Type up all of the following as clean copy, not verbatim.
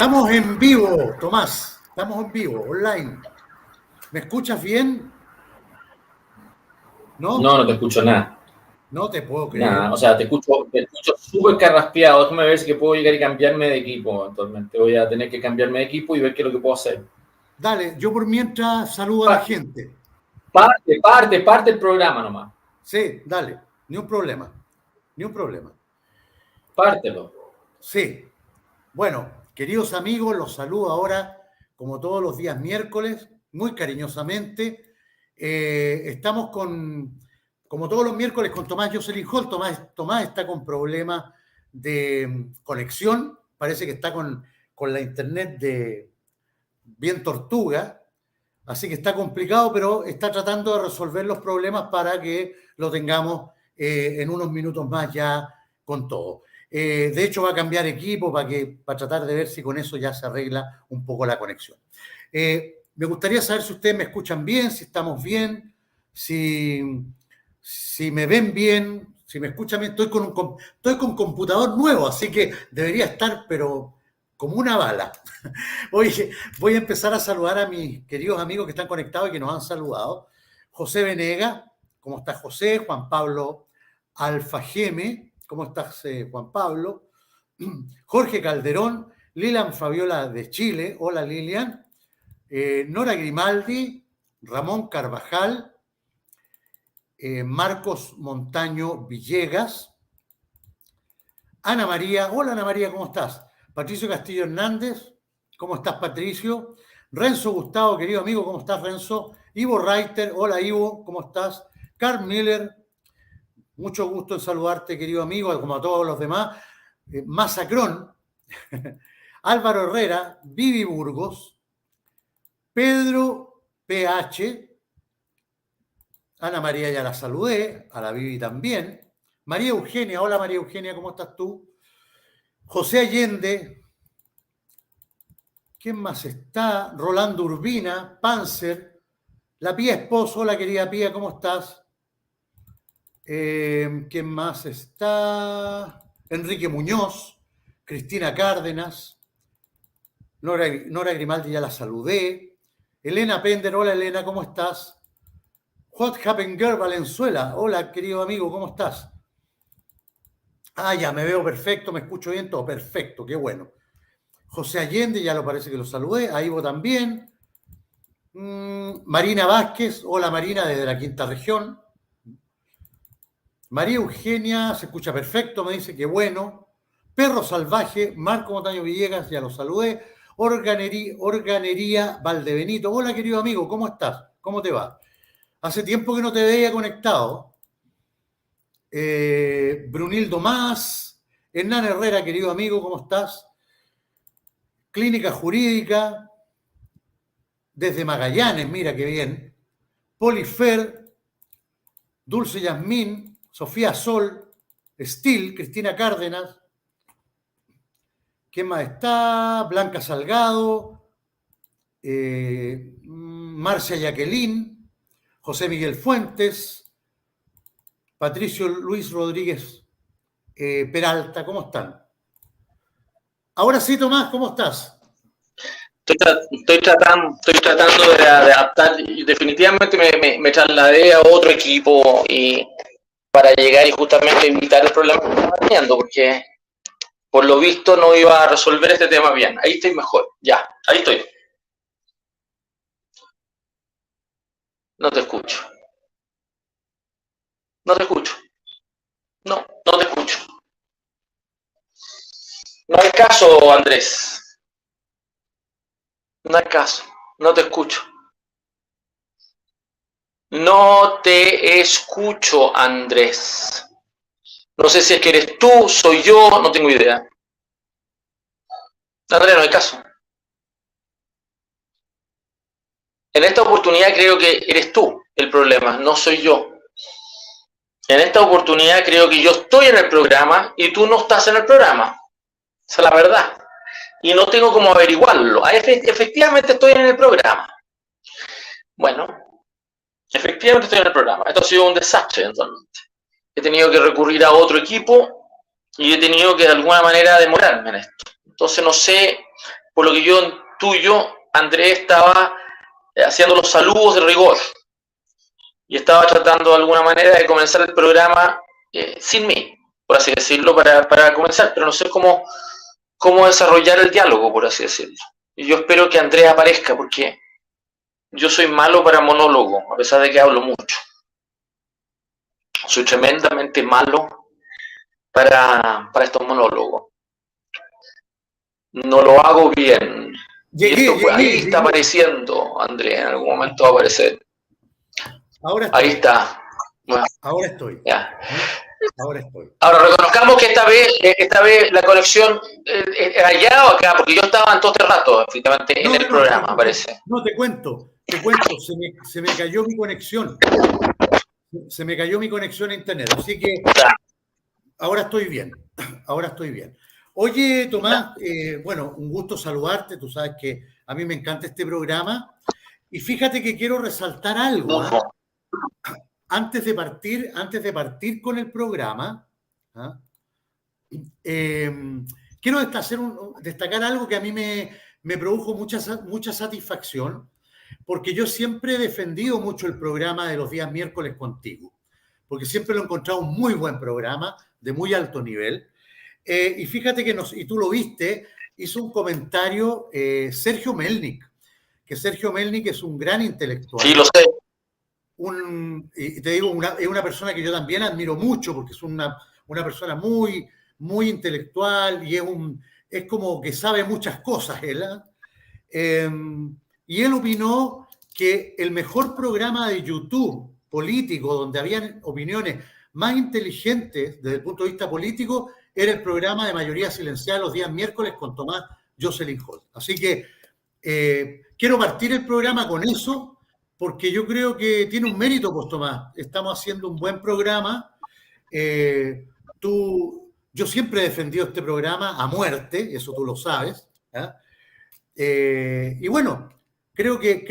Estamos en vivo, Tomás. Estamos en vivo, online. ¿Me escuchas bien? No, ¿No? no te escucho nada. No te puedo Nada. creer. O sea, te escucho súper carraspeado. Déjame ver si que puedo llegar y cambiarme de equipo. Actualmente voy a tener que cambiarme de equipo y ver qué es lo que puedo hacer. Dale, yo por mientras saludo a la Pa- gente. parte el programa nomás. Sí, dale, ni un problema. Ni un problema. Pártelo. Sí. Bueno, queridos amigos, los saludo ahora, como todos los días miércoles, muy cariñosamente. Estamos como todos los miércoles, con Tomás Jocelyn Hall. Tomás está con problemas de conexión, parece que está con la internet de bien tortuga, así que está complicado, pero está tratando de resolver los problemas para que lo tengamos en unos minutos más ya con todo. De hecho, va a cambiar equipo para tratar de ver si con eso ya se arregla un poco la conexión. Me gustaría saber si ustedes me escuchan bien, si estamos bien, si me ven bien, si me escuchan bien. Estoy con computador nuevo, así que debería estar, pero como una bala. Oye, voy a empezar a saludar a mis queridos amigos que están conectados y que nos han saludado. José Venega, ¿cómo estás, José? Juan Pablo Alfajeme, ¿cómo estás, Juan Pablo? Jorge Calderón, Lilian Fabiola de Chile, hola Lilian. Nora Grimaldi, Ramón Carvajal, Marcos Montaño Villegas, Ana María, hola Ana María, ¿cómo estás? Patricio Castillo Hernández, ¿cómo estás Patricio? Renzo Gustavo, querido amigo, ¿cómo estás Renzo? Ivo Reiter, hola Ivo, ¿cómo estás? Carl Miller, mucho gusto en saludarte, querido amigo, como a todos los demás. Masacrón, Álvaro Herrera, Vivi Burgos, Pedro PH, Ana María ya la saludé, a la Vivi también. María Eugenia, hola María Eugenia, ¿cómo estás tú? José Allende, ¿quién más está? Rolando Urbina, Panzer, la Pía Esposo, hola querida Pía, ¿cómo estás? ¿Quién más está? Enrique Muñoz, Cristina Cárdenas, Nora Grimaldi ya la saludé. Elena Pender, hola Elena, ¿cómo estás? What Happened Girl Valenzuela, hola querido amigo, ¿cómo estás? Ah, ya me veo perfecto, me escucho bien, todo perfecto, qué bueno. José Allende, ya lo parece que lo saludé, a Ivo también. Marina Vázquez, hola Marina desde la quinta región. María Eugenia, se escucha perfecto, me dice que bueno. Perro Salvaje, Marco Montaño Villegas, ya lo saludé. Organería Valdebenito, hola querido amigo, ¿cómo estás? ¿Cómo te va? Hace tiempo que no te veía conectado. Brunildo Más, Hernán Herrera, querido amigo, ¿cómo estás? Clínica Jurídica, desde Magallanes, mira qué bien. Polifer, Dulce Yasmín, Sofía Sol, Stil, Cristina Cárdenas, ¿quién más está? Blanca Salgado, Marcia Jacqueline, José Miguel Fuentes, Patricio Luis Rodríguez Peralta, ¿cómo están? Ahora sí, Tomás, ¿cómo estás? Estoy tratando de adaptar y definitivamente me trasladé a otro equipo y para llegar y justamente evitar el problema que estaba teniendo, porque por lo visto no iba a resolver este tema bien. Ahí estoy mejor, ya, ahí estoy. No te escucho. No te escucho. No, no te escucho. No hay caso, Andrés. No hay caso. No te escucho. No te escucho, Andrés. No sé si es que eres tú, soy yo, no tengo idea. Andrés, no hay caso. En esta oportunidad creo que eres tú el problema, no soy yo. En esta oportunidad creo que yo estoy en el programa y tú no estás en el programa. Esa es la verdad. Y no tengo cómo averiguarlo. Efectivamente estoy en el programa. Bueno, efectivamente estoy en el programa. Esto ha sido un desastre eventualmente. He tenido que recurrir a otro equipo y he tenido que de alguna manera demorarme en esto. Entonces no sé por lo que yo intuyo, Andrés estaba haciendo los saludos de rigor y estaba tratando de alguna manera de comenzar el programa sin mí, por así decirlo, para comenzar, pero no sé cómo desarrollar el diálogo, por así decirlo. Y yo espero que Andrés aparezca, porque yo soy malo para monólogo, a pesar de que hablo mucho. Soy tremendamente malo para estos monólogos. No lo hago bien. Ahí está apareciendo, Andrés, en algún momento va a aparecer. Ahí está. Bueno, ahora estoy. Ya. Ahora estoy. Ahora reconozcamos que esta vez la conexión era allá o acá, porque yo estaba en todo este rato, efectivamente, en el programa, parece. No, te cuento, se me cayó mi conexión. Se me cayó mi conexión a internet, así que ahora estoy bien. Ahora estoy bien. Oye, Tomás, bueno, un gusto saludarte. Tú sabes que a mí me encanta este programa. Y fíjate que quiero resaltar algo. Antes de partir con el programa, quiero destacar algo que a mí me produjo mucha satisfacción, porque yo siempre he defendido mucho el programa de los días miércoles contigo, porque siempre lo he encontrado un muy buen programa, de muy alto nivel. Y fíjate que y tú lo viste, hizo un comentario Sergio Melnik, que Sergio Melnik es un gran intelectual. Sí, lo sé. Y te digo, es una persona que yo también admiro mucho, porque es una persona muy, muy intelectual y es como que sabe muchas cosas él. Y él opinó que el mejor programa de YouTube político, donde habían opiniones más inteligentes desde el punto de vista político, era el programa de Mayoría Silenciada los días miércoles con Tomás Jocelyn Holt. Así que quiero partir el programa con eso, porque yo creo que tiene un mérito, pues, Tomás. Estamos haciendo un buen programa. Yo siempre he defendido este programa a muerte, eso tú lo sabes. Y bueno, creo que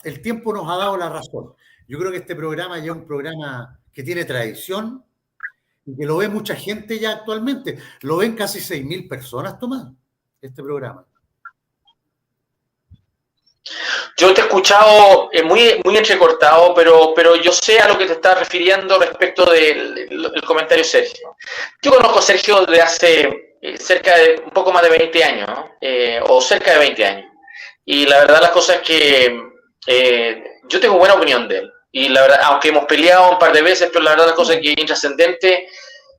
el tiempo nos ha dado la razón. Yo creo que este programa ya es un programa que tiene tradición y que lo ve mucha gente ya actualmente. Lo ven casi 6.000 personas, Tomás, este programa. Yo te he escuchado muy, muy entrecortado, pero yo sé a lo que te estás refiriendo respecto del comentario Sergio. Yo conozco a Sergio desde hace cerca de un poco más de 20 años, ¿no? O cerca de 20 años. Y la verdad las cosas es que yo tengo buena opinión de él. Y la verdad, aunque hemos peleado un par de veces, pero la verdad las cosas es que es intrascendente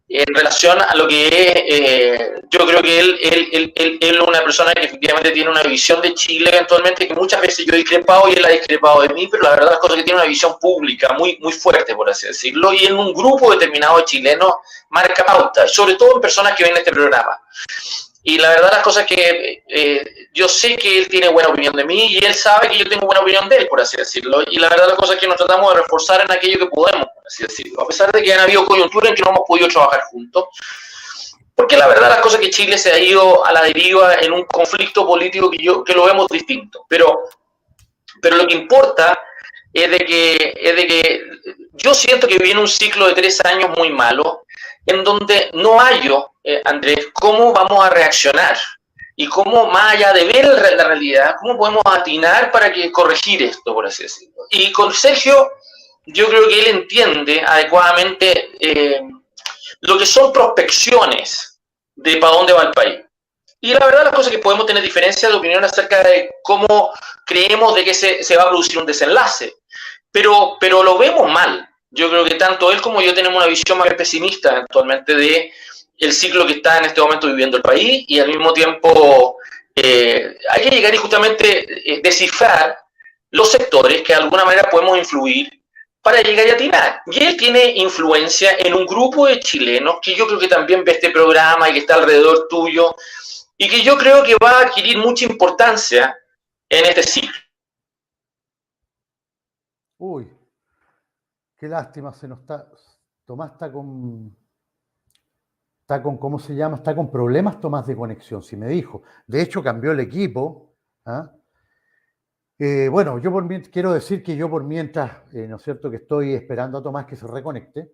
en relación a lo que es, yo creo que él es una persona que efectivamente tiene una visión de Chile eventualmente, que muchas veces yo he discrepado y él ha discrepado de mí, pero la verdad las cosas es que tiene una visión pública muy, muy fuerte, por así decirlo, y en un grupo determinado de chilenos marca pauta, sobre todo en personas que ven este programa. Y la verdad las cosas es que yo sé que él tiene buena opinión de mí y él sabe que yo tengo buena opinión de él, por así decirlo. Y la verdad las cosas es que nos tratamos de reforzar en aquello que podemos, por así decirlo. A pesar de que han habido coyunturas en que no hemos podido trabajar juntos. Porque la verdad las cosas es que Chile se ha ido a la deriva en un conflicto político que lo vemos distinto. Pero lo que importa es de que yo siento que viene un ciclo de 3 años muy malo, en donde no hallo, Andrés, cómo vamos a reaccionar y cómo, más allá de ver la realidad, cómo podemos atinar para corregir esto, por así decirlo. Y con Sergio, yo creo que él entiende adecuadamente lo que son prospecciones de para dónde va el país. Y la verdad las cosas es que podemos tener diferencias de opinión acerca de cómo creemos de que se va a producir un desenlace. Pero lo vemos mal. Yo creo que tanto él como yo tenemos una visión más pesimista actualmente de el ciclo que está en este momento viviendo el país y al mismo tiempo hay que llegar y justamente descifrar los sectores que de alguna manera podemos influir para llegar y atinar. Y él tiene influencia en un grupo de chilenos que yo creo que también ve este programa y que está alrededor tuyo y que yo creo que va a adquirir mucha importancia en este ciclo. Uy, qué lástima, se nos está. Tomás está con, ¿cómo se llama? Está con problemas, Tomás, de conexión, si me dijo. De hecho, cambió el equipo. Bueno, yo quiero decir que yo por mientras, ¿no es cierto?, que estoy esperando a Tomás que se reconecte.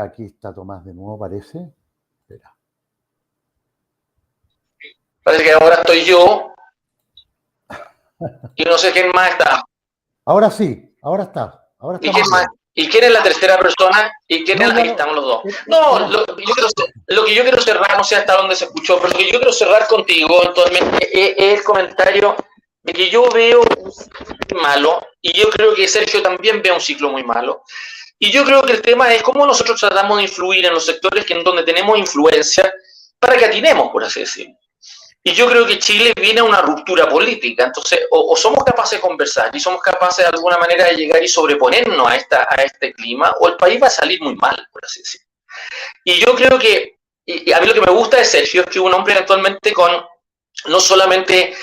Aquí está Tomás de nuevo, parece. Espera. Parece que ahora estoy yo y no sé quién más está. Ahora sí, ahora está. Ahora ¿Y quién más? ¿Y quién es la tercera persona? ¿Y quién es? Ahí estamos los dos. No, lo que yo quiero cerrar, no sé hasta dónde se escuchó, pero lo que yo quiero cerrar contigo entonces, es el comentario de que yo veo un ciclo muy malo, y yo creo que Sergio también ve un ciclo muy malo. Y yo creo que el tema es cómo nosotros tratamos de influir en los sectores en donde tenemos influencia para que atinemos, por así decirlo. Y yo creo que Chile viene a una ruptura política, entonces o somos capaces de conversar y somos capaces de alguna manera de llegar y sobreponernos a este clima, o el país va a salir muy mal, por así decirlo. Y yo creo que, y a mí lo que me gusta de Sergio es que es un hombre eventualmente con no solamente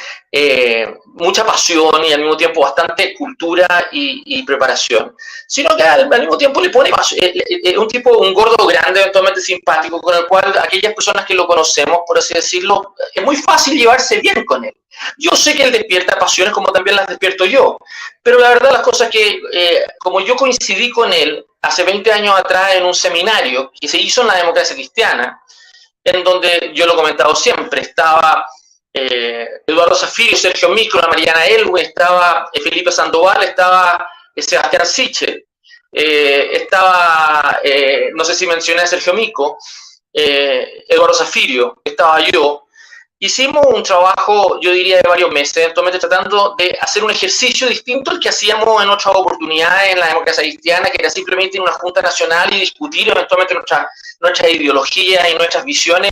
mucha pasión y al mismo tiempo bastante cultura y preparación, sino que al mismo tiempo le pone un gordo grande, eventualmente simpático, con el cual aquellas personas que lo conocemos, por así decirlo, es muy fácil llevarse bien con él. Yo sé que él despierta pasiones como también las despierto yo, pero la verdad las cosas que, como yo coincidí con él hace 20 años atrás en un seminario que se hizo en la democracia cristiana, en donde yo lo he comentado siempre, estaba Eduardo Zafirio, Sergio Micro, Mariana Elwin, estaba Felipe Sandoval, estaba Sebastián Sichel, estaba, no sé si mencioné a Sergio Mico, Eduardo Zafirio, estaba yo. Hicimos un trabajo, yo diría, de varios meses, eventualmente tratando de hacer un ejercicio distinto al que hacíamos en otras oportunidades en la democracia cristiana, que era simplemente en una junta nacional y discutir eventualmente nuestras ideologías y nuestras visiones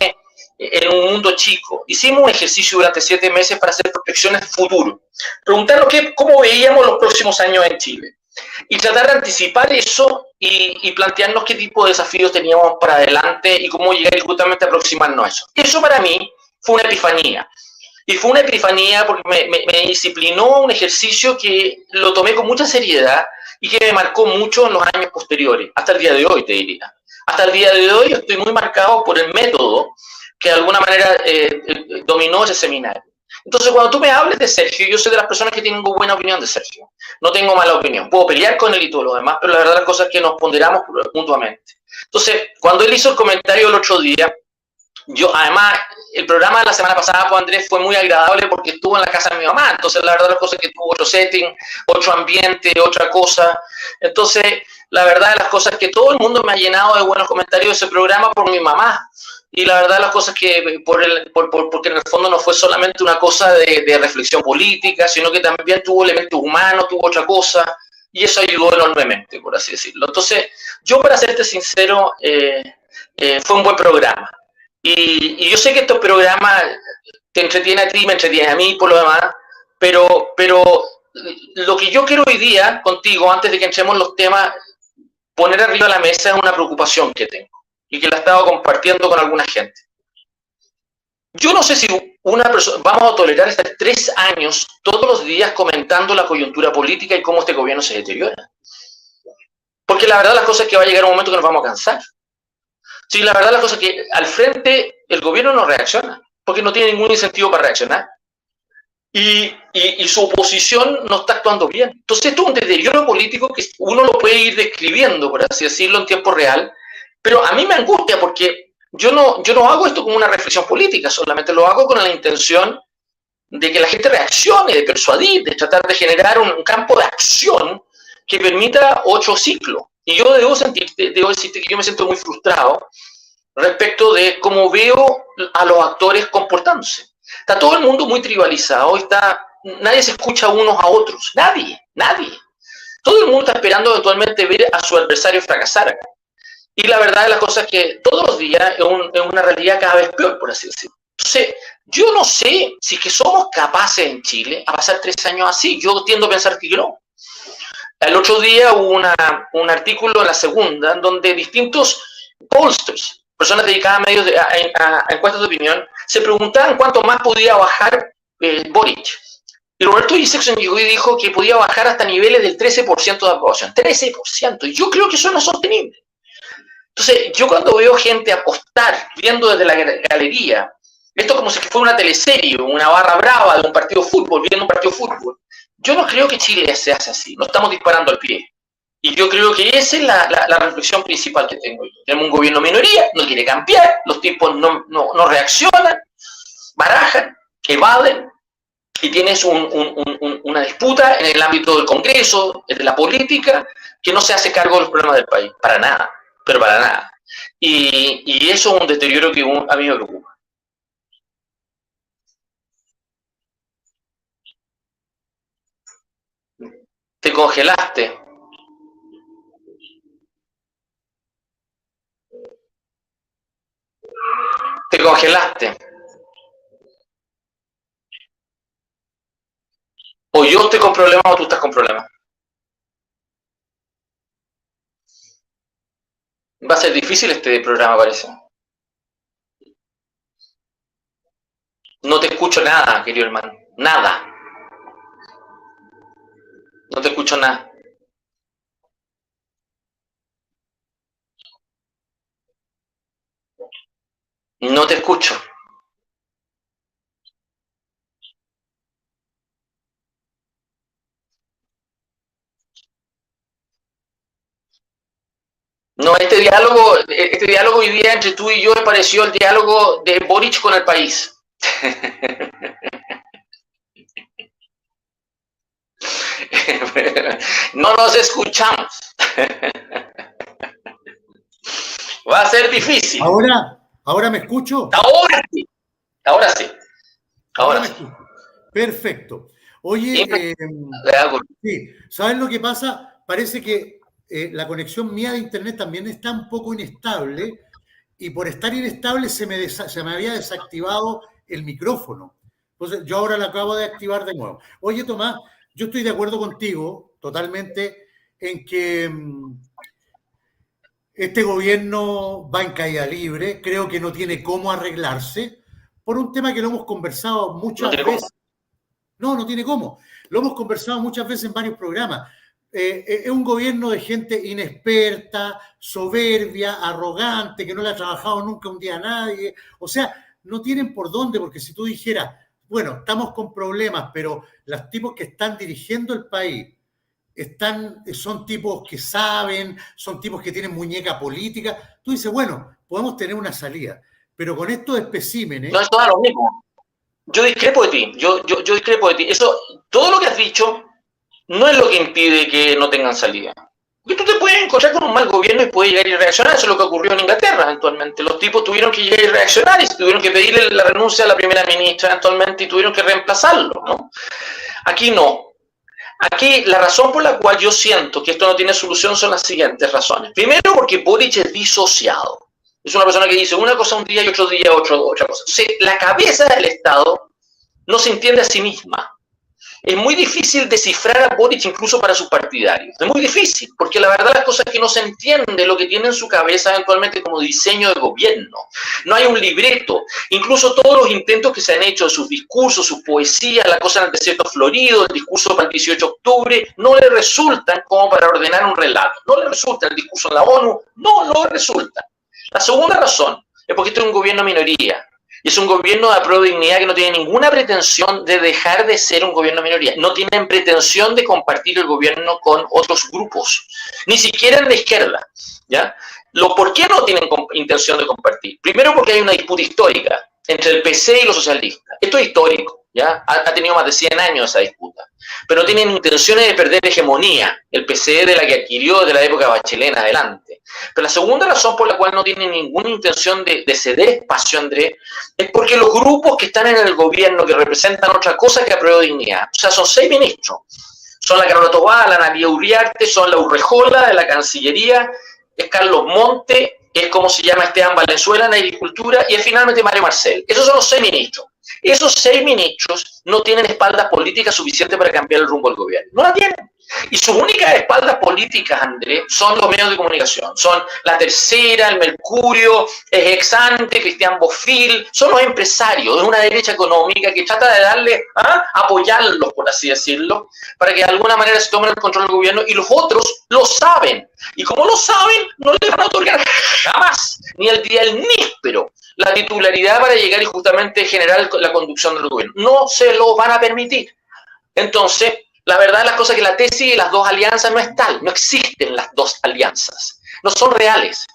en un mundo chico. Hicimos un ejercicio durante 7 meses para hacer proyecciones de futuro, preguntarnos cómo veíamos los próximos años en Chile y tratar de anticipar eso y plantearnos qué tipo de desafíos teníamos para adelante y cómo llegar justamente a aproximarnos a eso. Eso para mí fue una epifanía. Y fue una epifanía porque me disciplinó un ejercicio que lo tomé con mucha seriedad y que me marcó mucho en los años posteriores, hasta el día de hoy, te diría. Hasta el día de hoy estoy muy marcado por el método que de alguna manera dominó ese seminario. Entonces, cuando tú me hables de Sergio, yo soy de las personas que tengo buena opinión de Sergio. No tengo mala opinión. Puedo pelear con él y todo lo demás, pero la verdad las cosas es que nos ponderamos mutuamente. Entonces, cuando él hizo el comentario el otro día, yo, además, el programa de la semana pasada, pues, Andrés, fue muy agradable porque estuvo en la casa de mi mamá. Entonces, la verdad las cosas es que tuvo otro setting, otro ambiente, otra cosa. Entonces, la verdad de las cosas es que todo el mundo me ha llenado de buenos comentarios de ese programa por mi mamá. Y la verdad las cosas es que porque en el fondo no fue solamente una cosa de reflexión política, sino que también tuvo elementos humanos, tuvo otra cosa, y eso ayudó enormemente, por así decirlo. Entonces, yo, para serte sincero, fue un buen programa. Y yo sé que estos programas te entretienen a ti, me entretienen a mí, por lo demás, pero lo que yo quiero hoy día contigo, antes de que entremos en los temas, poner arriba de la mesa es una preocupación que tengo y que la he estado compartiendo con alguna gente. Yo no sé si una persona, vamos a tolerar estar 3 años todos los días comentando la coyuntura política y cómo este gobierno se deteriora. Porque la verdad las cosas es que va a llegar un momento que nos vamos a cansar. Sí, la verdad las cosas es que al frente el gobierno no reacciona, porque no tiene ningún incentivo para reaccionar. Y su oposición no está actuando bien. Entonces esto es un deterioro político que uno lo puede ir describiendo, por así decirlo, en tiempo real, pero a mí me angustia porque yo no hago esto como una reflexión política, solamente lo hago con la intención de que la gente reaccione, de persuadir, de tratar de generar un campo de acción que permita otro ciclo. Y yo debo decirte que yo me siento muy frustrado respecto de cómo veo a los actores comportándose. Está todo el mundo muy tribalizado, nadie se escucha unos a otros, nadie. Todo el mundo está esperando eventualmente ver a su adversario fracasar acá. Y la verdad de las cosas es que todos los días es una realidad cada vez peor, por así decirlo. Entonces, yo no sé si que somos capaces en Chile a pasar 3 años así. Yo tiendo a pensar que no. El otro día hubo un artículo en La Segunda en donde distintos pollsters, personas dedicadas a medios a encuestas de opinión, se preguntaban cuánto más podía bajar Boric. Y Roberto Isaacson llegó y dijo que podía bajar hasta niveles del 13% de aprobación. 13%. Y yo creo que eso no es sostenible. Entonces, yo cuando veo gente apostar, viendo desde la galería, esto como si fuera una teleserie, una barra brava de un partido de fútbol, viendo un partido de fútbol, yo no creo que Chile se hace así. No estamos disparando al pie. Y yo creo que esa es la reflexión principal que tengo yo. Tenemos un gobierno minoría, no quiere cambiar, los tipos no reaccionan. barajan, evaden, y tienes una disputa en el ámbito del Congreso, de la política, que no se hace cargo de los problemas del país, para nada, pero para nada. Y eso es un deterioro que a mí me preocupa. Te congelaste. Te congelaste. O yo estoy con problemas o tú estás con problemas. Va a ser difícil este programa, parece. No te escucho nada, querido hermano. Nada. No te escucho nada. No te escucho. No, este diálogo hoy día entre tú y yo me pareció el diálogo de Boric con el país. No nos escuchamos. Va a ser difícil. ¿Ahora me escucho? Ahora sí. Ahora sí. Ahora sí. Perfecto. Oye, sí, ¿sabes lo que pasa? Parece que la conexión mía de internet también está un poco inestable y por estar inestable se me había desactivado el micrófono. Entonces, yo ahora lo acabo de activar de nuevo. Oye, Tomás, yo estoy de acuerdo contigo totalmente en que este gobierno va en caída libre, creo que no tiene cómo arreglarse, por un tema que lo hemos conversado muchas veces. No tiene cómo. Lo hemos conversado muchas veces en varios programas. Es un gobierno de gente inexperta, soberbia, arrogante, que no le ha trabajado nunca un día a nadie. O sea, no tienen por dónde, porque si tú dijeras, bueno, estamos con problemas, pero los tipos que están dirigiendo el país son tipos que saben, son tipos que tienen muñeca política. Tú dices, bueno, podemos tener una salida, pero con estos especímenes... No, esto es lo mismo. Yo discrepo de ti, yo discrepo de ti. Eso, todo lo que has dicho no es lo que impide que no tengan salida. Porque tú te puedes encontrar con un mal gobierno y puedes llegar y reaccionar. Eso es lo que ocurrió en Inglaterra eventualmente. Los tipos tuvieron que llegar y reaccionar y tuvieron que pedirle la renuncia a la primera ministra eventualmente y tuvieron que reemplazarlo, ¿no? Aquí no. Aquí la razón por la cual yo siento que esto no tiene solución son las siguientes razones. Primero, porque Boric es disociado. Es una persona que dice una cosa un día y otro día otra cosa. Entonces, la cabeza del Estado no se entiende a sí misma. Es muy difícil descifrar a Boric incluso para sus partidarios. Es muy difícil, porque la verdad las cosas es que no se entiende lo que tiene en su cabeza eventualmente como diseño de gobierno. No hay un libreto. Incluso todos los intentos que se han hecho de sus discursos, sus poesías, la cosa en el desierto florido, el discurso para el 18 de octubre, no le resultan como para ordenar un relato. No le resulta el discurso en la ONU, no le resulta. La segunda razón es porque este es un gobierno minoría. Y es un gobierno de apruebo dignidad que no tiene ninguna pretensión de dejar de ser un gobierno de minoría. No tienen pretensión de compartir el gobierno con otros grupos, ni siquiera en la izquierda, ¿ya? ¿Por qué no tienen intención de compartir? Primero porque hay una disputa histórica entre el PC y los socialistas. Esto es histórico, ¿ya? Ha tenido más de 100 años esa disputa. Pero no tienen intenciones de perder hegemonía, el PCE de la que adquirió desde la época Bachelet en adelante. Pero la segunda razón por la cual no tienen ninguna intención de ceder espacio, Andrés, es porque los grupos que están en el gobierno que representan otra cosa que apruebo dignidad, o sea, son 6 ministros, son la Carola Tobá, la Analía Uriarte, son la Urrejola de la Cancillería, es Carlos Monte, es como se llama Esteban Valenzuela en Agricultura y es finalmente Mario Marcel. Esos son los 6 ministros. Esos 6 ministros no tienen espaldas políticas suficientes para cambiar el rumbo del gobierno. No la tienen. Y sus únicas espaldas políticas, Andrés, son los medios de comunicación. Son La Tercera, El Mercurio, Exante, Cristian Bofill. Son los empresarios de una derecha económica que trata de darle, apoyarlos, por así decirlo, para que de alguna manera se tomen el control del gobierno. Y los otros lo saben. Y como lo saben, no les van a otorgar jamás, ni el día del níspero, la titularidad para llegar y justamente generar la conducción del gobierno. No se lo van a permitir. Entonces, la verdad de las cosas es que la tesis de las dos alianzas no es tal, no existen las dos alianzas, no son reales.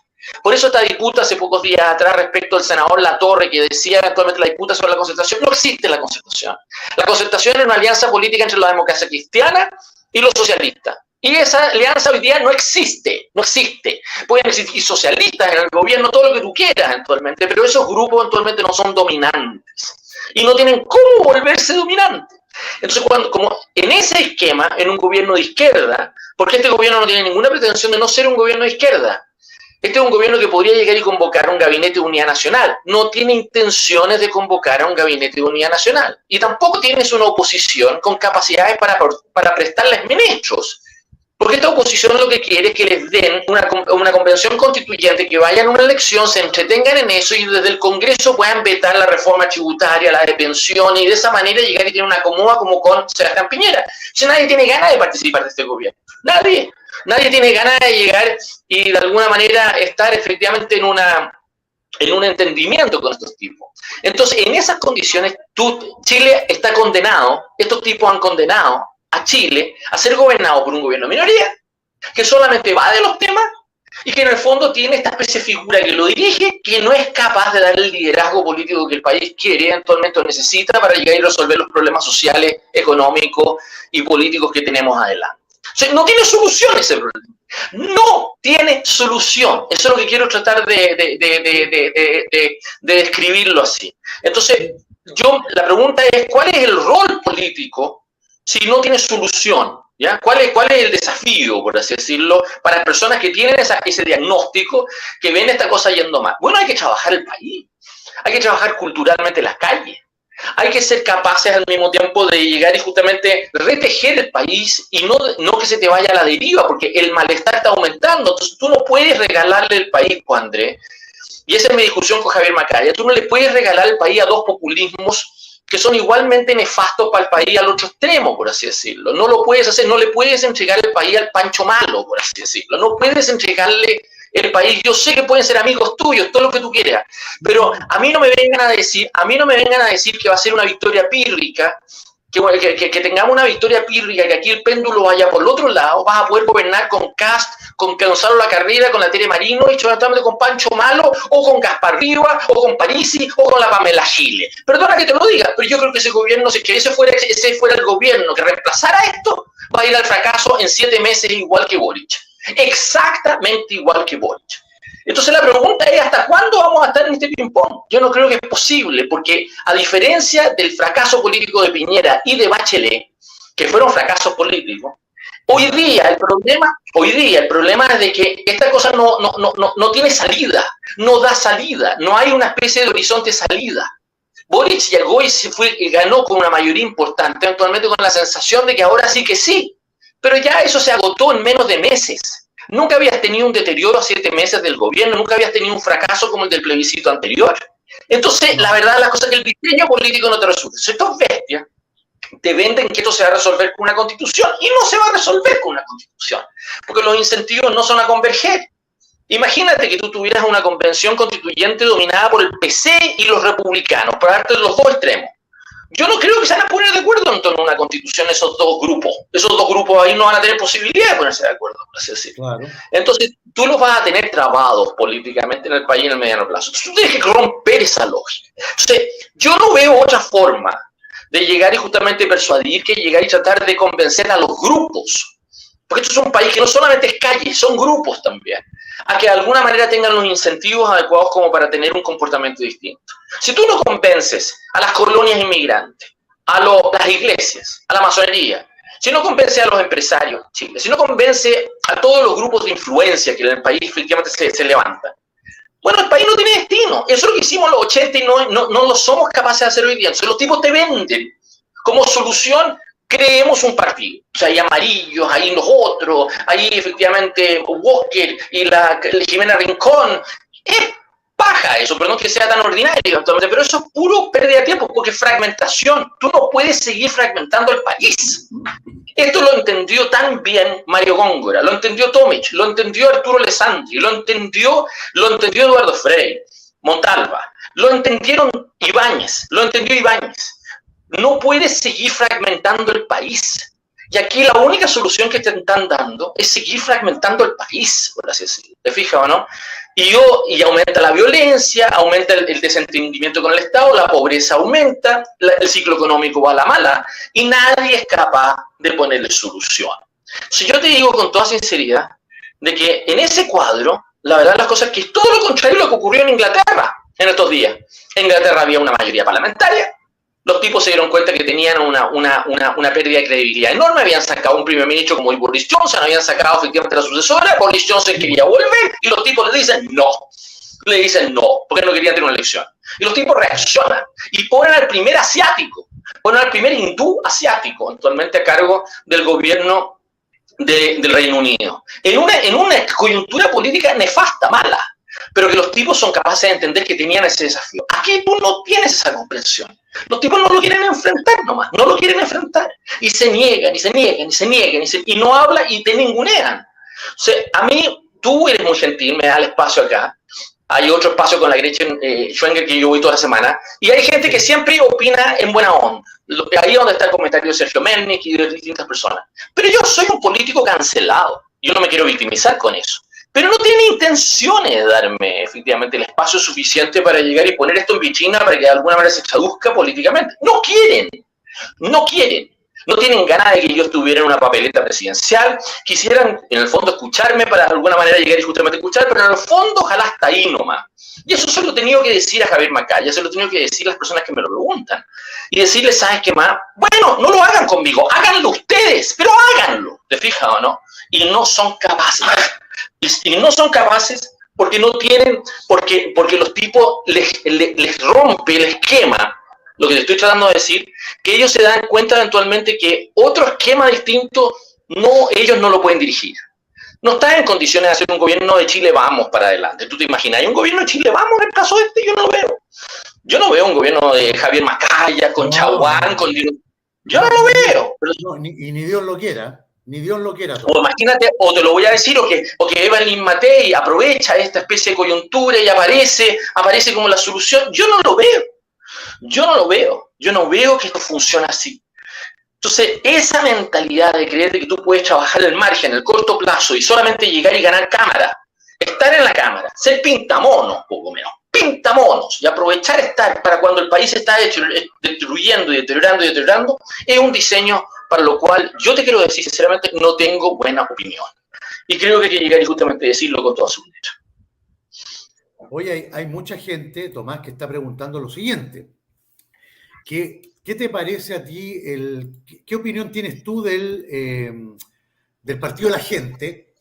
Por eso esta disputa hace pocos días atrás respecto al senador Latorre, que decía eventualmente la disputa sobre la concertación, no existe la concertación. La concertación es una alianza política entre la democracia cristiana y los socialistas. Y esa alianza hoy día no existe, no existe. Pueden existir socialistas en el gobierno, todo lo que tú quieras eventualmente, pero esos grupos eventualmente no son dominantes y no tienen cómo volverse dominantes. Entonces, como en ese esquema, en un gobierno de izquierda, porque este gobierno no tiene ninguna pretensión de no ser un gobierno de izquierda, este es un gobierno que podría llegar y convocar a un gabinete de unidad nacional, no tiene intenciones de convocar a un gabinete de unidad nacional, y tampoco tienes una oposición con capacidades para prestarles ministros. Porque esta oposición lo que quiere es que les den una convención constituyente, que vayan a una elección, se entretengan en eso y desde el Congreso puedan vetar la reforma tributaria, la de pensiones, y de esa manera llegar y tener una acomoda como con Sebastián Piñera. Si nadie tiene ganas de participar de este gobierno, nadie tiene ganas de llegar y de alguna manera estar efectivamente en un entendimiento con estos tipos. Entonces, en esas condiciones, Chile está condenado, estos tipos han condenado a Chile a ser gobernado por un gobierno de minoría, que solamente va de los temas y que en el fondo tiene esta especie de figura que lo dirige, que no es capaz de dar el liderazgo político que el país quiere, eventualmente o necesita para llegar y resolver los problemas sociales, económicos y políticos que tenemos adelante. O sea, no tiene solución ese problema. No tiene solución. Eso es lo que quiero tratar de describirlo así. Entonces, la pregunta es, ¿cuál es el rol político si no tiene solución? ¿Ya? ¿Cuál es el desafío, por así decirlo, para las personas que tienen ese diagnóstico, que ven esta cosa yendo mal? Bueno, hay que trabajar el país, hay que trabajar culturalmente las calles, hay que ser capaces al mismo tiempo de llegar y justamente retejer el país y no que se te vaya a la deriva, porque el malestar está aumentando. Entonces tú no puedes regalarle el país, Juan Andrés, y esa es mi discusión con Javier Macaya, tú no le puedes regalar el país a dos populismos que son igualmente nefastos para el país al otro extremo, por así decirlo. No lo puedes hacer, no le puedes entregar el país al Pancho Malo, por así decirlo. No puedes entregarle el país. Yo sé que pueden ser amigos tuyos, todo lo que tú quieras, pero a mí no me vengan a decir que va a ser una victoria pírrica, que tengamos una victoria pírrica, que aquí el péndulo vaya por el otro lado, vas a poder gobernar con Kast, con Gonzalo Lacarriera, con la Tere Marino, y eventualmente con Pancho Malo, o con Gaspar Riva, o con Parisi, o con la Pamela Giles. Perdona que te lo diga, pero yo creo que ese gobierno, si ese fuera el gobierno que reemplazara esto, va a ir al fracaso en 7 meses igual que Boric. Exactamente igual que Boric. Entonces la pregunta es, ¿hasta cuándo vamos a estar en este ping-pong? Yo no creo que es posible, porque a diferencia del fracaso político de Piñera y de Bachelet, que fueron fracasos políticos, hoy día el problema es de que esta cosa no tiene salida, no da salida, no hay una especie de horizonte de salida. Boric llegó y ganó con una mayoría importante, actualmente con la sensación de que ahora sí que sí, pero ya eso se agotó en menos de meses. Nunca habías tenido un deterioro a 7 meses del gobierno, nunca habías tenido un fracaso como el del plebiscito anterior. Entonces, la verdad, la cosa es que el diseño político no te resuelve. Si estos bestias te venden que esto se va a resolver con una constitución, y no se va a resolver con una constitución, porque los incentivos no son a converger. Imagínate que tú tuvieras una convención constituyente dominada por el PC y los republicanos, para darte los dos extremos. Yo no creo que se van a poner de acuerdo en torno a una constitución esos dos grupos. Esos dos grupos ahí no van a tener posibilidad de ponerse de acuerdo, por así decirlo. Claro. Entonces, tú los vas a tener trabados políticamente en el país en el mediano plazo. Entonces, tú tienes que romper esa lógica. Entonces, yo no veo otra forma de llegar y justamente persuadir que llegar y tratar de convencer a los grupos. Porque esto es un país que no solamente es calle, son grupos también, a que de alguna manera tengan los incentivos adecuados como para tener un comportamiento distinto. Si tú no convences a las colonias inmigrantes, a las iglesias, a la masonería, si no convences a los empresarios de Chile, si no convences a todos los grupos de influencia que en el país efectivamente se levantan, bueno, el país no tiene destino. Eso es lo que hicimos en los 80 y no lo somos capaces de hacer hoy día. Entonces los tipos te venden como solución. Creemos un partido, o sea, hay amarillos, hay los otros, hay efectivamente Walker y la Jimena Rincón. Es paja eso, perdón que sea tan ordinario, pero eso es puro pérdida de tiempo, porque fragmentación, tú no puedes seguir fragmentando el país. Esto lo entendió tan bien Mario Góngora, lo entendió Tomic, lo entendió Arturo Alessandri, lo entendió Eduardo Frei, Montalva, lo entendieron Ibáñez, lo entendió Ibáñez. No puedes seguir fragmentando el país. Y aquí la única solución que te están dando es seguir fragmentando el país, por así decirlo. ¿Te fijas o no? Y aumenta la violencia, aumenta el desentendimiento con el Estado, la pobreza aumenta, el ciclo económico va a la mala y nadie es capaz de ponerle solución. Si yo te digo con toda sinceridad de que en ese cuadro, la verdad las cosas es que es todo lo contrario de lo que ocurrió en Inglaterra en estos días. En Inglaterra había una mayoría parlamentaria, los tipos se dieron cuenta que tenían una pérdida de credibilidad enorme, habían sacado un primer ministro como Boris Johnson, habían sacado efectivamente la sucesora, Boris Johnson quería volver y los tipos le dicen no, porque no querían tener una elección. Y los tipos reaccionan y ponen al primer asiático, ponen al primer hindú asiático, actualmente a cargo del gobierno del Reino Unido, en una coyuntura política nefasta, mala, pero que los tipos son capaces de entender que tenían ese desafío. Aquí tú no tienes esa comprensión. Los tipos no lo quieren enfrentar nomás, no lo quieren enfrentar. Y se niegan, y no hablan y te ningunean. O sea, a mí, tú eres muy gentil, me da el espacio acá. Hay otro espacio con la Gretchen Schwenger que yo voy toda la semana. Y hay gente que siempre opina en buena onda. Ahí es donde está el comentario de Sergio Melnik y de distintas personas. Pero yo soy un político cancelado. Yo no me quiero victimizar con eso. Pero no tiene intenciones de darme efectivamente el espacio suficiente para llegar y poner esto en vitrina para que de alguna manera se traduzca políticamente. No quieren. No tienen ganas de que yo estuviera en una papeleta presidencial. Quisieran, en el fondo, escucharme para de alguna manera llegar y justamente escuchar, pero en el fondo, ojalá hasta ahí nomás. Y eso se lo he tenido que decir a Javier Macaya, se lo he tenido que decir a las personas que me lo preguntan. Y decirles, ¿sabes qué más? Bueno, no lo hagan conmigo, háganlo ustedes, pero háganlo. ¿Te fijas o no? Y no son capaces. Y no son capaces porque no tienen, porque los tipos les rompe el esquema. Lo que te estoy tratando de decir, que ellos se dan cuenta eventualmente que otro esquema distinto, ellos no lo pueden dirigir. No están en condiciones de hacer un gobierno de Chile vamos para adelante. ¿Tú te imaginas? ¿Hay un gobierno de Chile vamos en el caso de este? Yo no lo veo. Yo no veo un gobierno de Javier Macaya, con Chaguán, con... Yo no lo veo. Pero... No, ni Dios lo quiera. Ni Dios lo quiera. O imagínate, o te lo voy a decir, o que Evelyn Matei aprovecha esta especie de coyuntura y aparece como la solución. Yo no lo veo. Yo no veo que esto funcione así. Entonces, esa mentalidad de creer que tú puedes trabajar el margen, el corto plazo y solamente llegar y ganar cámara, estar en la cámara, ser pintamonos, poco menos, pintamonos, y aprovechar estar para cuando el país está destruyendo y deteriorando, es un diseño para lo cual yo te quiero decir, sinceramente, no tengo buena opinión. Y creo que hay que llegar y justamente decirlo con toda su letra. Oye, hay mucha gente, Tomás, que está preguntando lo siguiente. ¿Qué te parece a ti, qué opinión tienes tú del Partido de la Gente?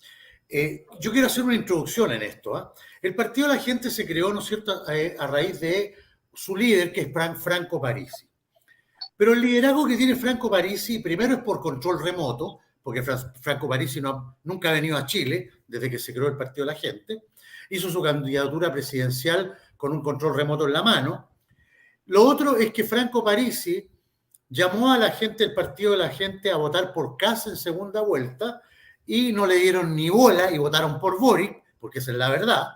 Yo quiero hacer una introducción en esto. El Partido de la Gente se creó, ¿no es cierto?, a raíz de su líder, que es Franco Parisi. Pero el liderazgo que tiene Franco Parisi, primero es por control remoto, porque Franco Parisi nunca ha venido a Chile desde que se creó el Partido de la Gente. Hizo su candidatura presidencial con un control remoto en la mano. Lo otro es que Franco Parisi llamó a la gente del Partido de la Gente a votar por Kast en segunda vuelta y no le dieron ni bola y votaron por Boric, porque esa es la verdad.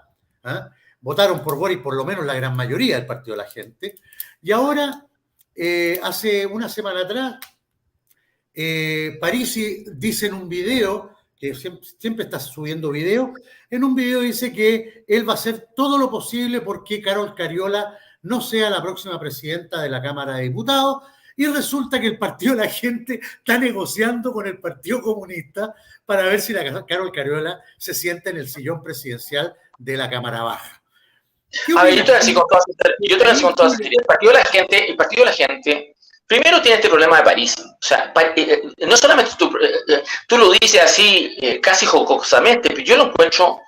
Votaron por Boric por lo menos la gran mayoría del Partido de la Gente. Y ahora, hace una semana atrás, Parisi dice en un video, que siempre está subiendo videos, en un video dice que él va a hacer todo lo posible porque Carol Cariola no sea la próxima presidenta de la Cámara de Diputados, y resulta que el Partido de la Gente está negociando con el Partido Comunista para ver si la Carol Cariola se sienta en el sillón presidencial de la Cámara Baja. A ver, yo te voy a decir con toda sinceridad, el Partido de la Gente primero tiene este problema de París. O sea, no solamente tú lo dices así, casi jocosamente, pero yo lo encuentro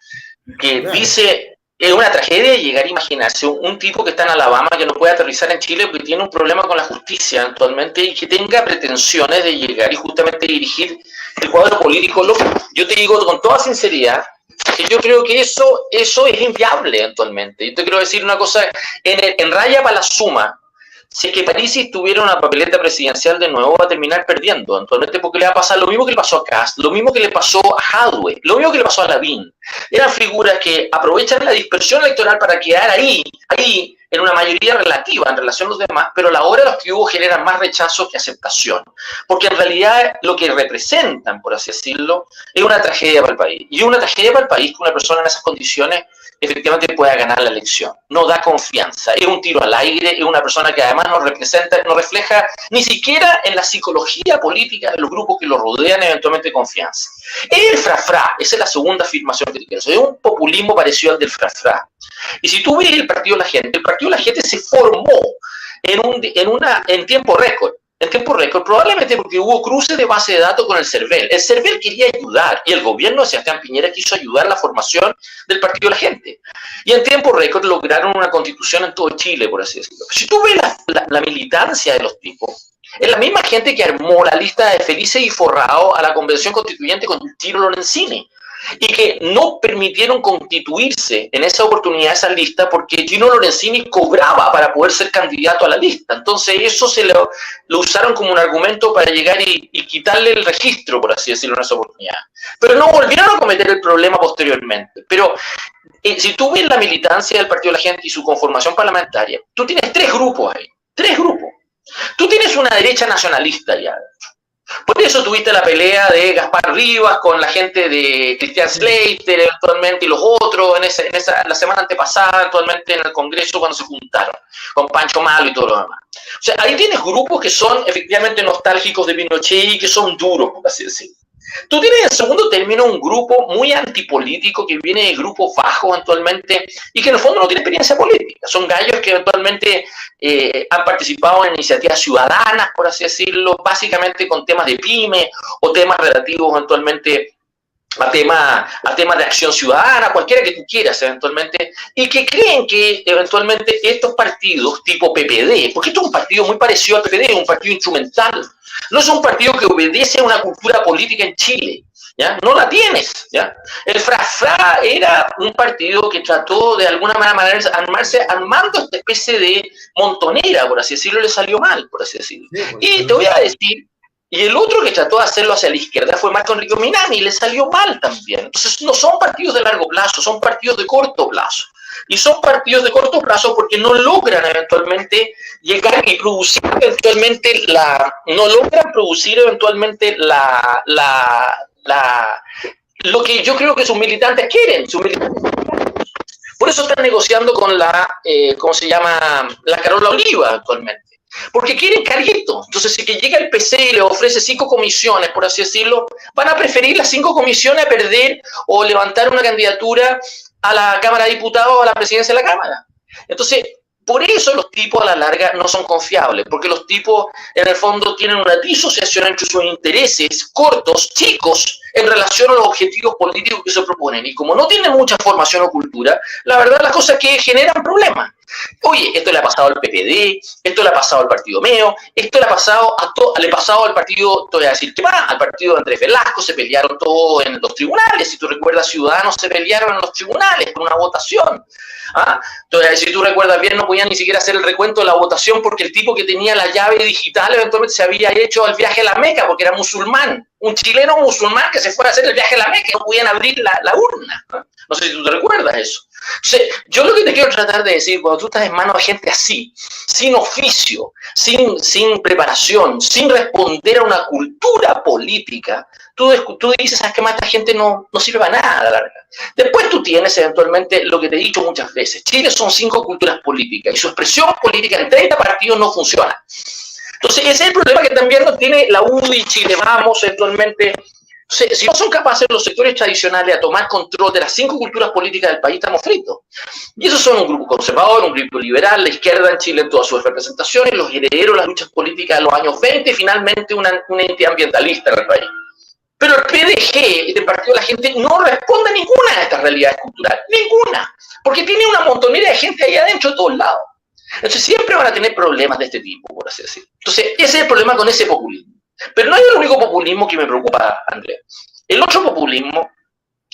que claro. Dice, es una tragedia llegar a imaginarse un tipo que está en Alabama que no puede aterrizar en Chile porque tiene un problema con la justicia actualmente y que tenga pretensiones de llegar y justamente dirigir el cuadro político local. Yo te digo con toda sinceridad que yo creo que eso es inviable actualmente. Yo te quiero decir una cosa, en raya para la suma. Si es que Parisi tuviera una papeleta presidencial de nuevo, va a terminar perdiendo actualmente porque le va a pasar lo mismo que le pasó a Kast, lo mismo que le pasó a Jadwe, lo mismo que le pasó a Lavín. Eran figuras que aprovechan la dispersión electoral para quedar ahí en una mayoría relativa en relación a los demás, pero a la hora los que hubo generan más rechazo que aceptación, porque en realidad lo que representan, por así decirlo, es una tragedia para el país, y una tragedia para el país que una persona en esas condiciones efectivamente pueda ganar la elección. No da confianza, es un tiro al aire, es una persona que además no representa, no refleja ni siquiera en la psicología política de los grupos que lo rodean eventualmente confianza. Es el frafra, esa es la segunda afirmación que te quiero hacer, es un populismo parecido al del frafra. Y si tú ves el Partido de la Gente se formó en tiempo récord. En tiempo récord, probablemente porque hubo cruces de base de datos con el CERVEL. El CERVEL quería ayudar y el gobierno de Sebastián Piñera quiso ayudar a la formación del Partido de la Gente. Y en tiempo récord lograron una constitución en todo Chile, por así decirlo. Si tú ves la militancia de los tipos, es la misma gente que armó la lista de Felices y Forrado a la convención constituyente con Tiro Lorenzini. Y que no permitieron constituirse en esa oportunidad esa lista porque Gino Lorenzini cobraba para poder ser candidato a la lista. Entonces eso lo usaron como un argumento para llegar y quitarle el registro, por así decirlo, en esa oportunidad. Pero no volvieron a cometer el problema posteriormente. Pero si tú ves la militancia del Partido de la Gente y su conformación parlamentaria, tú tienes tres grupos ahí. Tres grupos. Tú tienes una derecha nacionalista ya. Por eso tuviste la pelea de Gaspar Rivas con la gente de Christian Slater eventualmente y los otros la semana antepasada eventualmente en el Congreso cuando se juntaron con Pancho Malo y todo lo demás. O sea, ahí tienes grupos que son efectivamente nostálgicos de Pinochet y que son duros, por así decirlo. Tú tienes en segundo término un grupo muy antipolítico que viene de grupos bajos eventualmente y que en el fondo no tiene experiencia política. Son gallos que eventualmente han participado en iniciativas ciudadanas, por así decirlo, básicamente con temas de pyme o temas relativos eventualmente a temas de acción ciudadana, cualquiera que tú quieras eventualmente, y que creen que eventualmente estos partidos tipo PPD, porque esto es un partido muy parecido al PPD, es un partido instrumental, no es un partido que obedece a una cultura política en Chile, ¿ya? No la tienes, ¿ya? El FRAFRA era un partido que trató de alguna manera armarse armando esta especie de montonera, por así decirlo, le salió mal, por así decirlo. Y te voy a decir, y el otro que trató de hacerlo hacia la izquierda fue Marco Enrique Minami y le salió mal también. Entonces no son partidos de largo plazo, son partidos de corto plazo. Y son partidos de corto plazo porque no logran eventualmente llegar y producir eventualmente lo que yo creo que sus militantes quieren. Por eso están negociando con la Carola Oliva actualmente. Porque quieren carguitos. Entonces, si que llega el PC y le ofrece 5 comisiones, por así decirlo, van a preferir las 5 comisiones a perder o levantar una candidatura a la Cámara de Diputados o a la presidencia de la Cámara. Entonces, por eso los tipos a la larga no son confiables, porque los tipos en el fondo tienen una disociación entre sus intereses cortos, chicos, en relación a los objetivos políticos que se proponen. Y como no tienen mucha formación o cultura, la verdad las cosas que generan problemas. Oye, esto le ha pasado al PPD, esto le ha pasado al Partido Meo, esto le ha pasado al partido, te voy a decir qué más, al partido de Andrés Velasco, se pelearon todos en los tribunales. Si tú recuerdas, Ciudadanos se pelearon en los tribunales por una votación. Entonces, si tú recuerdas bien, no podían ni siquiera hacer el recuento de la votación porque el tipo que tenía la llave digital eventualmente se había hecho el viaje a la Meca porque era musulmán, un chileno musulmán que se fuera a hacer el viaje a la Meca y no podían abrir la urna. No sé si tú te recuerdas eso. Entonces, yo lo que te quiero tratar de decir, cuando tú estás en manos de gente así, sin oficio, sin preparación, sin responder a una cultura política, tú dices, ¿sabes qué más? Esta gente no sirve para nada a la larga. Después tú tienes eventualmente lo que te he dicho muchas veces. Chile son 5 culturas políticas y su expresión política en 30 partidos no funciona. Entonces, ese es el problema que también nos tiene la UDI, Chile Vamos, eventualmente. Si no son capaces los sectores tradicionales a tomar control de las 5 culturas políticas del país, estamos fritos. Y esos son un grupo conservador, un grupo liberal, la izquierda en Chile en todas sus representaciones, los herederos de las luchas políticas de los años 20 y finalmente una entidad ambientalista en el país. Pero el PDG del Partido de la Gente no responde a ninguna de estas realidades culturales, ninguna, porque tiene una montonera de gente ahí adentro de todos lados. Entonces siempre van a tener problemas de este tipo, por así decirlo. Entonces ese es el problema con ese populismo. Pero no es el único populismo que me preocupa, Andrés. El otro populismo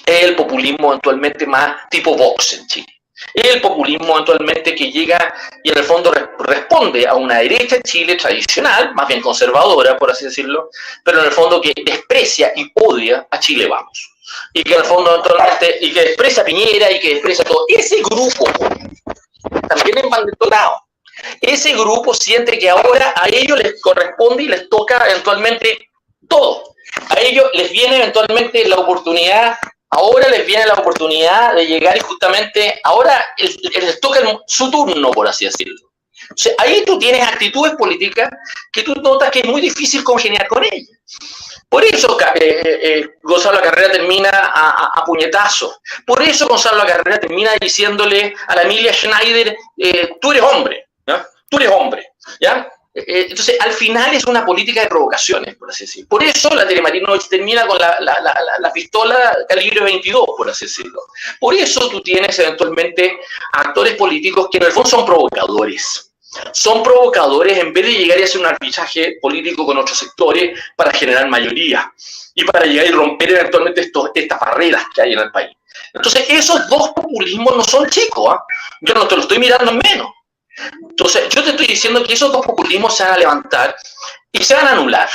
es el populismo eventualmente más tipo Vox en Chile. Es el populismo eventualmente que llega y en el fondo responde a una derecha en Chile tradicional, más bien conservadora, por así decirlo, pero en el fondo que desprecia y odia a Chile Vamos. Y que en el fondo eventualmente, y que desprecia a Piñera y que desprecia todo. Ese grupo también envalentonados. Ese grupo siente que ahora a ellos les corresponde y les toca eventualmente todo. A ellos les viene eventualmente la oportunidad, ahora les viene la oportunidad de llegar y justamente ahora les toca su turno, por así decirlo. O sea, ahí tú tienes actitudes políticas que tú notas que es muy difícil congeniar con ellas. Por eso Gonzalo Acarrera termina a puñetazos. Por eso Gonzalo Acarrera termina diciéndole a la Emilia Schneider, tú eres hombre, ¿no? Tú eres hombre, ¿ya? Entonces, al final es una política de provocaciones, por así decirlo. Por eso la Telemarinovich termina con la pistola calibre 22, por así decirlo. Por eso tú tienes eventualmente actores políticos que en el fondo son provocadores. Son provocadores en vez de llegar y hacer un arbitraje político con otros sectores para generar mayoría y para llegar y romper eventualmente estas barreras que hay en el país. Entonces, esos dos populismos no son chicos, ¿eh? Yo no te lo estoy mirando en menos. Entonces, yo te estoy diciendo que esos dos populismos se van a levantar y se van a anular.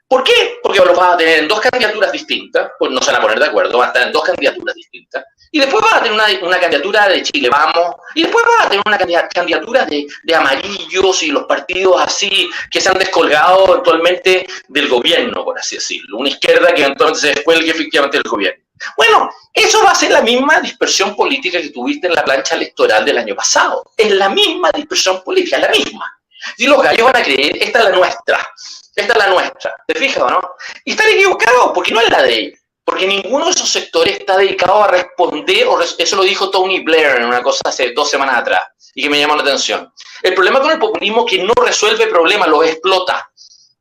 ¿Por qué? Porque los vas a tener en dos candidaturas distintas, pues no se van a poner de acuerdo, van a estar en dos candidaturas distintas, y después vas a tener una candidatura de Chile Vamos, y después vas a tener una candidatura de amarillos y los partidos así que se han descolgado eventualmente del gobierno, por así decirlo, una izquierda que entonces se descuelgue efectivamente del gobierno. Bueno, eso va a ser la misma dispersión política que tuviste en la plancha electoral del año pasado. Es la misma dispersión política, la misma. Y los gallos van a creer, esta es la nuestra. Esta es la nuestra. ¿Te fijas o no? Y están equivocados porque no es la de ellos. Porque ninguno de esos sectores está dedicado a responder, eso lo dijo Tony Blair en una cosa hace 2 semanas atrás, y que me llamó la atención. El problema con el populismo es que no resuelve problemas, los explota,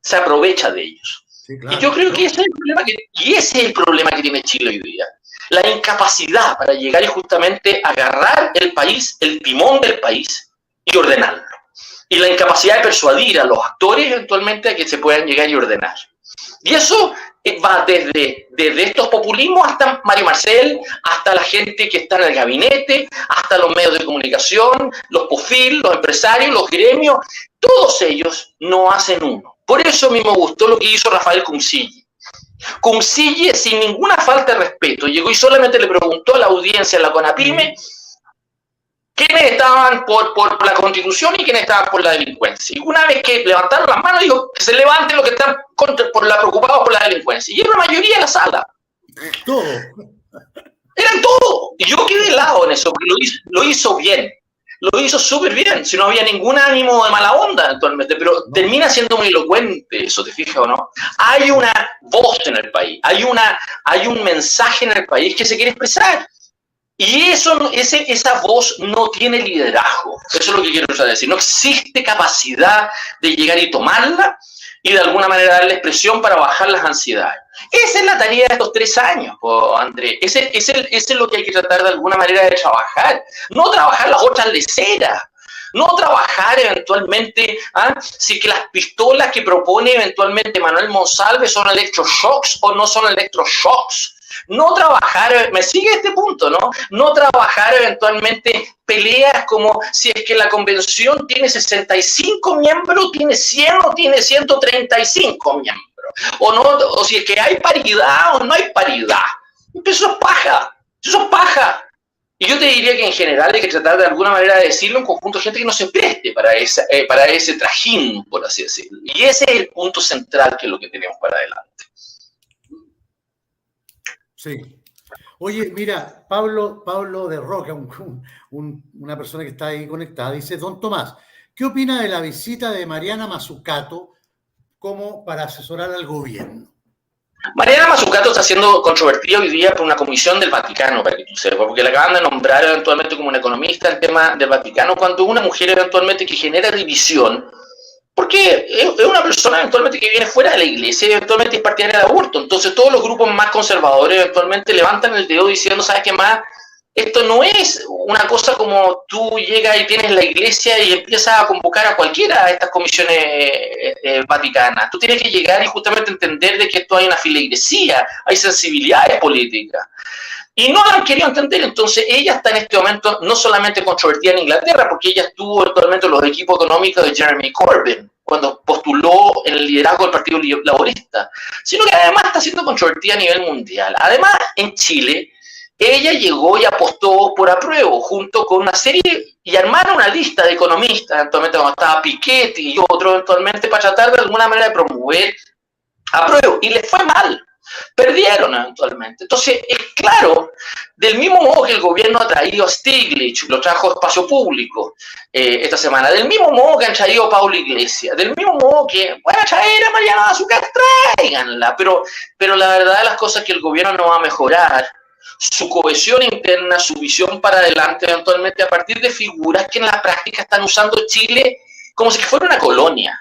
se aprovecha de ellos. Sí, claro. Y yo creo que ese es el problema que tiene Chile hoy día. La incapacidad para llegar y justamente agarrar el país, el timón del país, y ordenarlo. Y la incapacidad de persuadir a los actores eventualmente a que se puedan llegar y ordenar. Y eso va desde estos populismos hasta Mario Marcel, hasta la gente que está en el gabinete, hasta los medios de comunicación, los POFIL, los empresarios, los gremios, todos ellos no hacen uno. Por eso a mí me gustó lo que hizo Rafael Cuncille. Cuncille, sin ninguna falta de respeto, llegó y solamente le preguntó a la audiencia en la CONAPYME quiénes estaban por la Constitución y quiénes estaban por la delincuencia. Y una vez que levantaron las manos, dijo que se levanten los que están preocupados por la delincuencia. Y era la mayoría de la sala. Todo. Eran todos. Y yo quedé helado en eso, porque lo hizo bien. Lo hizo súper bien, si no había ningún ánimo de mala onda actualmente, pero termina siendo muy elocuente eso, ¿te fijas o no? Hay una voz en el país, hay un mensaje en el país que se quiere expresar. Y esa voz no tiene liderazgo. Eso es lo que quiero decir. No existe capacidad de llegar y tomarla y de alguna manera darle expresión para bajar las ansiedades. Esa es la tarea de estos 3 años, Andrés. Ese es lo que hay que tratar de alguna manera de trabajar. No trabajar las otras leceras. No trabajar eventualmente, si que las pistolas que propone eventualmente Manuel Monsalve son electroshocks o no son electroshocks. No trabajar, me sigue este punto, ¿no? No trabajar eventualmente peleas como si es que la convención tiene 65 miembros, tiene 100 o tiene 135 miembros. O si es que hay paridad o no hay paridad. Eso es paja, eso es paja. Y yo te diría que en general hay que tratar de alguna manera de decirlo a un conjunto de gente que no se preste para ese trajín, por así decirlo. Y ese es el punto central que es lo que tenemos para adelante. Sí. Oye, mira, Pablo de Roca, una persona que está ahí conectada, dice: Don Tomás, ¿qué opina de la visita de Mariana Mazzucato como para asesorar al gobierno? Mariana Mazzucato está siendo controvertida hoy día por una comisión del Vaticano, para que tú sepas, porque la acaban de nombrar eventualmente como una economista en el tema del Vaticano, cuando una mujer eventualmente que genera división, porque es una persona eventualmente que viene fuera de la iglesia y eventualmente es partidaria del aborto. Entonces todos los grupos más conservadores eventualmente levantan el dedo diciendo: ¿sabes qué más? Esto no es una cosa como tú llegas y tienes la iglesia y empiezas a convocar a cualquiera a estas comisiones vaticanas. Tú tienes que llegar y justamente entender de que esto hay una filigresía, hay sensibilidades políticas. Y no la han querido entender. Entonces ella está en este momento no solamente controvertida en Inglaterra, porque ella estuvo actualmente en los equipos económicos de Jeremy Corbyn cuando postuló en el liderazgo del Partido Laborista, sino que además está siendo controvertida a nivel mundial. Además, en Chile, ella llegó y apostó por apruebo, junto con una serie y armaron una lista de economistas, eventualmente cuando estaba Piketty y otro eventualmente, para tratar de alguna manera de promover apruebo, y les fue mal. Perdieron eventualmente. Entonces, es claro, del mismo modo que el gobierno ha traído a Stiglitz, lo trajo a Espacio Público esta semana, del mismo modo que han traído a Pablo Iglesias, del mismo modo que, bueno, traer a Mariana Mazzucato, tráiganla, pero la verdad de las cosas es que el gobierno no va a mejorar su cohesión interna, su visión para adelante, eventualmente a partir de figuras que en la práctica están usando Chile como si fuera una colonia.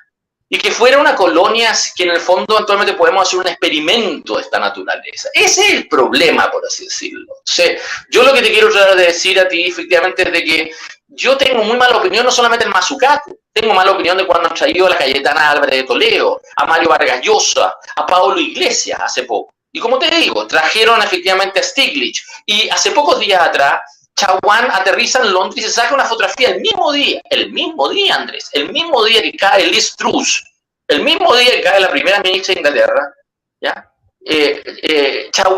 Y que fuera una colonia que en el fondo eventualmente podemos hacer un experimento de esta naturaleza. Ese es el problema, por así decirlo. O sea, yo lo que te quiero tratar de decir a ti, efectivamente, es de que yo tengo muy mala opinión, no solamente del Mazzucato, tengo mala opinión de cuando han traído a la Cayetana Álvarez de Toledo, a Mario Vargas Llosa, a Pablo Iglesias hace poco. Y como te digo, trajeron efectivamente a Stiglitz. Y hace pocos días atrás, Chaguán aterriza en Londres y se saca una fotografía el mismo día, Andrés, el mismo día que cae Liz Truss, el mismo día que cae la primera ministra de Inglaterra, ¿ya?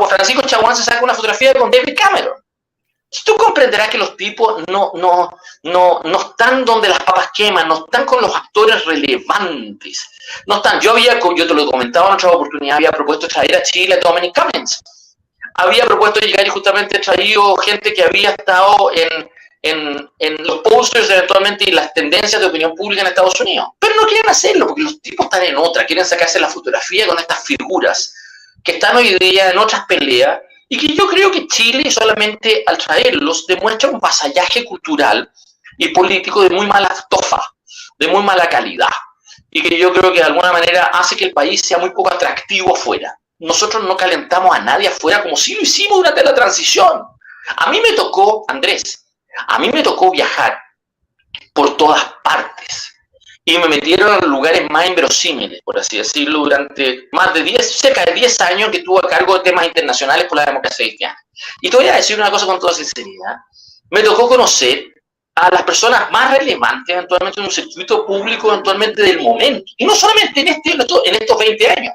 Francisco Chaguán se saca una fotografía con David Cameron. Tú comprenderás que los tipos no están donde las papas queman, no están con los actores relevantes, no están. Yo te lo comentaba en otra oportunidad, había propuesto traer a Chile a Dominic Cummings. Había propuesto llegar y justamente traído gente que había estado en los posters eventualmente y las tendencias de opinión pública en Estados Unidos. Pero no quieren hacerlo porque los tipos están en otra, quieren sacarse la fotografía con estas figuras que están hoy día en otras peleas y que yo creo que Chile solamente al traerlos demuestra un vasallaje cultural y político de muy mala estofa, de muy mala calidad y que yo creo que de alguna manera hace que el país sea muy poco atractivo afuera. Nosotros no calentamos a nadie afuera como si lo hicimos durante la transición. A mí me tocó, Andrés, viajar por todas partes y me metieron en lugares más inverosímiles, por así decirlo, durante cerca de 10 años que estuve a cargo de temas internacionales por la democracia cristiana. Y te voy a decir una cosa con toda sinceridad, me tocó conocer a las personas más relevantes eventualmente en un circuito público eventualmente del momento, y no solamente en estos 20 años.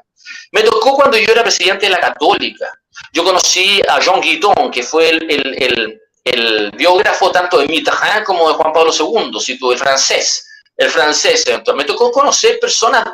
Me tocó cuando yo era presidente de la Católica. Yo conocí a Jean Guidon, que fue el biógrafo tanto de Mitterrand como de Juan Pablo II, el francés. Entonces, me tocó conocer personas,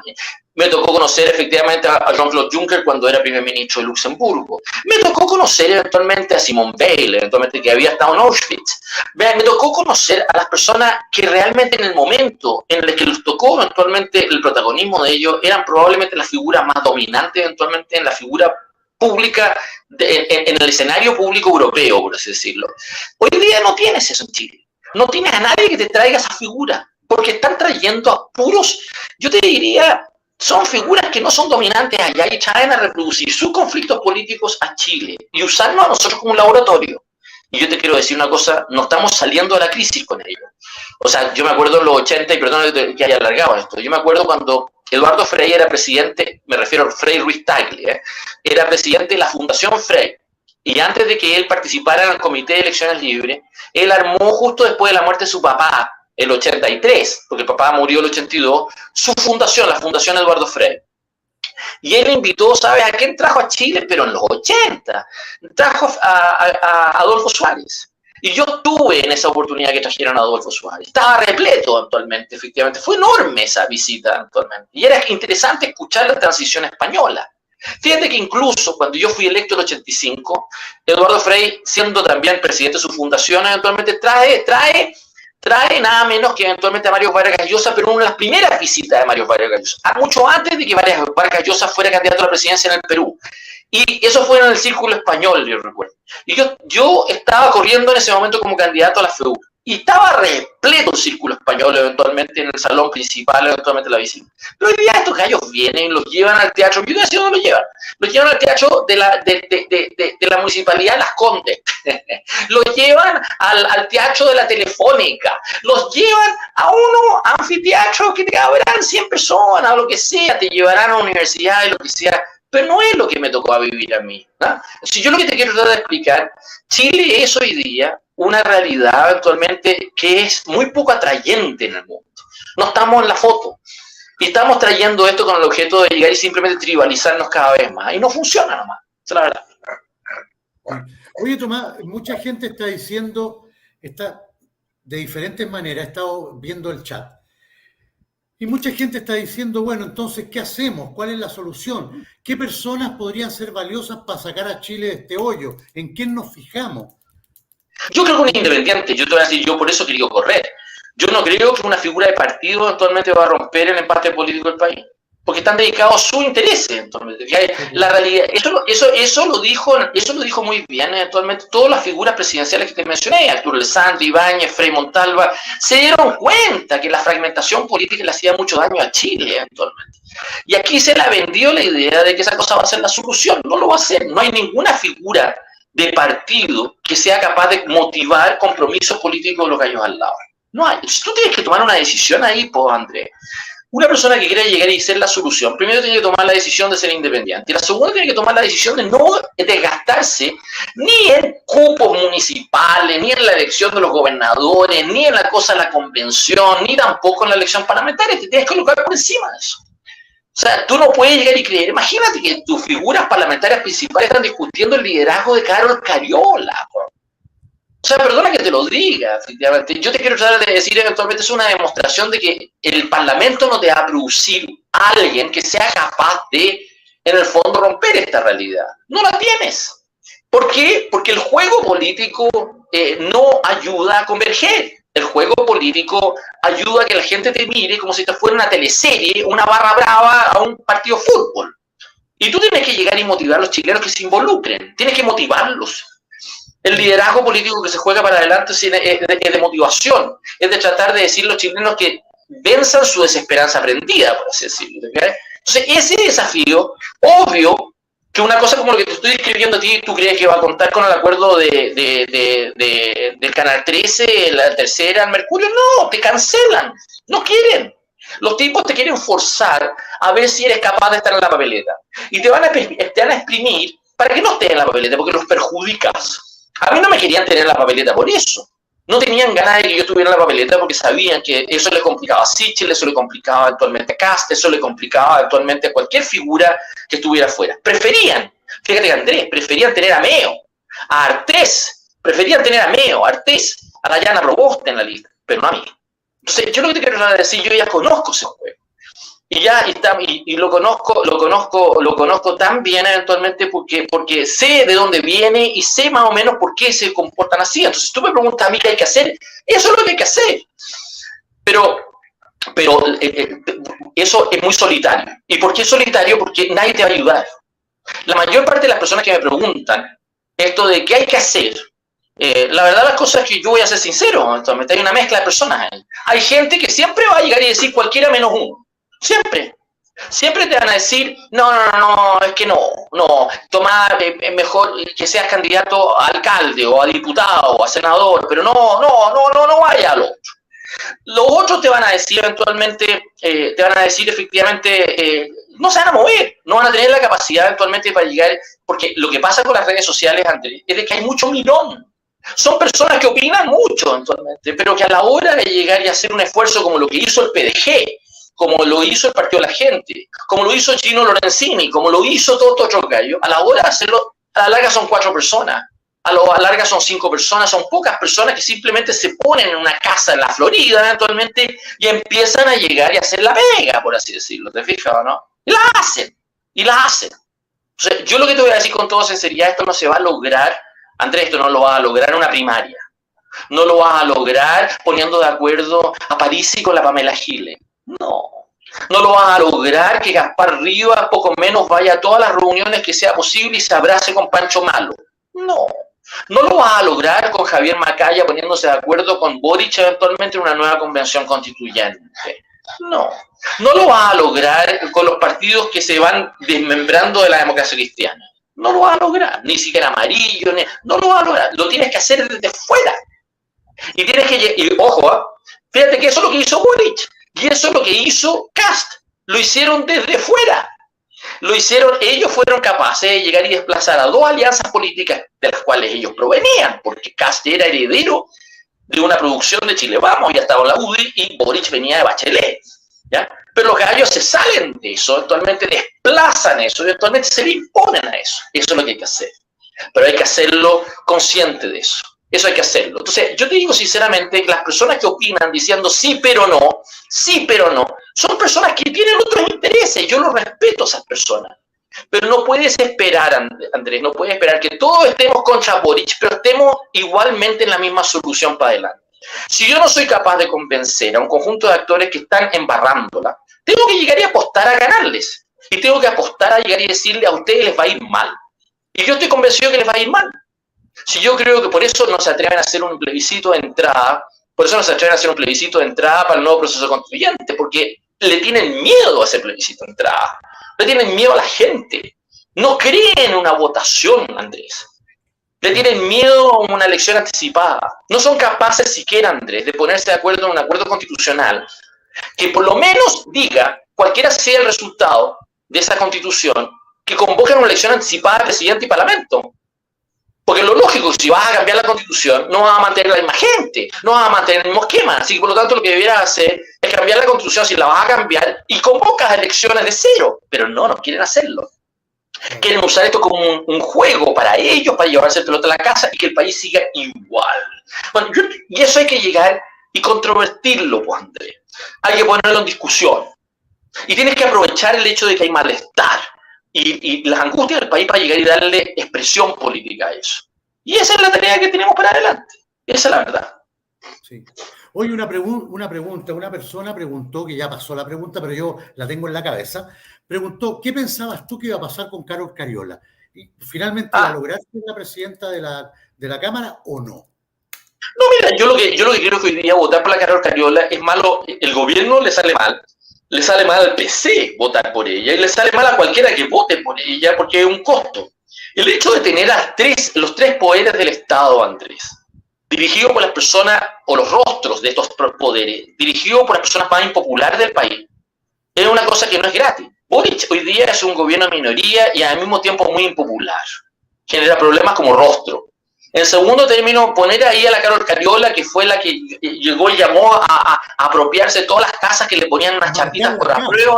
me tocó conocer efectivamente a Jean-Claude Juncker cuando era primer ministro de Luxemburgo. Me tocó conocer eventualmente a Simone Veil, eventualmente que había estado en Auschwitz. Me tocó conocer a las personas que realmente en el momento en el que les tocó eventualmente el protagonismo de ellos, eran probablemente las figuras más dominantes eventualmente en la figura pública, en el escenario público europeo, por así decirlo. Hoy día no tienes eso en Chile. No tienes a nadie que te traiga esa figura, porque están trayendo a puros, yo te diría, son figuras que no son dominantes allá y traen a reproducir sus conflictos políticos a Chile y usarnos a nosotros como un laboratorio. Y yo te quiero decir una cosa, no estamos saliendo de la crisis con ello. O sea, yo me acuerdo en los 80, y perdón que haya alargado esto, yo me acuerdo cuando Eduardo Frei era presidente, me refiero a Frei Ruiz Tagle, era presidente de la Fundación Frei. Y antes de que él participara en el Comité de Elecciones Libres, él armó justo después de la muerte de su papá, el 83, porque el papá murió el 82, su fundación, la Fundación Eduardo Frei. Y él invitó, ¿sabes a quién trajo a Chile? Pero en los 80, trajo a Adolfo Suárez. Y yo tuve en esa oportunidad que trajeron a Adolfo Suárez. Estaba repleto actualmente, efectivamente. Fue enorme esa visita actualmente. Y era interesante escuchar la transición española. Fíjate que incluso cuando yo fui electo en el 85, Eduardo Frei, siendo también presidente de su fundación, eventualmente trae nada menos que eventualmente a Mario Vargas Llosa, pero una de las primeras visitas de Mario Vargas Llosa, mucho antes de que Vargas Llosa fuera candidato a la presidencia en el Perú. Y eso fue en el círculo español, yo recuerdo. Y yo estaba corriendo en ese momento como candidato a la FEU. Y estaba repleto el círculo español eventualmente en el salón principal, eventualmente la visita. Pero hoy día estos gallos vienen, los llevan al teatro. Yo no sé dónde los llevan. Los llevan al teatro de la municipalidad de Las Condes. Los llevan al teatro de la Telefónica. Los llevan a anfiteatro que te cabrán 100 personas o lo que sea. Te llevarán a la universidad y lo que sea. Pero no es lo que me tocó a vivir a mí, ¿no? Si yo lo que te quiero tratar de explicar, Chile es hoy día una realidad actualmente que es muy poco atrayente en el mundo. No estamos en la foto. Y estamos trayendo esto con el objeto de llegar y simplemente tribalizarnos cada vez más. Y no funciona nomás. Esa es la verdad. Oye, Tomás, mucha gente está diciendo, de diferentes maneras, he estado viendo el chat. Y mucha gente está diciendo, bueno, entonces, ¿qué hacemos? ¿Cuál es la solución? ¿Qué personas podrían ser valiosas para sacar a Chile de este hoyo? ¿En quién nos fijamos? Yo creo que un independiente, yo te voy a decir, yo por eso he querido correr. Yo no creo que una figura de partido actualmente va a romper el empate político del país, porque están dedicados a sus intereses. Entonces, la realidad, eso lo dijo muy bien actualmente todas las figuras presidenciales que te mencioné, Arturo Alessandri, Ibáñez, Frei Montalva, se dieron cuenta que la fragmentación política le hacía mucho daño a Chile actualmente. Y aquí se le ha vendido la idea de que esa cosa va a ser la solución. No lo va a ser. No hay ninguna figura de partido que sea capaz de motivar compromisos políticos de los gallos al lado. No hay. Tú tienes que tomar una decisión ahí, pues, Andrés. Una persona que quiere llegar y ser la solución, primero tiene que tomar la decisión de ser independiente. Y la segunda tiene que tomar la decisión de no desgastarse ni en cupos municipales, ni en la elección de los gobernadores, ni en la cosa de la convención, ni tampoco en la elección parlamentaria. Te tienes que colocar por encima de eso. O sea, tú no puedes llegar y creer. Imagínate que tus figuras parlamentarias principales están discutiendo el liderazgo de Carol Cariola. O sea, perdona que te lo diga, efectivamente. Yo te quiero tratar de decir, eventualmente es una demostración de que el Parlamento no te va a producir a alguien que sea capaz de, en el fondo, romper esta realidad. No la tienes. ¿Por qué? Porque el juego político no ayuda a converger. El juego político ayuda a que la gente te mire como si te fuera una teleserie, una barra brava a un partido de fútbol. Y tú tienes que llegar y motivar a los chilenos que se involucren. Tienes que motivarlos. El liderazgo político que se juega para adelante es de motivación. Es de tratar de decir a los chilenos que venzan su desesperanza aprendida, por así decirlo. ¿Okay? Entonces, ese desafío, obvio, que una cosa como lo que te estoy describiendo a ti, ¿tú crees que va a contar con el acuerdo del Canal 13, la tercera, el Mercurio? No, te cancelan, no quieren. Los tipos te quieren forzar a ver si eres capaz de estar en la papeleta. Y te van a exprimir para que no estés en la papeleta, porque los perjudicas. A mí no me querían tener en la papeleta por eso. No tenían ganas de que yo estuviera en la papeleta porque sabían que eso le complicaba a Sichel, eso le complicaba actualmente a Kast, eso le complicaba actualmente a cualquier figura que estuviera afuera. Preferían, fíjate Andrés, preferían tener a Meo, a Artés, preferían tener a Meo, a Artés, a Dayana Proboste en la lista, pero no a mí. Entonces, yo lo que te quiero decir, yo ya conozco ese juego. Y ya está, y lo conozco tan bien eventualmente porque sé de dónde viene y sé más o menos por qué se comportan así. Entonces tú me preguntas a mí qué hay que hacer, eso es lo que hay que hacer. Pero eso es muy solitario. ¿Y por qué es solitario? Porque nadie te va a ayudar. La mayor parte de las personas que me preguntan esto de qué hay que hacer, la verdad las cosas es que yo voy a ser sincero, entonces hay una mezcla de personas ahí. Hay gente que siempre va a llegar y decir cualquiera menos uno. Siempre te van a decir, no, es que no, tomar mejor que seas candidato a alcalde o a diputado o a senador, pero no vaya al otro. Los otros te van a decir eventualmente, efectivamente, no se van a mover, no van a tener la capacidad eventualmente para llegar, porque lo que pasa con las redes sociales, Andrés, es de que hay mucho milón. Son personas que opinan mucho eventualmente, pero que a la hora de llegar y hacer un esfuerzo como lo que hizo el PDG, como lo hizo el Partido de la Gente, como lo hizo Chino Lorenzini, como lo hizo todo otro gallo, a la hora de hacerlo, a la larga son 4 personas, a la larga son 5 personas, son pocas personas que simplemente se ponen en una casa en la Florida eventualmente y empiezan a llegar y a hacer la pega, por así decirlo, ¿te fijas o no? Y la hacen. O sea, yo lo que te voy a decir con toda sinceridad, esto no se va a lograr, Andrés, esto no lo va a lograr en una primaria, no lo vas a lograr poniendo de acuerdo a Parisi con la Pamela Giles. No lo vas a lograr que Gaspar Rivas poco menos vaya a todas las reuniones que sea posible y se abrace con Pancho Malo. No lo vas a lograr con Javier Macaya poniéndose de acuerdo con Boric eventualmente en una nueva convención constituyente. No lo vas a lograr con los partidos que se van desmembrando de la democracia cristiana. No lo vas a lograr, ni siquiera Amarillo, no lo vas a lograr, lo tienes que hacer desde fuera. Y tienes que, y ojo, fíjate que eso es lo que hizo Boric. Y eso es lo que hizo Kast. Lo hicieron desde fuera. Ellos fueron capaces de llegar y desplazar a 2 alianzas políticas de las cuales ellos provenían, porque Kast era heredero de una producción de Chile Vamos, ya estaba en la UDI, y Boric venía de Bachelet. ¿Ya? Pero los gallos se salen de eso, actualmente desplazan eso, y actualmente se le imponen a eso. Eso es lo que hay que hacer. Pero hay que hacerlo consciente de eso. Eso hay que hacerlo. Entonces, yo te digo sinceramente que las personas que opinan diciendo sí, pero no, son personas que tienen otros intereses. Yo los respeto a esas personas. Pero no puedes esperar, Andrés, no puedes esperar que todos estemos contra Boric, pero estemos igualmente en la misma solución para adelante. Si yo no soy capaz de convencer a un conjunto de actores que están embarrándola, tengo que llegar y apostar a ganarles. Y tengo que apostar a llegar y decirle a ustedes les va a ir mal. Y yo estoy convencido que les va a ir mal. Si yo creo que por eso no se atreven a hacer un plebiscito de entrada, para el nuevo proceso constituyente, porque le tienen miedo a ese plebiscito de entrada. Le tienen miedo a la gente. No creen en una votación, Andrés. Le tienen miedo a una elección anticipada. No son capaces siquiera, Andrés, de ponerse de acuerdo en un acuerdo constitucional que por lo menos diga, cualquiera sea el resultado de esa constitución, que convoquen una elección anticipada de presidente y parlamento. Porque lo lógico, si vas a cambiar la constitución, no vas a mantener la misma gente, no vas a mantener el mismo esquema. Así que por lo tanto lo que debieras hacer es cambiar la constitución si la vas a cambiar y convocas elecciones de cero. Pero no quieren hacerlo. Quieren usar esto como un juego para ellos, para llevarse el pelota a la casa y que el país siga igual. Bueno, y eso hay que llegar y controvertirlo, pues, Andrés. Hay que ponerlo en discusión. Y tienes que aprovechar el hecho de que hay malestar y las angustias del país para llegar y darle expresión política a eso. Y esa es la tarea que tenemos para adelante. Esa es la verdad. Sí. Hoy una pregunta, una persona preguntó, que ya pasó la pregunta, pero yo la tengo en la cabeza, preguntó, ¿qué pensabas tú que iba a pasar con Carol Cariola? ¿Y finalmente la lograste la presidenta de la Cámara o no? No, mira, yo lo que creo que hoy día votar por la Carol Cariola es malo. El gobierno le sale mal al PC votar por ella y le sale mal a cualquiera que vote por ella porque es un costo. El hecho de tener los tres poderes del Estado, Andrés, dirigido por las personas, o los rostros de estos poderes, dirigido por las personas más impopulares del país, es una cosa que no es gratis. Boric hoy día es un gobierno de minoría y al mismo tiempo muy impopular. Genera problemas como rostro. En segundo término, poner ahí a la Carol Cariola, que fue la que llegó y llamó a apropiarse de todas las casas que le ponían unas chapitas por la prueba.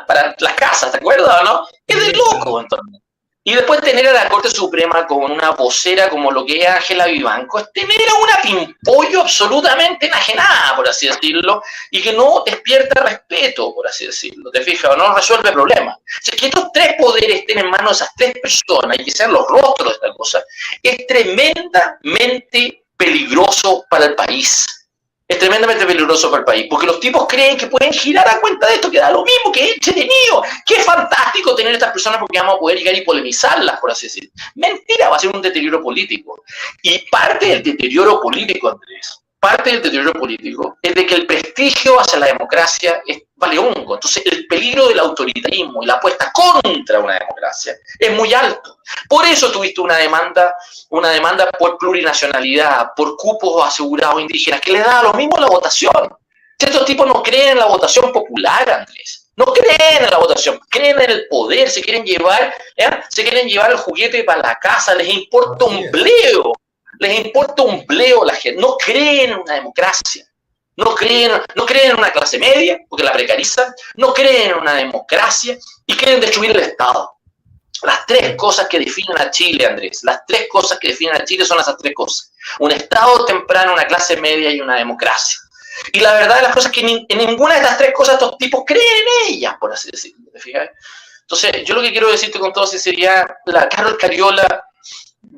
Para las casas, ¿te acuerdas o no? Es de loco, entonces. Y después tener a la Corte Suprema con una vocera como lo que es Ángela Vivanco, es tener a una pimpollo absolutamente enajenada, por así decirlo, y que no despierta respeto, por así decirlo, ¿te fijas? O no resuelve problemas. O sea, que estos tres poderes estén en manos de esas tres personas y que sean los rostros de esta cosa, es tremendamente peligroso para el país. Es tremendamente peligroso para el país, porque los tipos creen que pueden girar a cuenta de esto, que da lo mismo, que es entretenido, que es fantástico tener estas personas porque vamos a poder llegar y polemizarlas, por así decirlo. Mentira, va a ser un deterioro político. Y parte del deterioro político, Andrés, es de que el prestigio hacia la democracia vale hongo. Entonces, el peligro del autoritarismo y la apuesta contra una democracia es muy alto. Por eso tuviste una demanda por plurinacionalidad, por cupos asegurados indígenas, que le da lo mismo la votación. Estos tipos no creen en la votación popular, Andrés. No creen en la votación, creen en el poder, se quieren llevar el juguete para la casa, les importa un bleo. Les importa un bleo la gente. No creen en una democracia. No creen en una clase media, porque la precarizan. No creen en una democracia y quieren destruir el Estado. Las tres cosas que definen a Chile, Andrés, las tres cosas que definen a Chile son esas tres cosas. Un Estado temprano, una clase media y una democracia. Y la verdad de las cosas es que en ninguna de estas tres cosas estos tipos creen en ellas, por así decirlo. ¿Te fijas? Entonces, yo lo que quiero decirte con toda sinceridad, la Carol Cariola,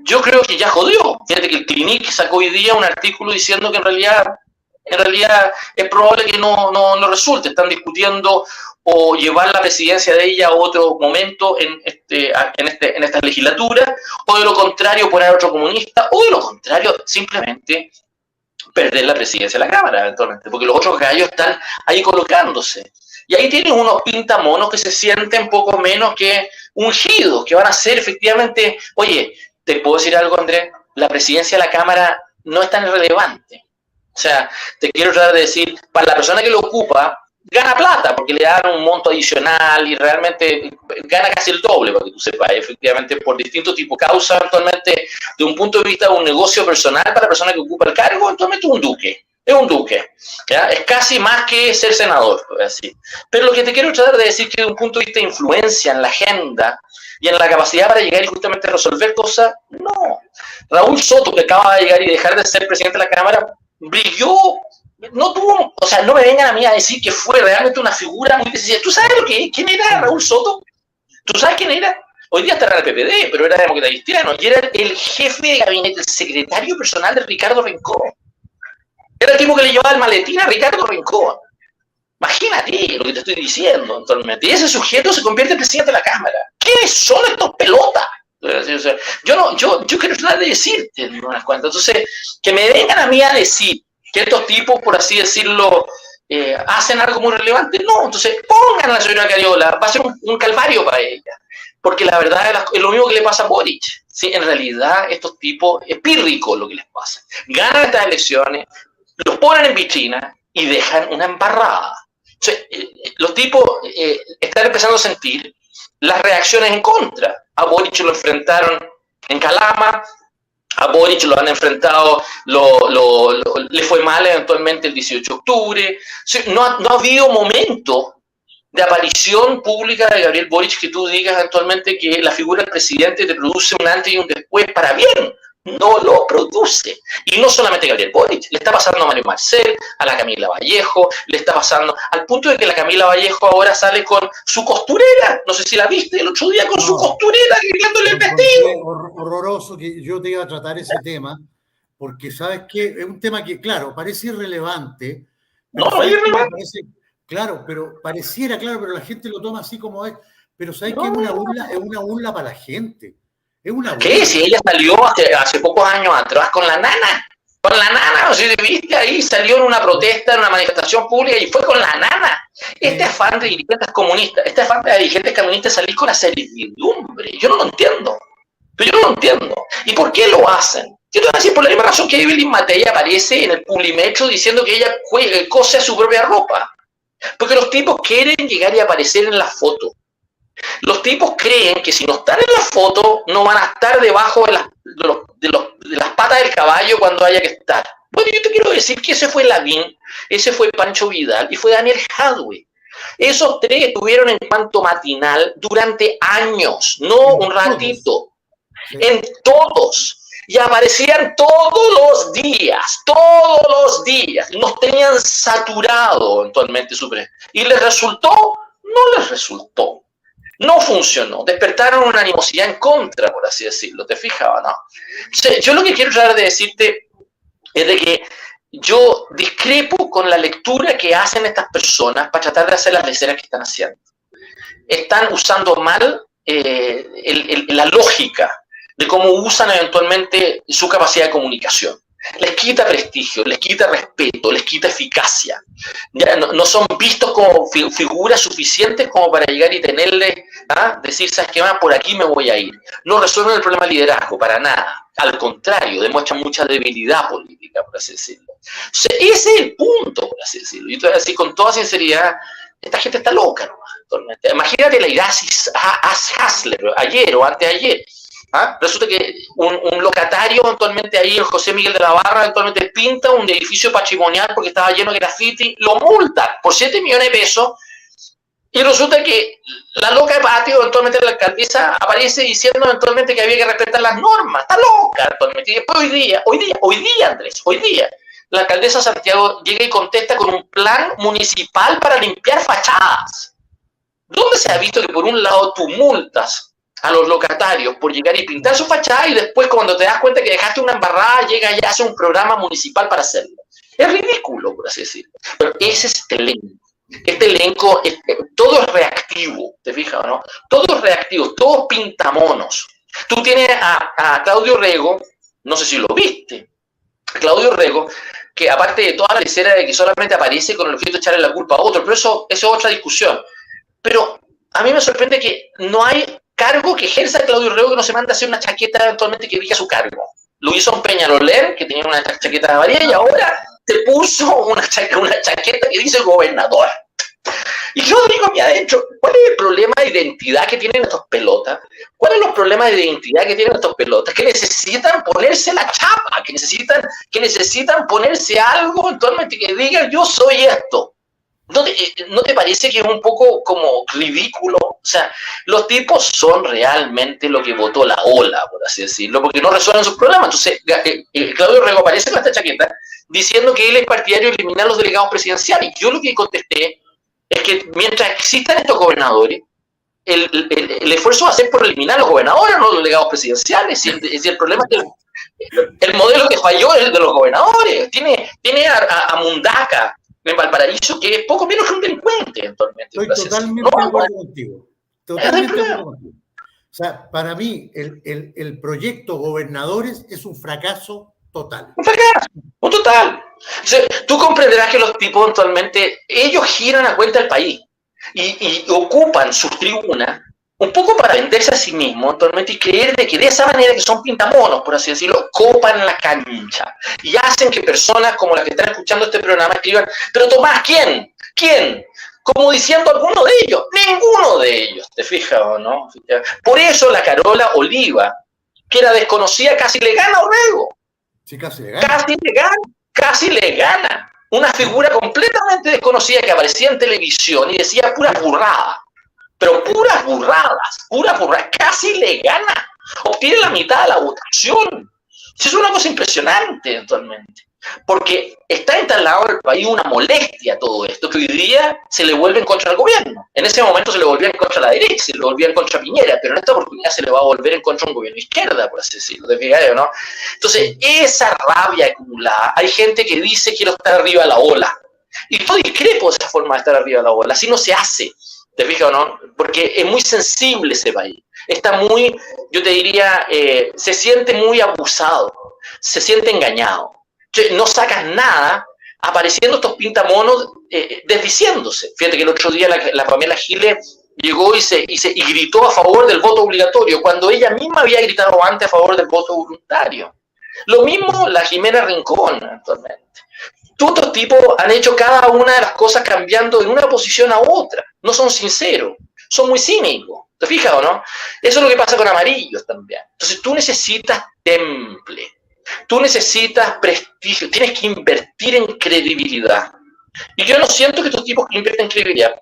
yo creo que ya jodió. Fíjate que el Clinic sacó hoy día un artículo diciendo que en realidad es probable que no resulte. Están discutiendo o llevar la presidencia de ella a otro momento en esta legislatura, o de lo contrario poner a otro comunista, o de lo contrario simplemente perder la presidencia de la Cámara eventualmente, porque los otros gallos están ahí colocándose. Y ahí tienes unos pintamonos que se sienten poco menos que ungidos, que van a ser efectivamente, oye, ¿te puedo decir algo, Andrés? La presidencia de la Cámara no es tan irrelevante. O sea, te quiero tratar de decir, para la persona que lo ocupa, gana plata, porque le dan un monto adicional y realmente gana casi el doble, para que tú sepas, efectivamente, por distintos tipos de causas, actualmente, de un punto de vista de un negocio personal para la persona que ocupa el cargo, actualmente un duque. Es un duque, ¿ya? Es casi más que ser senador, así. Pero lo que te quiero tratar de decir es que desde un punto de vista de influencia en la agenda y en la capacidad para llegar y justamente resolver cosas, no. Raúl Soto, que acaba de llegar y dejar de ser presidente de la Cámara, brilló, no tuvo, o sea, no me vengan a mí a decir que fue realmente una figura muy decisiva. ¿Tú sabes quién era Raúl Soto? ¿Tú sabes quién era? Hoy día está en el PPD, pero era demócrata cristiano, y era el jefe de gabinete, el secretario personal de Ricardo Rincón. Era el tipo que le llevaba el maletín a Ricardo Rincón. Imagínate lo que te estoy diciendo actualmente. Y ese sujeto se convierte en presidente de la Cámara. ¿Qué son estos pelotas? Yo quiero tratar de decirte unas cuantas. Entonces, que me vengan a mí a decir que estos tipos, por así decirlo, hacen algo muy relevante. No, entonces pongan a la señora Cariola. Va a ser un calvario para ella. Porque la verdad es lo mismo que le pasa a Boric. ¿Sí? En realidad, estos tipos, es pírrico lo que les pasa. Ganan estas elecciones, los ponen en vitrina y dejan una embarrada. O sea, los tipos están empezando a sentir las reacciones en contra. A Boric lo enfrentaron en Calama, a Boric lo han enfrentado, le fue mal eventualmente el 18 de octubre. O sea, no ha habido momento de aparición pública de Gabriel Boric que tú digas actualmente que la figura del presidente te produce un antes y un después para bien. No lo produce. Y no solamente Gabriel Boric, le está pasando a Mario Marcel, a la Camila Vallejo, le está pasando al punto de que la Camila Vallejo ahora sale con su costurera. No sé si la viste el otro día con su costurera, arreglándole el vestido. Horroroso que yo te iba a tratar ese tema, porque sabes que es un tema que, claro, parece irrelevante. No, es irrelevante. Claro, pero pareciera, claro, pero la gente lo toma así como es. Pero sabes que es una burla para la gente. Es una burla. ¿Qué? Si ella salió hace pocos años atrás con la nana. Con la nana, o sea, te viste ahí, salió en una protesta, en una manifestación pública y fue con la nana. Este afán de dirigentes comunistas, este afán de dirigentes comunistas salir con la servidumbre. Yo no lo entiendo. Pero yo no lo entiendo. ¿Y por qué lo hacen? Yo te voy a decir por la misma razón que Evelyn Matei aparece en el Publimetro diciendo que ella cose su propia ropa. Porque los tipos quieren llegar y aparecer en la foto. Los tipos creen que si no están en la foto, no van a estar debajo de las patas del caballo cuando haya que estar. Bueno, yo te quiero decir que ese fue Lavín, ese fue Pancho Vidal y fue Daniel Jadwe. Esos tres estuvieron en Cuanto Matinal durante años, no un ratito. Sí. En todos. Y aparecían todos los días. Nos tenían saturado eventualmente su presencia. ¿Y les resultó? No les resultó. No funcionó. Despertaron una animosidad en contra, por así decirlo. ¿Te fijabas, no? O sea, yo lo que quiero tratar de decirte es de que yo discrepo con la lectura que hacen estas personas para tratar de hacer las leceras que están haciendo. Están usando mal la lógica de cómo usan eventualmente su capacidad de comunicación. Les quita prestigio, les quita respeto, les quita eficacia. Ya no son vistos como figuras suficientes como para llegar y tenerle, decir, ¿sabes qué más? Por aquí me voy a ir. No resuelven el problema de liderazgo, para nada. Al contrario, demuestran mucha debilidad política, por así decirlo. O sea, ese es el punto, por así decirlo. Yo te voy a decir con toda sinceridad, esta gente está loca, ¿no? Imagínate la Irasis Hasler, ayer o anteayer. Resulta que un locatario actualmente ahí, el José Miguel de la Barra, actualmente pinta un edificio patrimonial porque estaba lleno de graffiti, lo multan por 7 millones de pesos y resulta que la loca de patio, eventualmente la alcaldesa aparece diciendo eventualmente que había que respetar las normas. Está loca actualmente. Y después hoy día, Andrés, la alcaldesa Santiago llega y contesta con un plan municipal para limpiar fachadas. ¿Dónde se ha visto que por un lado tú multas a los locatarios por llegar y pintar su fachada y después cuando te das cuenta que dejaste una embarrada llega y hace un programa municipal para hacerlo? Es ridículo, por así decirlo. Pero ese es el elenco. Este elenco, todo es reactivo, ¿te fijas, no? Todo es reactivo, todos pintamonos. Tú tienes a Claudio Rego, no sé si lo viste, Claudio Rego, que aparte de toda la lecera de que solamente aparece con el objeto de echarle la culpa a otro, pero eso es otra discusión. Pero a mí me sorprende que no hay cargo que ejerza Claudio Rego que no se manda a hacer una chaqueta eventualmente que diga su cargo. Lo hizo un Peñalolén, que tenía una chaqueta de varilla, y ahora te puso una chaqueta que dice gobernador. Y yo digo a mí adentro, ¿cuál es el problema de identidad que tienen estos pelotas? ¿Cuáles son los problemas de identidad que tienen estos pelotas? Que necesitan ponerse la chapa, que necesitan ponerse algo eventualmente que diga yo soy esto. ¿No te parece que es un poco como ridículo? O sea, los tipos son realmente lo que votó la ola, por así decirlo, porque no resuelven sus problemas. Entonces, Claudio Rego aparece con esta chaqueta diciendo que él es partidario de eliminar los delegados presidenciales. Yo lo que contesté es que mientras existan estos gobernadores, el esfuerzo va a ser por eliminar a los gobernadores, no los delegados presidenciales. Si el problema es que el modelo que falló es el de los gobernadores. Tiene a Mundaca en Valparaíso, que es poco menos que un delincuente, eventualmente. Estoy totalmente de acuerdo contigo. Totalmente de acuerdo contigo. O sea, para mí, el proyecto Gobernadores es un fracaso total. Un fracaso, un total. O sea, tú comprenderás que los tipos eventualmente, ellos giran a cuenta del país y ocupan sus tribunas un poco para venderse a sí mismos eventualmente y creer de que de esa manera que son pintamonos, por así decirlo, copan la cancha y hacen que personas como las que están escuchando este programa escriban, pero Tomás, ¿quién? ¿Quién? Como diciendo alguno de ellos, ninguno de ellos, ¿te fijas o no? Por eso la Carola Oliva, que era desconocida, casi le gana a Orrego. Sí, casi le gana. Casi le gana. Una figura completamente desconocida que aparecía en televisión y decía puras burradas. Pero puras burradas, casi le gana. Obtiene la mitad de la votación. Eso es una cosa impresionante eventualmente. Porque está instalado en el país una molestia a todo esto, que hoy día se le vuelve en contra del gobierno. En ese momento se le volvía en contra la derecha, se le volvía en contra Piñera, pero en esta oportunidad se le va a volver en contra un gobierno de izquierda, por así decirlo, ¿te fijas, no? Entonces, esa rabia acumulada, hay gente que dice quiero estar arriba de la ola. Y yo discrepo de esa forma de estar arriba de la ola, así no se hace, ¿te fijas o no? Porque es muy sensible ese país. Está muy, yo te diría, se siente muy abusado, se siente engañado. No sacas nada apareciendo estos pintamonos desdiciéndose. Fíjate que el otro día la Pamela Giles llegó y gritó a favor del voto obligatorio, cuando ella misma había gritado antes a favor del voto voluntario. Lo mismo la Jimena Rincón actualmente. Todos estos tipos han hecho cada una de las cosas cambiando de una posición a otra. No son sinceros, son muy cínicos. ¿Te fijas o no? Eso es lo que pasa con Amarillos también. Entonces tú necesitas temple. Tú necesitas prestigio, tienes que invertir en credibilidad. Y yo no siento que estos tipos que invierten en credibilidad,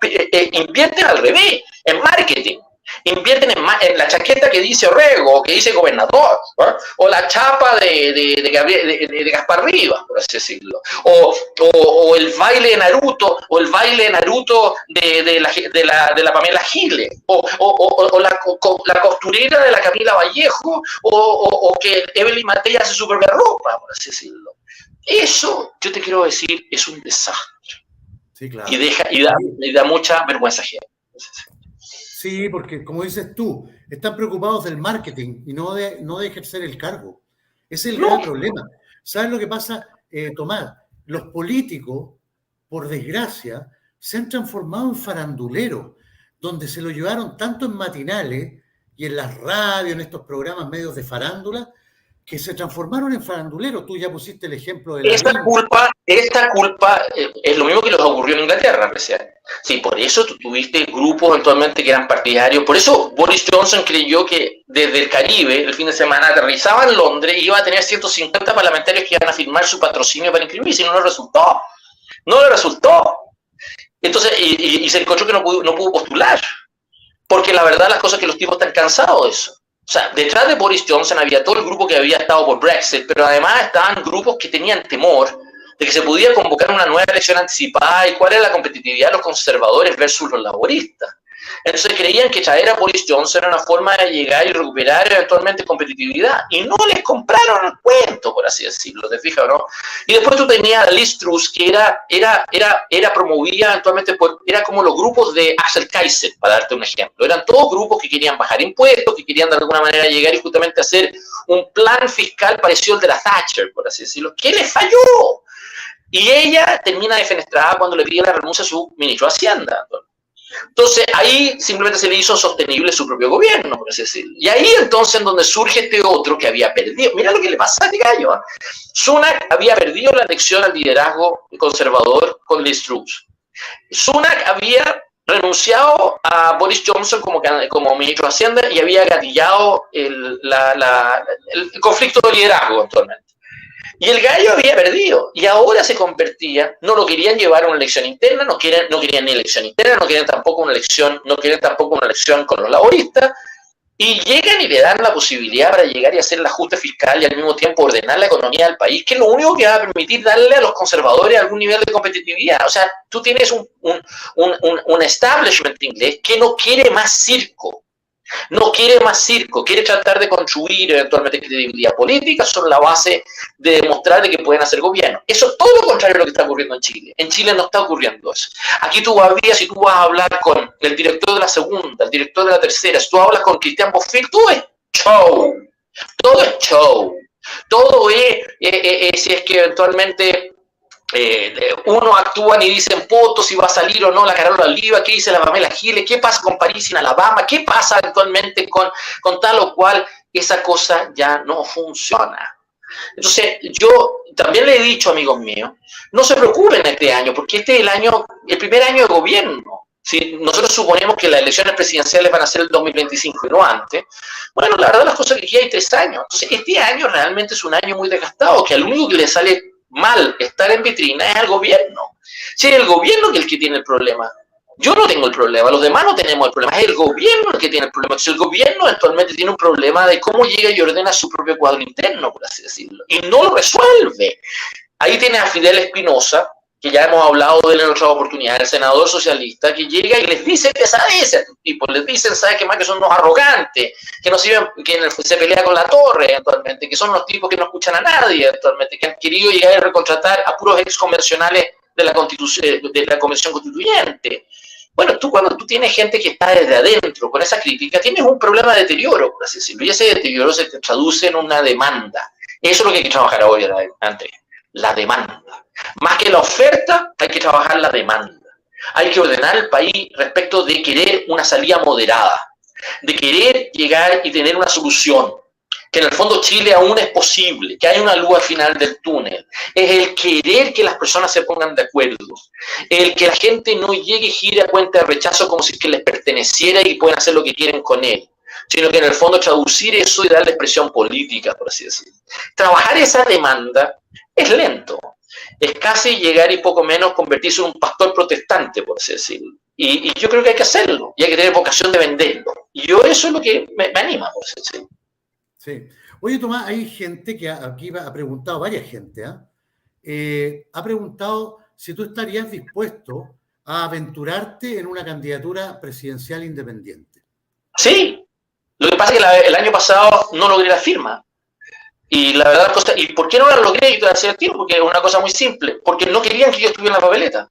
invierten al revés, en marketing. Invierten en la chaqueta que dice Orrego, que dice gobernador, ¿no? O la chapa de Gaspar Rivas, por así decirlo. O el baile de Naruto, de la Pamela Giles, o la costurera de la Camila Vallejo, o que Evelyn Matei hace su propia ropa, por así decirlo. Eso, yo te quiero decir, es un desastre. Sí, claro. Y da mucha vergüenza ajena. Sí, porque como dices tú, están preocupados del marketing y no de ejercer el cargo. Ese es el gran problema. ¿Sabes lo que pasa, Tomás? Los políticos, por desgracia, se han transformado en faranduleros, donde se lo llevaron tanto en matinales y en las radios, en estos programas medios de farándula, que se transformaron en faranduleros. Tú ya pusiste el ejemplo de la esta culpa es lo mismo que les ocurrió en Inglaterra, recién. Sí, por eso tú tuviste grupos eventualmente que eran partidarios. Por eso Boris Johnson creyó que desde el Caribe, el fin de semana, aterrizaba en Londres y iba a tener 150 parlamentarios que iban a firmar su patrocinio para inscribirse, y no le resultó. No le resultó. Entonces, y se encontró que no pudo postular. Porque la verdad, las cosas es que los tipos están cansados de eso. O sea, detrás de Boris Johnson había todo el grupo que había estado por Brexit, pero además estaban grupos que tenían temor de que se pudiera convocar una nueva elección anticipada y cuál era la competitividad de los conservadores versus los laboristas. Entonces creían que traer a Boris Johnson era una forma de llegar y recuperar eventualmente competitividad. Y no les compraron el cuento, por así decirlo, ¿te fijas o no? Y después tú tenías a Liz Truss, que era promovida eventualmente era como los grupos de Axel Kaiser, para darte un ejemplo. Eran todos grupos que querían bajar impuestos, que querían de alguna manera llegar y justamente hacer un plan fiscal parecido al de la Thatcher, por así decirlo, que les falló. Y ella termina defenestrada cuando le pide la renuncia a su ministro de Hacienda. Entonces, ahí simplemente se le hizo sostenible su propio gobierno, por así decirlo. Y ahí entonces en donde surge este otro que había perdido. Mira lo que le pasa a este gallo. Sunak había perdido la elección al liderazgo conservador con Liz Truss. Sunak había renunciado a Boris Johnson como ministro de Hacienda y había gatillado el conflicto de liderazgo actualmente. Y el gallo había perdido y ahora se convertía, no lo querían llevar a una elección interna, no querían ni elección interna, no quieren tampoco una elección con los laboristas, y llegan y le dan la posibilidad para llegar y hacer el ajuste fiscal y al mismo tiempo ordenar la economía del país, que es lo único que va a permitir darle a los conservadores algún nivel de competitividad. O sea, tú tienes un establishment inglés que no quiere más circo. No quiere más circo, quiere tratar de construir eventualmente credibilidad política sobre la base de demostrar de que pueden hacer gobierno. Eso es todo lo contrario de lo que está ocurriendo en Chile. En Chile no está ocurriendo eso. Aquí si tú vas a hablar con el director de la segunda, el director de la tercera, si tú hablas con Cristian Bofill, todo es show. Todo es show. Todo es si es que eventualmente uno actúan y dicen votos si va a salir o no la Carola Oliva, qué dice la Pamela Giles, qué pasa con París en Alabama, qué pasa actualmente con tal o cual, esa cosa ya no funciona. Entonces yo también le he dicho, amigos míos, no se preocupen este año, porque este es el primer año de gobierno. Si nosotros suponemos que las elecciones presidenciales van a ser el 2025 y no antes, bueno, la verdad las cosas que aquí hay 3 años. Entonces este año realmente es un año muy desgastado, que al único que le sale mal estar en vitrina es al gobierno. Si es el gobierno que es el que tiene el problema. Yo no tengo el problema, los demás no tenemos el problema, es el gobierno el que tiene el problema. Entonces el gobierno actualmente tiene un problema de cómo llega y ordena su propio cuadro interno, por así decirlo, y no lo resuelve. Ahí tiene a Fidel Espinosa, que ya hemos hablado de él en otras oportunidades, el senador socialista, que llega y les dice pesadez a estos tipos, les dicen, ¿sabes qué más? Que son unos arrogantes, que no sirven, que se pelea con la torre actualmente, que son los tipos que no escuchan a nadie actualmente, que han querido llegar a recontratar a puros ex convencionales de la Convención Constituyente. Bueno, cuando tú tienes gente que está desde adentro con esa crítica, tienes un problema de deterioro, por así decirlo, y ese deterioro se te traduce en una demanda. Eso es lo que hay que trabajar hoy, Andrés, la demanda. Más que la oferta, hay que trabajar la demanda. Hay que ordenar el país respecto de querer una salida moderada, de querer llegar y tener una solución, que en el fondo Chile aún es posible, que hay una luz al final del túnel. Es el querer que las personas se pongan de acuerdo, el que la gente no llegue y gire a cuenta de rechazo como si que les perteneciera y pueden hacer lo que quieren con él, sino que en el fondo traducir eso y darle expresión política, por así decirlo. Trabajar esa demanda es lento. Es casi llegar y poco menos convertirse en un pastor protestante, por así decirlo. Y yo creo que hay que hacerlo, y hay que tener vocación de venderlo. Y yo eso es lo que me anima, por así decirlo. Sí. Oye, Tomás, hay gente que aquí ha preguntado, varias gente, ha preguntado si tú estarías dispuesto a aventurarte en una candidatura presidencial independiente. Sí. Lo que pasa es que el año pasado no logré la firma. Y la verdad, ¿y por qué no la logré? Yo te voy a decir el tiempo, porque es una cosa muy simple. Porque no querían que yo estuviera en la papeleta.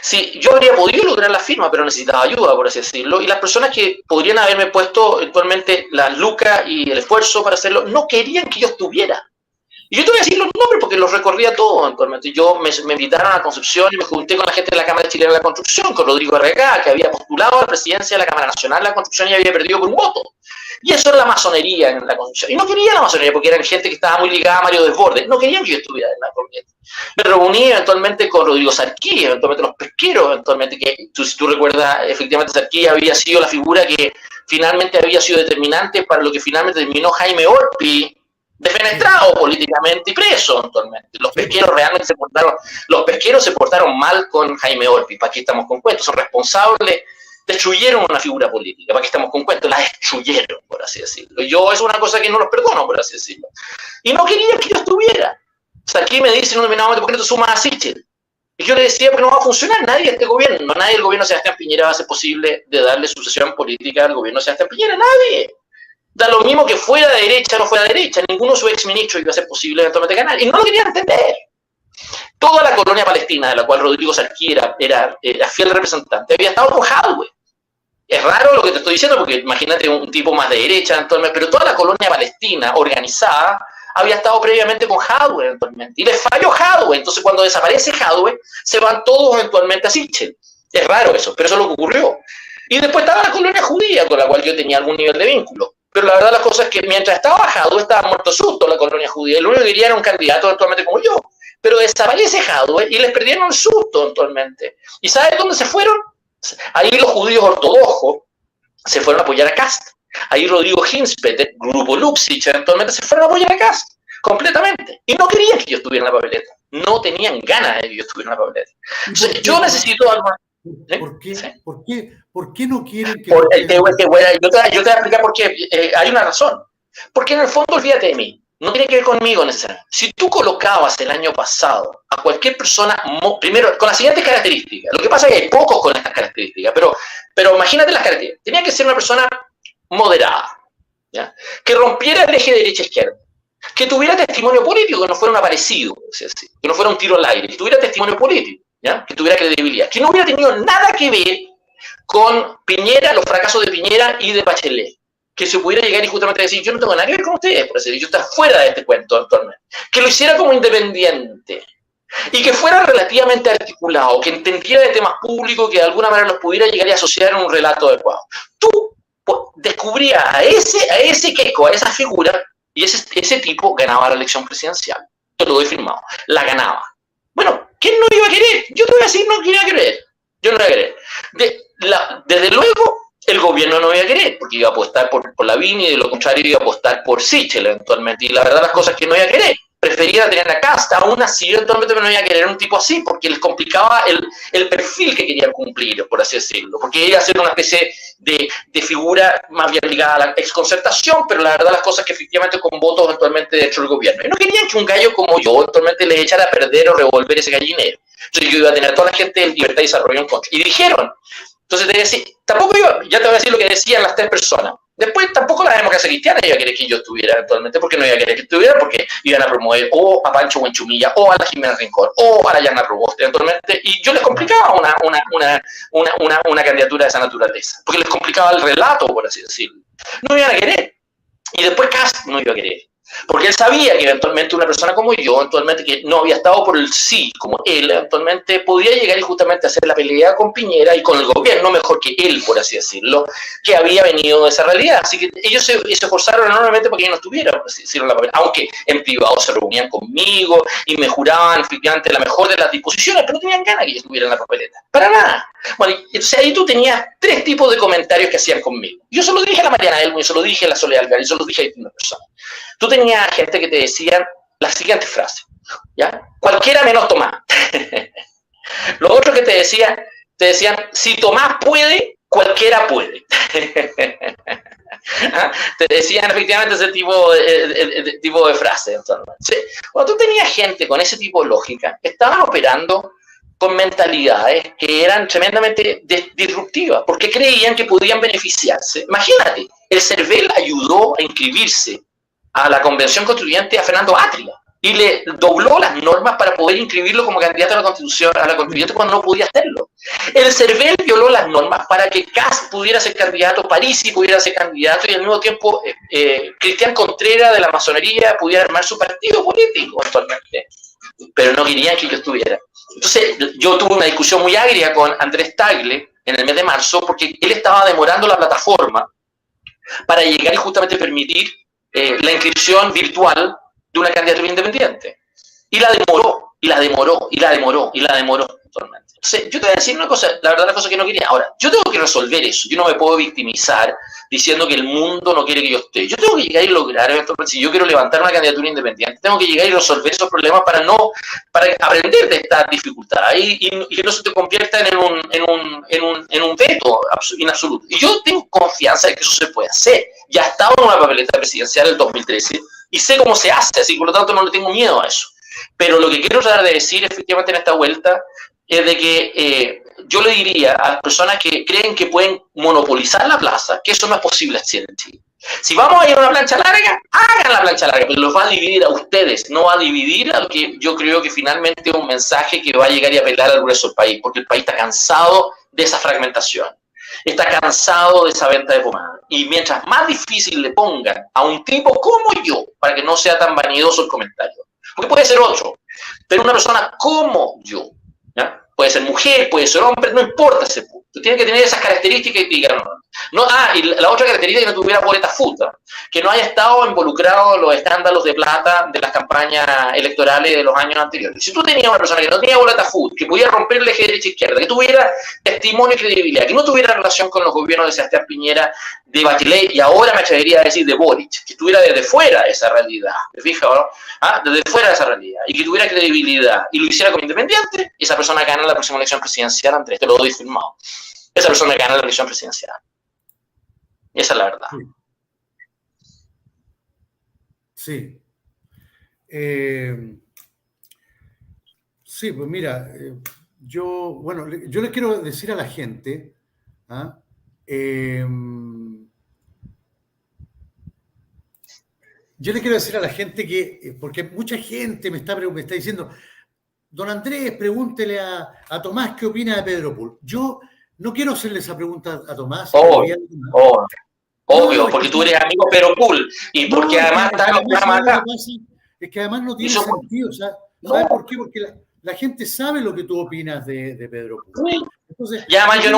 Sí, yo habría podido lograr la firma, pero necesitaba ayuda, por así decirlo. Y las personas que podrían haberme puesto actualmente las lucas y el esfuerzo para hacerlo, no querían que yo estuviera. Y yo te voy a decir los nombres porque los recorría todos actualmente. Yo me invitaron a Concepción y me junté con la gente de la Cámara Chilena de la Construcción, con Rodrigo Arregá, que había postulado a la presidencia de la Cámara Nacional de la Construcción y había perdido por un voto. Y eso era la masonería en la Constitución. Y no quería la masonería porque eran gente que estaba muy ligada a Mario Desbordes. No querían que yo estuviera en la corriente. Me reuní eventualmente con Rodrigo Sarquí, eventualmente los pesqueros, eventualmente, que si tú recuerdas, efectivamente Sarquí había sido la figura que finalmente había sido determinante para lo que finalmente terminó Jaime Orpi, defenestrado políticamente y preso eventualmente. Los pesqueros realmente se portaron mal con Jaime Orpi. ¿Para qué estamos con cuentos? Son responsables. Destruyeron una figura política, ¿para qué estamos con cuentos? La destruyeron, por así decirlo. Yo es una cosa que no los perdono, por así decirlo. Y no quería que yo estuviera. O sea, aquí me dicen en un determinado momento, ¿por qué no te sumas a Sichel? Y yo le decía, porque no va a funcionar nadie de este gobierno. Nadie del gobierno de Sebastián Piñera va a hacer posible de darle sucesión política al gobierno de Sebastián Piñera. Nadie. Da lo mismo que fuera de derecha o no fuera de derecha. Ninguno de sus exministros iba a ser posible eventualmente ganar. Y no lo querían entender. Toda la colonia palestina, de la cual Rodrigo Sarquí era fiel representante, había estado con Hadwe. Es raro lo que te estoy diciendo, porque imagínate un tipo más de derecha, pero toda la colonia palestina organizada había estado previamente con Hadwe eventualmente. Y les falló Hadwe. Entonces, cuando desaparece Hadwe, se van todos eventualmente a Sichel. Es raro eso, pero eso es lo que ocurrió. Y después estaba la colonia judía, con la cual yo tenía algún nivel de vínculo. Pero la verdad, las cosas es que mientras estaba Hadwe, estaba muerto susto la colonia judía. Lo único que quería era un candidato eventualmente como yo. Pero desaparece Hadwe y les perdieron el susto eventualmente. ¿Y sabes dónde se fueron? Ahí los judíos ortodoxos se fueron a apoyar a Kast. Ahí Rodrigo Hinspeter, Grupo Luxich, eventualmente se fueron a apoyar a Kast completamente. Y no querían que yo estuviera en la papeleta. No tenían ganas de que yo estuviera en la papeleta. Entonces, yo necesito algo. ¿Por qué? ¿Sí? ¿Por qué no quieren que... Yo te voy a explicar por qué. Hay una razón. Porque en el fondo, olvídate de mí. No tiene que ver conmigo necesariamente. Si tú colocabas el año pasado a cualquier persona, primero, con las siguientes características. Lo que pasa es que hay pocos con estas características, pero imagínate las características. Tenía que ser una persona moderada, ¿ya? Que rompiera el eje derecha-izquierda, que tuviera testimonio político, que no fuera un aparecido, que no fuera un tiro al aire, que tuviera testimonio político, ¿ya? Que tuviera credibilidad, que no hubiera tenido nada que ver con Piñera, los fracasos de Piñera y de Bachelet, que se pudiera llegar y justamente decir, yo no tengo nada que ver con ustedes, por decir, yo estoy fuera de este cuento actualmente, que lo hiciera como independiente, y que fuera relativamente articulado, que entendiera de temas públicos, que de alguna manera los pudiera llegar y asociar en un relato adecuado. Tú descubrías a ese queco, a esa figura, y ese tipo ganaba la elección presidencial. Yo lo doy firmado. La ganaba. Bueno, ¿quién no iba a querer? Yo te voy a decir, no quería querer. Yo no iba a querer. Desde luego, el gobierno no iba a querer, porque iba a apostar por Lavín y de lo contrario iba a apostar por Sichel eventualmente. Y la verdad, las cosas que no iba a querer. Prefería tener a Kast, aún así eventualmente no iba a querer un tipo así, porque les complicaba el perfil que querían cumplir, por así decirlo, porque iba a ser una especie de figura más bien ligada a la exconcertación, pero la verdad las cosas que efectivamente con votos eventualmente dentro del gobierno. Y no querían que un gallo como yo eventualmente les echara a perder o revolver ese gallinero. Entonces yo iba a tener a toda la gente de Libertad y Desarrollo en contra. Y dijeron, entonces te decía, tampoco iba, ya te voy a decir lo que decían las tres personas. Después tampoco la democracia cristiana iba a querer que yo estuviera eventualmente, porque no iba a querer que estuviera, porque iban a promover o a Pancho Buenchumilla, o a la Jimena Rincón, o a la Yana Proboste eventualmente, y yo les complicaba una candidatura de esa naturaleza, porque les complicaba el relato, por así decirlo. No iban a querer. Y después Kast no iba a querer. Porque él sabía que eventualmente una persona como yo, eventualmente que no había estado por el sí, como él, eventualmente podía llegar y justamente hacer la pelea con Piñera y con el gobierno mejor que él, por así decirlo, que había venido de esa realidad. Así que ellos se esforzaron enormemente para que yo no estuviera, por así decirlo, en la papel, aunque en privado se reunían conmigo y me juraban efectivamente la mejor de las disposiciones, pero no tenían ganas que yo estuviera en la papeleta. Para nada. Bueno, entonces ahí tú tenías tres tipos de comentarios que hacían conmigo. Yo se lo dije a la Mariana Elmo, yo se lo dije a la Soledad Algar, yo se lo dije a distintas personas. Tú tenías gente que te decían la siguiente frase, ¿ya? Cualquiera menos Tomás. Los otros que te decían, si Tomás puede, cualquiera puede. ¿Ah? Te decían efectivamente ese tipo de frase. Entonces, cuando tú tenías gente con ese tipo de lógica, estaban operando con mentalidades que eran tremendamente disruptivas, porque creían que podían beneficiarse. Imagínate, el CERVEL ayudó a inscribirse a la Convención Constituyente a Fernando Atria y le dobló las normas para poder inscribirlo como candidato a la Constitución, a la Constituyente cuando no podía hacerlo. El CERVEL violó las normas para que Kast pudiera ser candidato, Parisi pudiera ser candidato y al mismo tiempo Cristian Contreras de la masonería pudiera armar su partido político actualmente. Pero no querían que yo estuviera. Entonces yo tuve una discusión muy agria con Andrés Tagle en el mes de marzo porque él estaba demorando la plataforma para llegar y justamente permitir la inscripción virtual de una candidatura independiente. Y la demoró, y la demoró, y la demoró, y la demoró actualmente. Entonces, yo te voy a decir una cosa, la verdad, la cosa que no quería. Ahora, yo tengo que resolver eso. Yo no me puedo victimizar diciendo que el mundo no quiere que yo esté. Yo tengo que llegar y lograr, si yo quiero levantar una candidatura independiente, tengo que llegar y resolver esos problemas para aprender de estas dificultades y que no se te convierta en un veto en absoluto. Y yo tengo confianza de que eso se puede hacer. Ya he estado en una papeleta presidencial en 2013 y sé cómo se hace, así que por lo tanto no le tengo miedo a eso. Pero lo que quiero tratar de decir efectivamente en esta vuelta es de que yo le diría a las personas que creen que pueden monopolizar la plaza, que eso no es posible hacer en Chile. Si vamos a ir a una plancha larga, hagan la plancha larga, pero los va a dividir a ustedes, no va a dividir a lo que yo creo que finalmente es un mensaje que va a llegar y apelar al grueso del país, porque el país está cansado de esa fragmentación, está cansado de esa venta de pomada. Y mientras más difícil le pongan a un tipo como yo, para que no sea tan vanidoso el comentario, porque puede ser otro, pero una persona como yo, ¿ya? Puede ser mujer, puede ser hombre, no importa ese punto. Tú tienes que tener esas características y picar. Y la otra característica es que no tuviera boleta futa, que no haya estado involucrado en los escándalos de plata de las campañas electorales de los años anteriores. Si tú tenías una persona que no tenía boleta futa, que pudiera romper el eje derecha-izquierda, que tuviera testimonio y credibilidad, que no tuviera relación con los gobiernos de Sebastián Piñera, de Bachelet, y ahora me atrevería a decir de Boric, que estuviera desde fuera de esa realidad, ¿te fijas, no? Desde fuera de esa realidad, y que tuviera credibilidad, y lo hiciera como independiente, esa persona gana la próxima elección presidencial, Andrés, te lo doy firmado. Esa persona gana la elección presidencial. Y esa es la verdad. Sí. Sí, pues mira, yo le quiero decir a la gente, que, porque mucha gente me está diciendo, don Andrés, pregúntele a Tomás qué opina de Pedro Pool. Yo no quiero hacerle esa pregunta a Tomás. Obvio, porque tú eres amigo de Pedro Pool y porque además está en el programa acá. Es que además no tiene sentido, ¿sabes por qué? Porque la gente sabe lo que tú opinas de Pedro Pool. Entonces, y además yo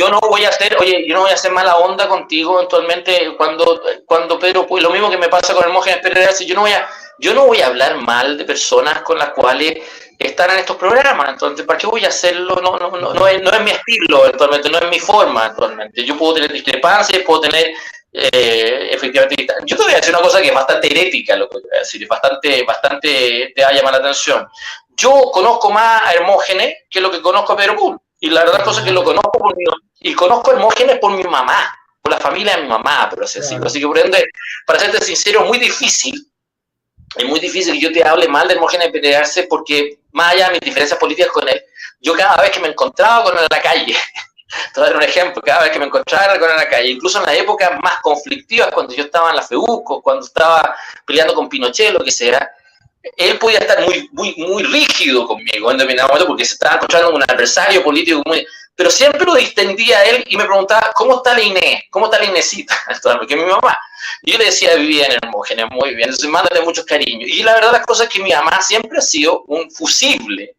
no voy a hacer mala onda contigo eventualmente cuando Pedro Pool, lo mismo que me pasa con Hermógenes Pérez, yo no voy a hablar mal de personas con las cuales están en estos programas, entonces ¿para qué voy a hacerlo? No es mi estilo actualmente, no es mi forma actualmente. Yo puedo tener discrepancias, puedo tener efectivamente. Yo te voy a decir una cosa que es bastante herética, lo que te voy a decir, bastante te va a llamar la atención. Yo conozco más a Hermógenes que lo que conozco a Pedro Pool, y la verdad es que lo conozco y conozco a Hermógenes por mi mamá, por la familia de mi mamá, por así decirlo. Así que por ende, para serte sincero, es muy difícil que yo te hable mal de Hermógenes Pérez, porque más allá de mis diferencias políticas con él, yo cada vez que me encontraba con él en la calle, te voy a dar un ejemplo, cada vez que me encontraba con él en la calle, incluso en las épocas más conflictivas, cuando yo estaba en la FEUCO, cuando estaba peleando con Pinochet, lo que sea, él podía estar muy rígido conmigo en determinado momento porque se estaba encontrando con un adversario político pero siempre lo distendía a él y me preguntaba, ¿cómo está la Inés? ¿Cómo está la Inésita? Que es mi mamá. Y yo le decía, bien, Hermógenes, muy bien, entonces mándale muchos cariños. Y la verdad, las cosas es que mi mamá siempre ha sido un fusible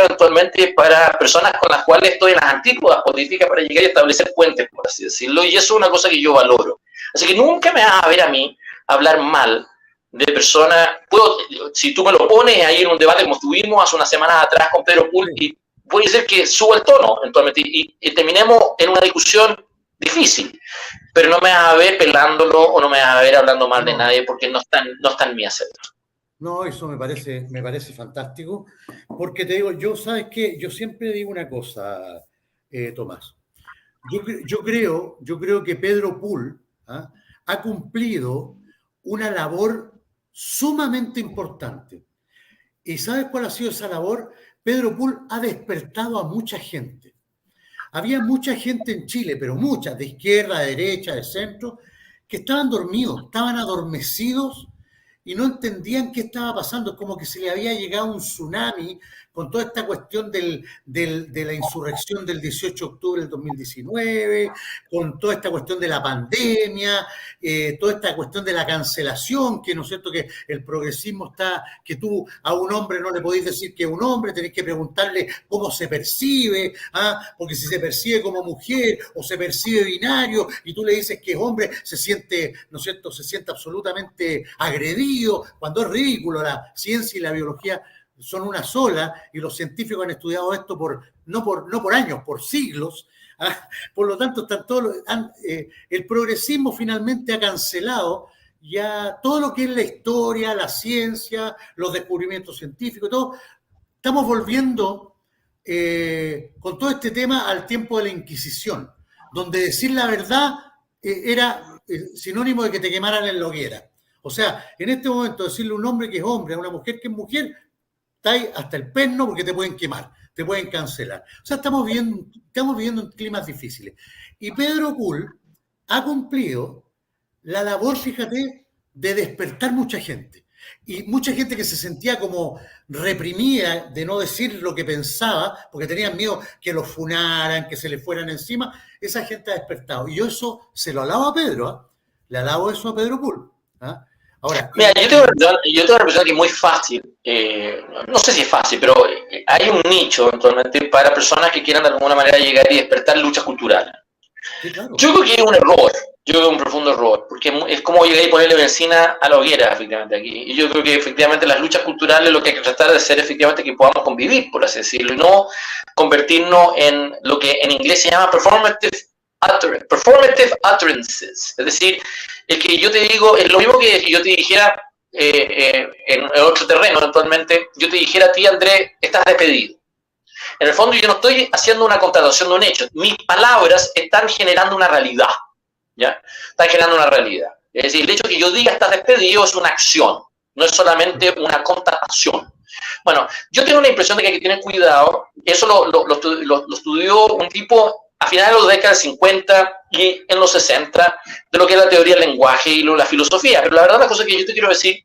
actualmente para personas con las cuales estoy en las antípodas políticas para llegar y establecer puentes, por así decirlo, y eso es una cosa que yo valoro. Así que nunca me vas a ver a mí hablar mal de personas. Si tú me lo pones ahí en un debate como estuvimos hace unas semanas atrás con Pedro Pool, y puede ser que suba el tono eventualmente y terminemos en una discusión difícil, pero no me vas a ver pelándolo o no me vas a ver hablando mal de nadie porque no está en mi hacerlo. No, eso me parece fantástico, porque te digo, ¿sabes qué? Yo siempre digo una cosa, Tomás. Yo creo que Pedro Pool ha cumplido una labor sumamente importante. ¿Y sabes cuál ha sido esa labor? Pedro Pool ha despertado a mucha gente. Había mucha gente en Chile, pero muchas, de izquierda, de derecha, de centro, que estaban dormidos, estaban adormecidos y no entendían qué estaba pasando. Es como que se le había llegado un tsunami con toda esta cuestión de la insurrección del 18 de octubre del 2019, con toda esta cuestión de la pandemia, toda esta cuestión de la cancelación, que no es cierto que el progresismo está, que tú a un hombre no le podéis decir que es un hombre, tenés que preguntarle cómo se percibe, porque si se percibe como mujer o se percibe binario y tú le dices que es hombre, se siente, ¿no es cierto?, se siente absolutamente agredido, cuando es ridículo. La ciencia y la biología son una sola y los científicos han estudiado esto no por años, por siglos. Por lo tanto, el progresismo finalmente ha cancelado ya todo lo que es la historia, la ciencia, los descubrimientos científicos, todo. Estamos volviendo con todo este tema al tiempo de la Inquisición, donde decir la verdad era sinónimo de que te quemaran en la hoguera. O sea, en este momento decirle a un hombre que es hombre, a una mujer que es mujer, está ahí hasta el perno porque te pueden quemar, te pueden cancelar. O sea, estamos viviendo en climas difíciles. Y Pedro Pool ha cumplido la labor, fíjate, de despertar mucha gente. Y mucha gente que se sentía como reprimida de no decir lo que pensaba, porque tenían miedo que los funaran, que se le fueran encima, esa gente ha despertado. Y yo eso se lo alabo a Pedro, le alabo eso a Pedro Pool. Ahora, Mira, yo tengo una persona que es muy fácil, no sé si es fácil, pero hay un nicho actualmente para personas que quieran de alguna manera llegar y despertar luchas culturales. sí, claro. Yo creo que es un error, yo creo que es un profundo error, porque es como llegar y ponerle benzina a la hoguera, efectivamente, aquí. Y yo creo que efectivamente las luchas culturales lo que hay que tratar de hacer efectivamente es que podamos convivir, por así decirlo, y no convertirnos en lo que en inglés se llama performative utterances. Es decir, el que yo te digo, es lo mismo que yo te dijera en otro terreno, eventualmente, yo te dijera a ti, Andrés, estás despedido. En el fondo yo no estoy haciendo una constatación de un hecho. Mis palabras están generando una realidad. ¿Ya? Están generando una realidad. Es decir, el hecho de que yo diga estás despedido es una acción, no es solamente una constatación. Bueno, yo tengo la impresión de que hay que tener cuidado. Eso lo estudió un tipo a finales de los décadas 50 y en los 60 de lo que es la teoría del lenguaje y la filosofía. Pero la verdad, la cosa que yo te quiero decir,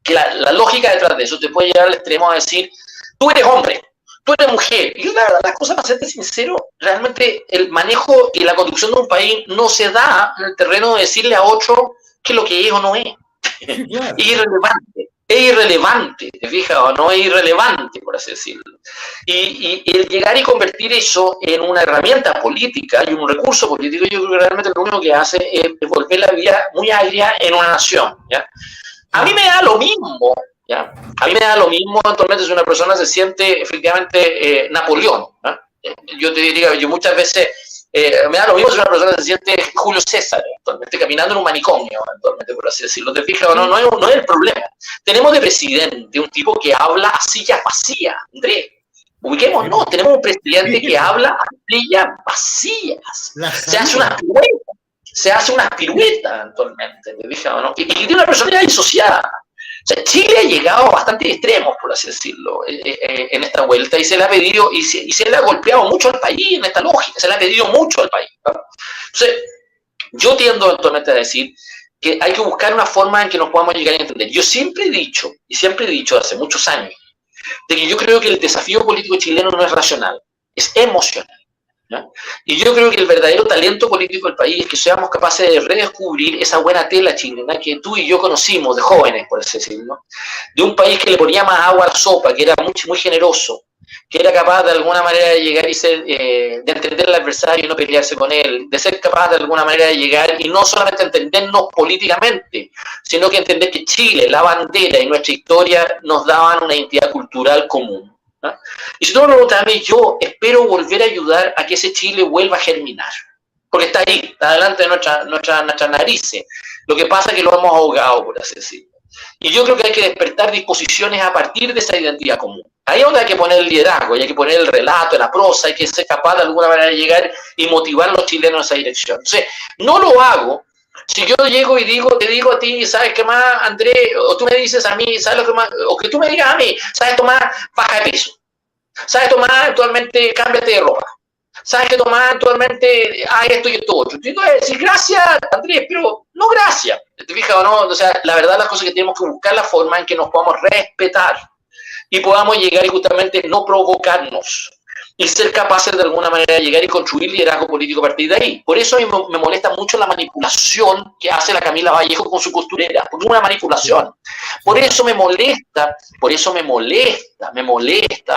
que la lógica detrás de eso te puede llevar al extremo a decir, tú eres hombre, tú eres mujer. Y la verdad, las cosas, para serte sincero, realmente el manejo y la conducción de un país no se da en el terreno de decirle a otro qué es lo que es o no es. Sí, claro. Es irrelevante. Es irrelevante, ¿te fijas o no? Es irrelevante, por así decirlo. Y el llegar y convertir eso en una herramienta política y un recurso político, yo creo que realmente lo único que hace es volver la vida muy agria en una nación, ¿ya? A mí me da lo mismo, ¿ya? A mí me da lo mismo, actualmente, si una persona se siente efectivamente Napoleón, ¿ya? Yo te diría, yo muchas veces me da lo mismo si una persona se siente Julio César, actualmente caminando en un manicomio, actualmente, por así decirlo. ¿Te fijas o no? No es el problema. Tenemos de presidente un tipo que habla a sillas vacías, Andrés. Ubiquemos, no, tenemos un presidente que habla a sillas vacías. Se hace unas piruetas actualmente, ¿te fijas o no? Y tiene una personalidad disociada. O sea, Chile ha llegado a bastante extremos, por así decirlo, en esta vuelta, y se le ha pedido, y se le ha golpeado mucho al país en esta lógica, se le ha pedido mucho al país, ¿no? Entonces, yo tiendo actualmente a decir que hay que buscar una forma en que nos podamos llegar a entender. Yo siempre he dicho, y siempre he dicho hace muchos años, de que yo creo que el desafío político chileno no es racional, es emocional. ¿Ya? Y yo creo que el verdadero talento político del país es que seamos capaces de redescubrir esa buena tela chilena que tú y yo conocimos de jóvenes, por así decirlo, de un país que le ponía más agua a la sopa, que era muy, muy generoso, que era capaz de alguna manera de llegar y ser, de entender al adversario y no pelearse con él, de ser capaz de alguna manera de llegar y no solamente entendernos políticamente, sino que entender que Chile, la bandera y nuestra historia nos daban una identidad cultural común. ¿Ah? Y si tú me preguntas a mí, yo espero volver a ayudar a que ese Chile vuelva a germinar, porque está ahí, está delante de nuestras narices. Lo que pasa es que lo hemos ahogado, por así decirlo. Y yo creo que hay que despertar disposiciones a partir de esa identidad común. Ahí es donde hay que poner el liderazgo, hay que poner el relato, la prosa, hay que ser capaz de alguna manera de llegar y motivar a los chilenos en esa dirección. Entonces, no lo hago si yo llego y te digo a ti, ¿sabes qué más, Andrés? O tú me dices a mí, ¿sabes lo que más? O que tú me digas a mí, ¿sabes, Tomás? Baja de peso. ¿Sabes, Tomás? Actualmente cámbiate de ropa. ¿Sabes qué, Tomás? Actualmente esto y esto otro. Yo te voy a decir gracias, Andrés, pero no gracias. ¿Te fijas o no? O sea, la verdad, las cosas que tenemos que buscar la forma en que nos podamos respetar y podamos llegar y justamente no provocarnos y ser capaces de alguna manera de llegar y construir liderazgo político a partir de ahí. Por eso me molesta mucho la manipulación que hace la Camila Vallejo con su costurera, porque es una manipulación. Por eso me molesta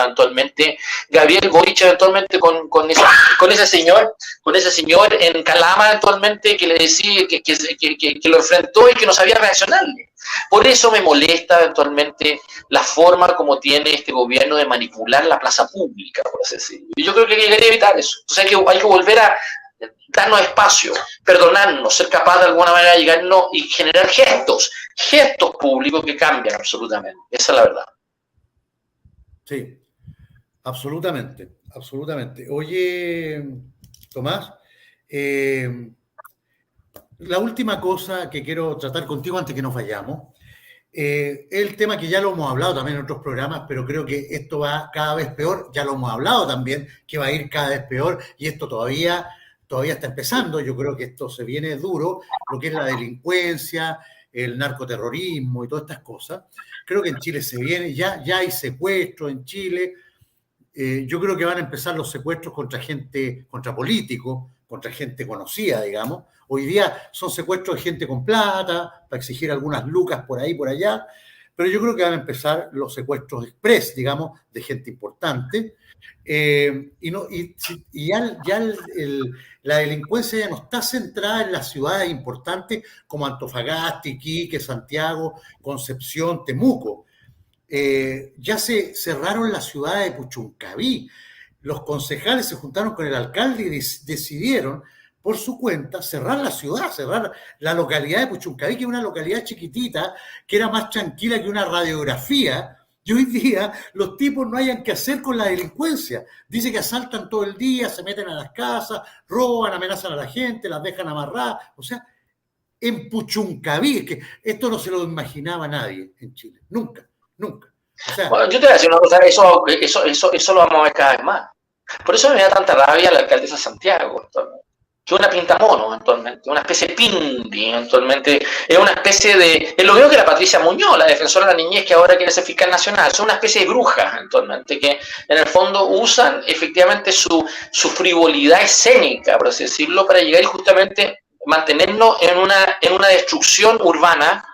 actualmente Gabriel Boric eventualmente con ese señor en Calama actualmente que le decía que lo enfrentó y que no sabía reaccionarle. Por eso me molesta eventualmente la forma como tiene este gobierno de manipular la plaza pública, por así decirlo. Y yo creo que hay que evitar eso. Entonces hay que volver a darnos espacio, perdonarnos, ser capaz de alguna manera de llegarnos y generar gestos públicos que cambian absolutamente. Esa es la verdad. Sí, absolutamente. Oye, Tomás, la última cosa que quiero tratar contigo antes que nos vayamos, el tema que ya lo hemos hablado también en otros programas, pero creo que esto va cada vez peor, ya lo hemos hablado también, que va a ir cada vez peor, y esto todavía está empezando. Yo creo que esto se viene duro, lo que es la delincuencia, el narcoterrorismo y todas estas cosas. Creo que en Chile se viene, ya hay secuestros en Chile. Yo creo que van a empezar los secuestros contra políticos, contra gente conocida, digamos. Hoy día son secuestros de gente con plata, para exigir algunas lucas por ahí, por allá, pero yo creo que van a empezar los secuestros express, digamos, de gente importante. Y ya la delincuencia ya no está centrada en las ciudades importantes como Antofagasta, Iquique, Santiago, Concepción, Temuco. Ya se cerraron las ciudades de Puchuncaví. Los concejales se juntaron con el alcalde y decidieron por su cuenta cerrar la ciudad, cerrar la localidad de Puchuncaví, que es una localidad chiquitita, que era más tranquila que una radiografía. Y hoy día los tipos no hayan qué hacer con la delincuencia. Dice que asaltan todo el día, se meten a las casas, roban, amenazan a la gente, las dejan amarradas. O sea, en Puchuncaví, es que esto no se lo imaginaba nadie en Chile. Nunca, nunca. O sea, bueno, yo te voy a decir una cosa, eso lo vamos a ver cada vez más. Por eso me da tanta rabia la alcaldesa de Santiago, actualmente. Que una pintamono, actualmente, una especie de pindi, actualmente, es una especie de, es lo mismo que la Patricia Muñoz, la defensora de la niñez que ahora quiere ser fiscal nacional, son una especie de brujas, actualmente, que en el fondo usan efectivamente su frivolidad escénica, por así decirlo, para llegar y justamente mantenernos en una destrucción urbana.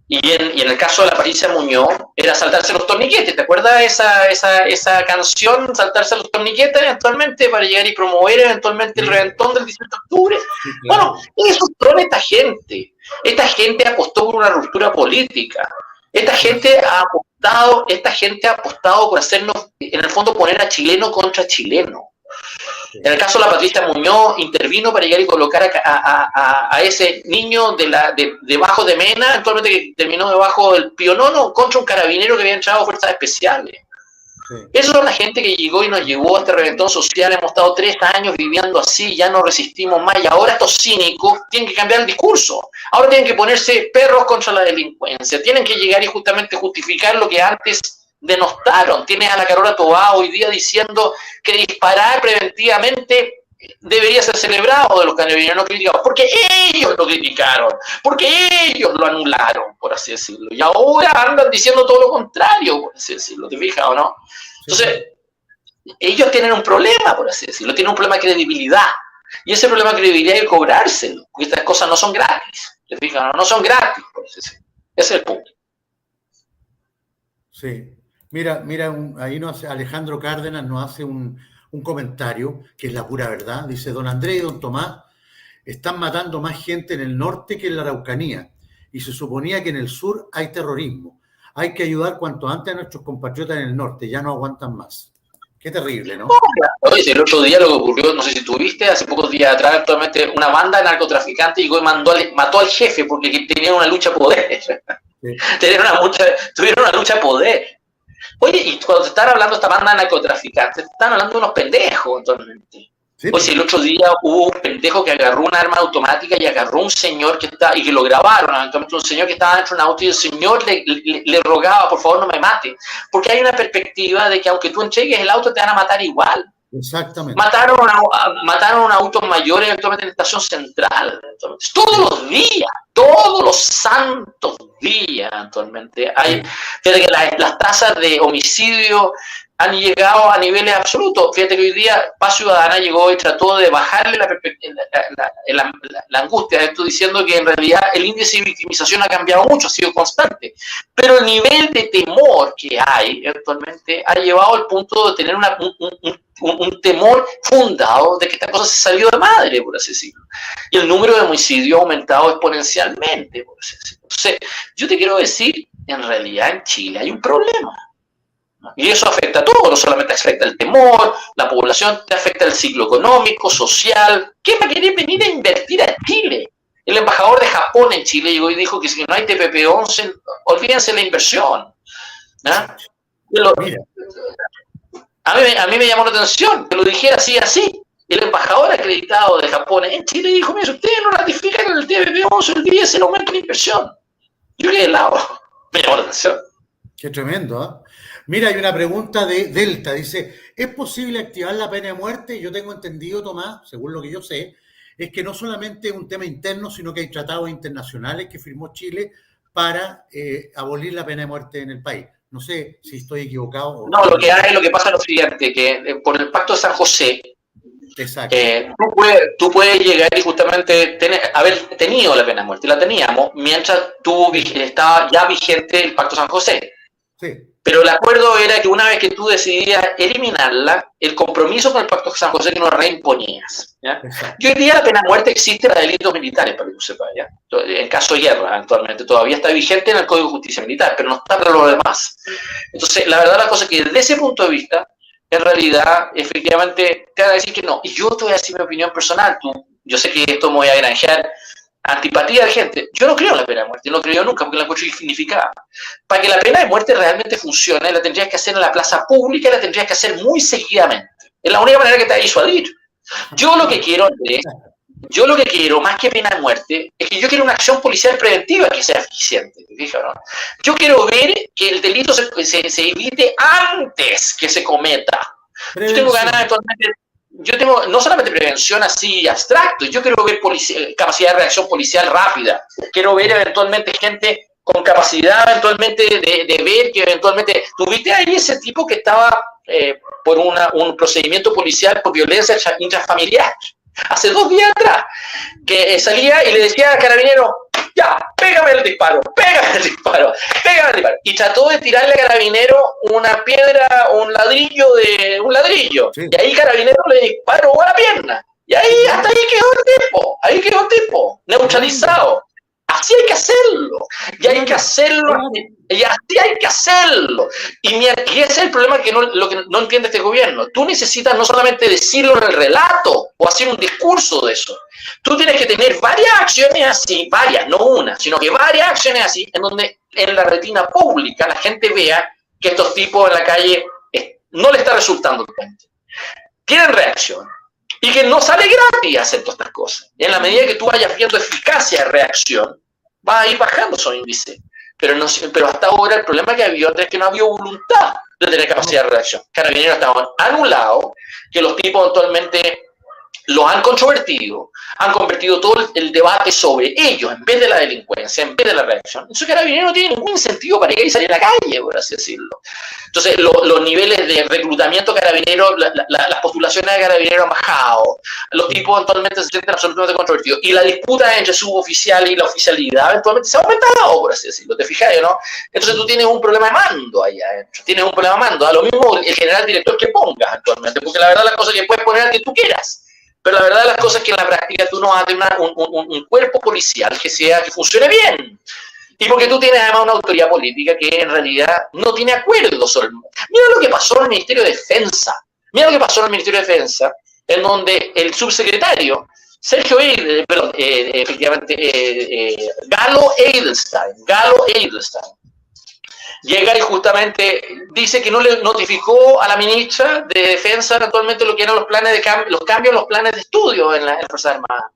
Y en el caso de la Patricia Muñoz, era saltarse los torniquetes. ¿Te acuerdas esa canción, saltarse los torniquetes eventualmente para llegar y promover eventualmente el reventón del 18 de octubre? Sí, claro. Bueno, esos son esta gente. Esta gente apostó por una ruptura política. Esta gente ha apostado por hacernos, en el fondo, poner a chileno contra chileno. En el caso de la Patricia Muñoz, intervino para llegar y colocar a ese niño debajo de Mena, actualmente que terminó debajo del Pionono, contra un carabinero que había entrado a fuerzas especiales. Sí. Esa es la gente que llegó y nos llevó a este reventón social. Hemos estado 3 años viviendo así, ya no resistimos más. Y ahora estos cínicos tienen que cambiar el discurso. Ahora tienen que ponerse perros contra la delincuencia. Tienen que llegar y justamente justificar lo que antes denostaron. Tienes a la Carola Tobá hoy día diciendo que disparar preventivamente debería ser celebrado de los carabineros no criticados, porque ellos lo criticaron, porque ellos lo anularon, por así decirlo, y ahora andan diciendo todo lo contrario, por así decirlo, ¿te fijas o no? Entonces, ellos tienen un problema, por así decirlo, tienen un problema de credibilidad, y ese problema de credibilidad hay que cobrárselo, porque estas cosas no son gratis, ¿te fijas o no? No son gratis, por así decirlo. Ese es el punto. Sí. Mira, ahí Alejandro Cárdenas nos hace un comentario que es la pura verdad. Dice, don Andrés y don Tomás están matando más gente en el norte que en la Araucanía y se suponía que en el sur hay terrorismo. Hay que ayudar cuanto antes a nuestros compatriotas en el norte, ya no aguantan más. Qué terrible, ¿no? Oye, el otro día lo que ocurrió, no sé si tuviste, hace pocos días atrás, actualmente una banda de narcotraficantes llegó y mató al jefe porque tenían una lucha de poder. Sí. Tuvieron una lucha de poder. Oye, y cuando te están hablando de esta banda de narcotraficantes, te están hablando de unos pendejos, actualmente. Sí. Oye, el otro día hubo un pendejo que agarró una arma automática y agarró a un señor y que lo grabaron, eventualmente un señor que estaba dentro de un auto y el señor le rogaba, por favor no me mate, porque hay una perspectiva de que aunque tú entregues el auto te van a matar igual. Exactamente. Mataron a un auto mayor eventualmente en la estación central. Todos los días, todos los santos días actualmente. Fíjate que las tasas de homicidio han llegado a niveles absolutos. Fíjate que hoy día Paz Ciudadana llegó y trató de bajarle la angustia. Esto diciendo que en realidad el índice de victimización ha cambiado mucho, ha sido constante. Pero el nivel de temor que hay actualmente ha llevado al punto de tener un temor fundado de que esta cosa se salió de madre, por así decirlo. Y el número de homicidios ha aumentado exponencialmente, por así decirlo. Entonces, yo te quiero decir, en realidad en Chile hay un problema. Y eso afecta a todo, no solamente afecta el temor, la población, te afecta el ciclo económico, social. ¿Quién va a querer venir a invertir a Chile? El embajador de Japón en Chile llegó y dijo que si no hay TPP-11, olvídense la inversión. ¿No? A mí me llamó la atención que lo dijera así. El embajador acreditado de Japón en Chile dijo, mira, si ustedes no ratifican el TPP-11, olvídense el aumento de inversión. Yo quedé helado. Me llamó la atención. Qué tremendo, ¿eh? Mira, hay una pregunta de Delta, dice, ¿es posible activar la pena de muerte? Yo tengo entendido, Tomás, según lo que yo sé, es que no solamente es un tema interno, sino que hay tratados internacionales que firmó Chile para abolir la pena de muerte en el país. No sé si estoy equivocado. No, lo que pasa es lo siguiente, que por el Pacto de San José, Exacto. Tú puedes llegar y justamente haber tenido la pena de muerte, la teníamos, mientras estaba ya vigente el Pacto San José. Sí. Pero el acuerdo era que una vez que tú decidías eliminarla, el compromiso con el Pacto de San José que nos reimponías. ¿Ya? Y hoy día la pena de muerte existe para delitos militares, para que tú sepas. ¿Ya? En caso de guerra, actualmente todavía está vigente en el Código de Justicia Militar, pero no está para lo demás. Entonces, la verdad, la cosa es que desde ese punto de vista, en realidad, efectivamente, te van a decir que no. Y yo te voy a decir mi opinión personal. Yo sé que esto me voy a granjear antipatía de gente. Yo no creo en la pena de muerte, no creo nunca, porque la encuentro insignificada. Para que la pena de muerte realmente funcione, la tendrías que hacer en la plaza pública, la tendrías que hacer muy seguidamente. Es la única manera que te va a disuadir. Yo lo que quiero, Andrés, más que pena de muerte, es que yo quiero una acción policial preventiva que sea eficiente. ¿No? Yo quiero ver que el delito se evite antes que se cometa. Yo tengo ganas actualmente. Yo tengo no solamente prevención así abstracto, yo quiero ver capacidad de reacción policial rápida, quiero ver eventualmente gente con capacidad eventualmente de ver que eventualmente, tuviste ahí ese tipo que estaba por un procedimiento policial por violencia intrafamiliar, hace 2 días atrás, que salía y le decía al carabinero, ya, pégame el disparo, y trató de tirarle al carabinero una piedra o un ladrillo. Sí. Y ahí carabinero le disparó a la pierna. Y ahí, hasta ahí quedó el tipo, neutralizado. Así hay que hacerlo. Y hay que hacerlo. Y así hay que hacerlo. Y ese es el problema lo que no entiende este gobierno. Tú necesitas no solamente decirlo en el relato o hacer un discurso de eso. Tú tienes que tener varias acciones así, no una, sino que varias acciones así, en donde en la retina pública la gente vea que estos tipos en la calle no le está resultando el puente. Tienen reacción. Y que no sale gratis hacer todas estas cosas. Y en la medida que tú vayas viendo eficacia de reacción, va a ir bajando esos índices. Pero hasta ahora el problema que ha habido es que no ha habido voluntad de tener capacidad de reacción. Carabineros estaban anulados, que los tipos eventualmente los han controvertido, han convertido todo el debate sobre ellos, en vez de la delincuencia, en vez de la reacción. Entonces Carabineros no tiene ningún incentivo para ir y salir a la calle, por así decirlo. Entonces los niveles de reclutamiento Carabineros, las postulaciones de Carabineros han bajado, los tipos eventualmente se sienten absolutamente controvertidos, y la disputa entre suboficial y la oficialidad eventualmente se ha aumentado, por así decirlo, ¿te fijas, no? Entonces tú tienes un problema de mando ahí adentro, a lo mismo el general director que pongas actualmente, porque la verdad las cosas que puedes poner al que tú quieras. Pero la verdad de las cosas es que en la práctica tú no vas a tener un cuerpo policial que funcione bien. Y porque tú tienes además una autoridad política que en realidad no tiene acuerdo sobre... Mira lo que pasó en el Ministerio de Defensa. En donde el subsecretario, Galo Edelstein, llega y justamente dice que no le notificó a la ministra de Defensa actualmente lo que eran los cambios en los planes de estudio en las Fuerzas Armadas.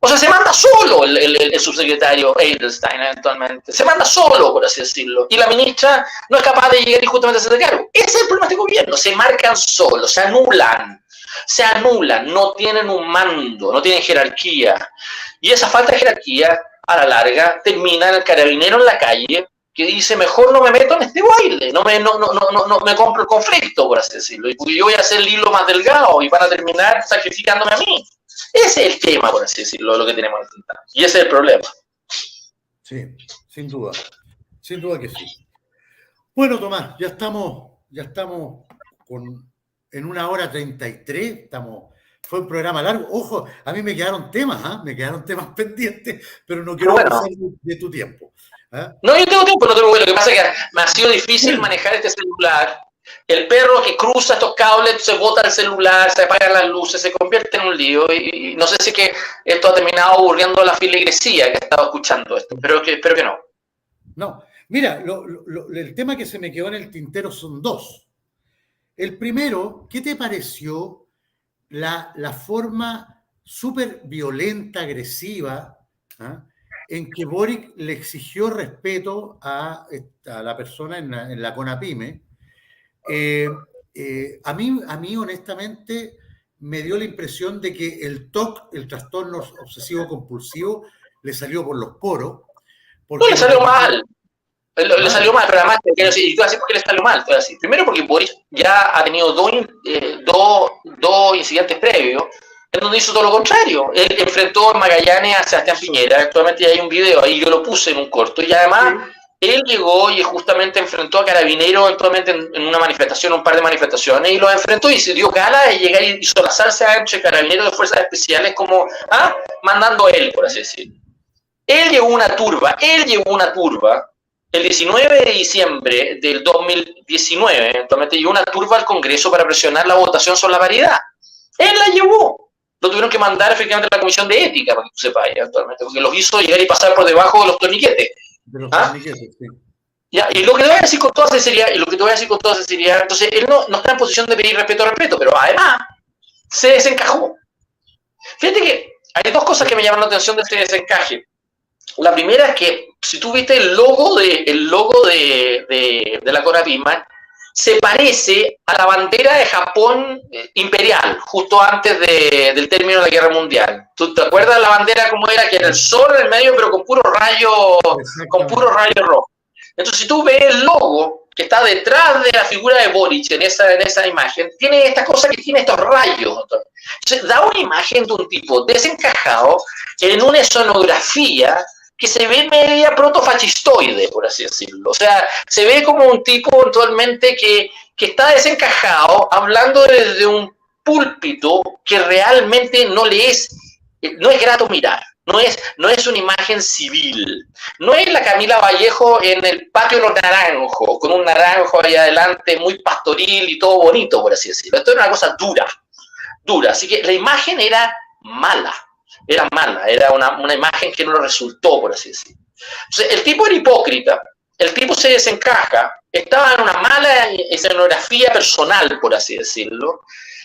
O sea, se manda solo el subsecretario Edelstein actualmente. Se manda solo, por así decirlo. Y la ministra no es capaz de llegar y justamente hacerse cargo. Ese es el problema de este gobierno. Se marcan solos, se anulan, no tienen un mando, no tienen jerarquía. Y esa falta de jerarquía, a la larga, termina en el carabinero en la calle, que dice, mejor no me meto en este baile, no me compro el conflicto, por así decirlo, y porque yo voy a hacer el hilo más delgado y van a terminar sacrificándome a mí. Ese es el tema, por así decirlo, lo que tenemos que enfrentar. Y ese es el problema. Sí, sin duda que sí. Bueno, Tomás, ya estamos en 1:33, fue un programa largo. Ojo, a mí me quedaron temas pendientes, pero no quiero pasar de tu tiempo. No, yo tengo tiempo, lo que pasa es que me ha sido difícil manejar este celular. El perro que cruza estos cables se bota el celular, se apagan las luces, se convierte en un lío, y no sé si que esto ha terminado aburriendo a la filigresía que ha estado escuchando esto, pero espero que no. No, mira, el tema que se me quedó en el tintero son 2. El primero, ¿qué te pareció la forma súper violenta, agresiva, en que Boric le exigió respeto a la persona en la CONAPYME? A mí, honestamente, me dio la impresión de que el TOC, el trastorno obsesivo compulsivo, le salió por los poros. No le salió mal. Le salió mal, pero además, y tú vas a decir por qué le salió mal. Así. Primero porque Boric ya ha tenido dos incidentes previos en donde hizo todo lo contrario. Él enfrentó en Magallanes a Sebastián Piñera, actualmente hay un video ahí, yo lo puse en un corto, y además él llegó y justamente enfrentó a Carabineros actualmente en una manifestación, un par de manifestaciones, y los enfrentó y se dio gala de llegar y solazarse entre Carabineros de Fuerzas Especiales como, mandando a él, por así decirlo. Él llevó una turba, el 19 de diciembre del 2019, actualmente llevó una turba al Congreso para presionar la votación sobre la paridad. Él la llevó. Lo tuvieron que mandar efectivamente a la Comisión de Ética, para que tú sepas, actualmente, porque los hizo llegar y pasar por debajo de los torniquetes. Sí. Ya, y lo que te voy a decir con toda sinceridad, entonces él no está en posición de pedir respeto, pero además se desencajó. Fíjate que hay dos cosas que me llaman la atención de este desencaje. La primera es que, si tú viste el logo de la Corapima, se parece a la bandera de Japón imperial, justo antes del término de la Guerra Mundial. ¿Tú te acuerdas de la bandera cómo era? Que era el sol en el medio, pero con puro rayo rojo. Entonces, si tú ves el logo que está detrás de la figura de Boric en esa imagen, tiene esta cosa que tiene estos rayos. Entonces, da una imagen de un tipo desencajado en una escenografía que se ve media protofascistoide, por así decirlo. O sea, se ve como un tipo eventualmente que está desencajado, hablando desde un púlpito que realmente no es grato mirar. No es una imagen civil. No es la Camila Vallejo en el patio de los naranjos, con un naranjo ahí adelante, muy pastoril y todo bonito, por así decirlo. Esto era una cosa dura. Así que la imagen era mala. Era una imagen que no le resultó, por así decirlo. Entonces, el tipo era hipócrita, el tipo se desencaja, estaba en una mala escenografía personal, por así decirlo,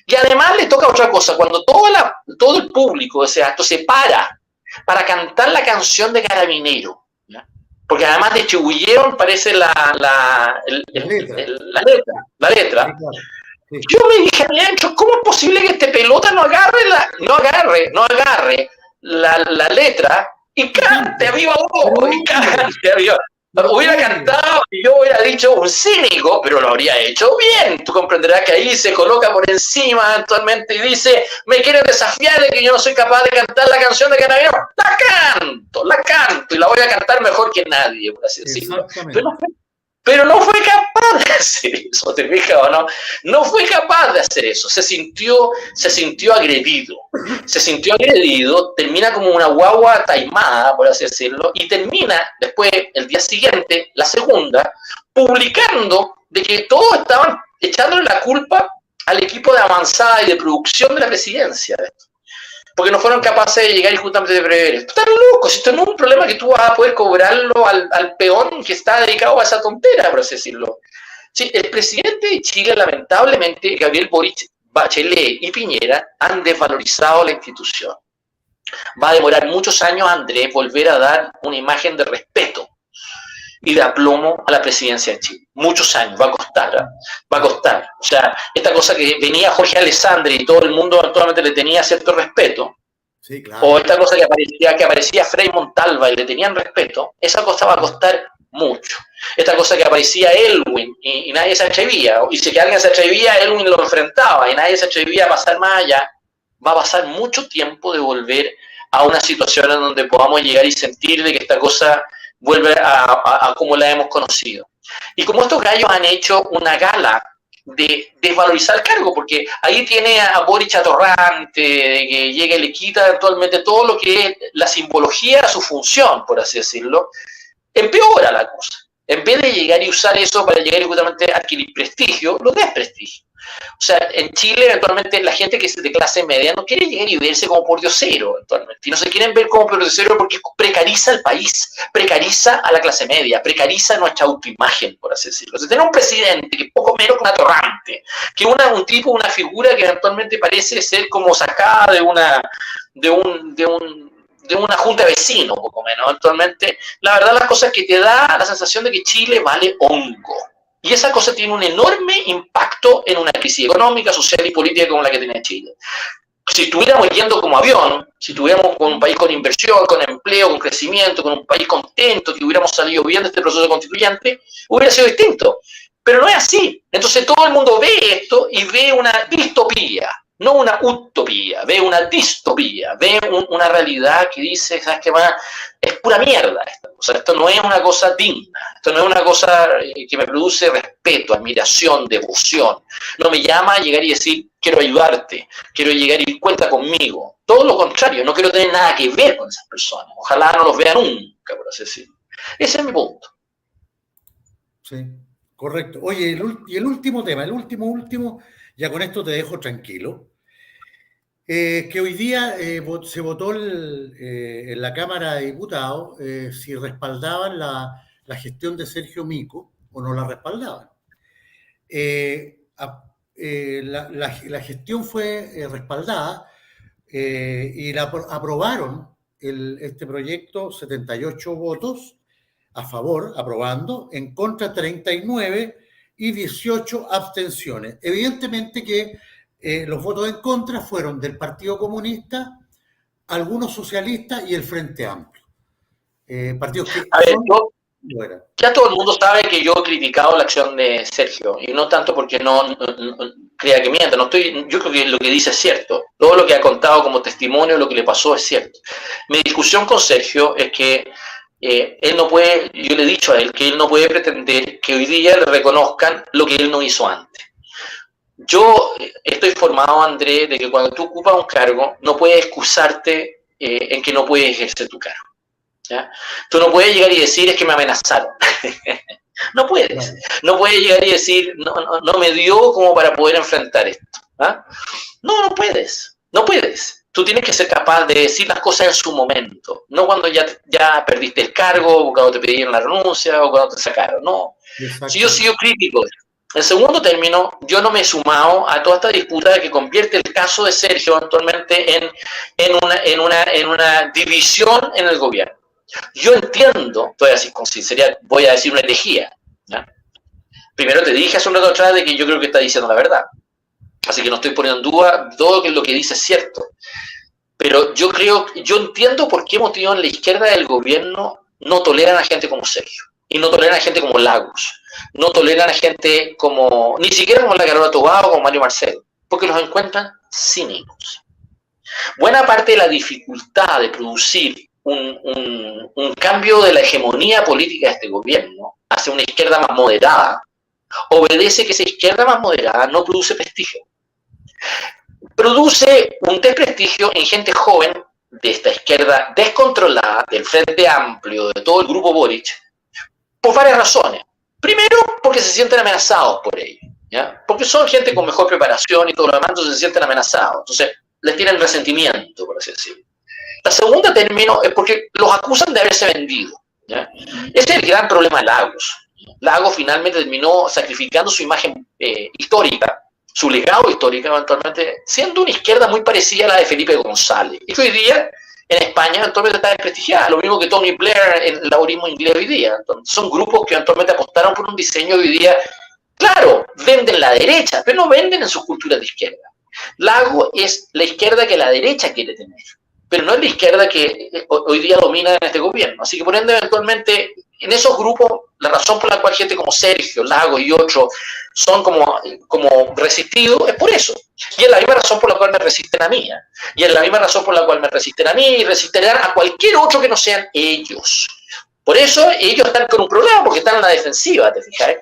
y además le toca otra cosa, cuando todo el público de ese acto se para cantar la canción de Carabinero, ¿ya? Porque además distribuyeron, parece la letra. Sí. Yo me dije adentro, ¿cómo es posible que este pelota no agarre la letra y cante a viva voz? Hubiera cantado y yo hubiera dicho un cínico, pero lo habría hecho bien. Tú comprenderás que ahí se coloca por encima eventualmente y dice, me quieren desafiar de que yo no soy capaz de cantar la canción de Carabineros. La canto y la voy a cantar mejor que nadie, por así decirlo. Pero no fue capaz de hacer eso, ¿te fijas o no? No fue capaz de hacer eso, se sintió agredido. Termina como una guagua taimada, por así decirlo, y termina después, el día siguiente, la segunda, publicando de que todos estaban echándole la culpa al equipo de avanzada y de producción de la presidencia. Porque no fueron capaces de llegar y justamente de prever esto. Están locos, esto no es un problema que tú vas a poder cobrarlo al peón que está dedicado a esa tontera, por así decirlo. Sí, el presidente de Chile, lamentablemente, Gabriel Boric, Bachelet y Piñera han desvalorizado la institución. Va a demorar muchos años, Andrés, volver a dar una imagen de respeto y de aplomo a la presidencia de Chile. Muchos años, va a costar. O sea, esta cosa que venía Jorge Alessandri y todo el mundo actualmente le tenía cierto respeto, sí, claro. O esta cosa que aparecía Frei Montalva y le tenían respeto, esa cosa va a costar mucho. Esta cosa que aparecía Elwin y nadie se atrevía, y si que alguien se atrevía, Elwin lo enfrentaba y nadie se atrevía a pasar más allá, va a pasar mucho tiempo de volver a una situación en donde podamos llegar y sentir de que esta cosa vuelve a como la hemos conocido. Y como estos gallos han hecho una gala de desvalorizar el cargo, porque ahí tiene a Boric atorrante, de que llega y le quita actualmente todo lo que es la simbología a su función, por así decirlo, empeora la cosa. En vez de llegar y usar eso para llegar y justamente adquirir prestigio, lo desprestigio. O sea, en Chile, eventualmente, la gente que es de clase media no quiere llegar y verse como pordiosero, eventualmente. Y no se quieren ver como pordiosero porque precariza el país, precariza a la clase media, precariza nuestra autoimagen, por así decirlo. O sea, tener un presidente que es poco menos que un atorrante, que una figura que eventualmente parece ser como sacada de una junta de vecinos, poco menos. Actualmente, la verdad, las cosas que te da la sensación de que Chile vale hongo. Y esa cosa tiene un enorme impacto en una crisis económica, social y política como la que tiene Chile. si estuviéramos yendo como avión, si estuviéramos con un país con inversión, con empleo, con crecimiento, con un país contento, que hubiéramos salido bien de este proceso constituyente, hubiera sido distinto. Pero no es así. Entonces todo el mundo ve esto y ve una distopía, no una utopía, ve una distopía, ve una realidad que dice, ¿sabes qué más? Es pura mierda esta cosa. Esto no es una cosa digna, esto no es una cosa que me produce respeto, admiración, devoción. No me llama a llegar y decir, quiero ayudarte, quiero llegar y cuenta conmigo. Todo lo contrario, no quiero tener nada que ver con esas personas. Ojalá no los vea nunca, por así decirlo. Ese es mi punto. Sí, correcto. Oye, y el último tema, el último, ya con esto te dejo tranquilo. Que hoy día se votó en la Cámara de Diputados si respaldaban la gestión de Sergio Mico o no la respaldaban. La gestión fue respaldada y aprobaron este proyecto 78 votos a favor, aprobando, en contra 39 y 18 abstenciones. Evidentemente que los votos en contra fueron del Partido Comunista, algunos socialistas y el Frente Amplio. Partidos que a ver, ya todo el mundo sabe que yo he criticado la acción de Sergio, y no tanto porque no crea que mienta, yo creo que lo que dice es cierto. Todo lo que ha contado como testimonio, lo que le pasó es cierto. Mi discusión con Sergio es que él no puede, yo le he dicho a él que él no puede pretender que hoy día le reconozcan lo que él no hizo antes. Yo estoy informado, Andrés, de que cuando tú ocupas un cargo, no puedes excusarte en que no puedes ejercer tu cargo. ¿Ya? Tú no puedes llegar y decir, es que me amenazaron. No puedes. No puedes llegar y decir, no me dio como para poder enfrentar esto. ¿Ah? No puedes. No puedes. Tú tienes que ser capaz de decir las cosas en su momento, no cuando ya perdiste el cargo, o cuando te pidieron la renuncia, o cuando te sacaron. No. Si yo sigo crítico. En segundo término, yo no me he sumado a toda esta disputa que convierte el caso de Sergio actualmente en una división en el gobierno. Yo entiendo, estoy así con sinceridad, voy a decir una herejía. ¿Ya? Primero te dije hace un rato atrás de que yo creo que está diciendo la verdad. Así que no estoy poniendo en duda todo lo que dice es cierto. Pero yo entiendo por qué motivo en la izquierda del gobierno no toleran a gente como Sergio. Y no toleran a gente como Lagos. No toleran a gente como, ni siquiera como la Carola Tobá o como Mario Marcelo. Porque los encuentran cínicos. Buena parte de la dificultad de producir un cambio de la hegemonía política de este gobierno hacia una izquierda más moderada, obedece que esa izquierda más moderada no produce prestigio. Produce un desprestigio en gente joven de esta izquierda descontrolada, del Frente Amplio, de todo el grupo Boric, por varias razones. Primero, porque se sienten amenazados por ello, ¿ya? Porque son gente con mejor preparación y todo lo demás, entonces se sienten amenazados. Entonces, les tienen resentimiento, por así decirlo. La segunda término es porque los acusan de haberse vendido, ¿ya? Ese es el gran problema de Lagos. Lagos finalmente terminó sacrificando su imagen histórica, su legado histórico eventualmente, siendo una izquierda muy parecida a la de Felipe González. Y que hoy día en España eventualmente está desprestigiada, lo mismo que Tony Blair en el laborismo inglés hoy día. Entonces, son grupos que eventualmente apostaron por un diseño hoy día, claro, venden la derecha, pero no venden en sus culturas de izquierda. Lagos es la izquierda que la derecha quiere tener, pero no es la izquierda que hoy día domina en este gobierno. Así que por ende, eventualmente, en esos grupos, la razón por la cual gente como Sergio, Lagos y otros son como resistidos es por eso. Y es la misma razón por la cual me resisten a mí. Y es la misma razón por la cual me resisten a mí y resistirán a cualquier otro que no sean ellos. Por eso ellos están con un problema, porque están en la defensiva, ¿te fijas?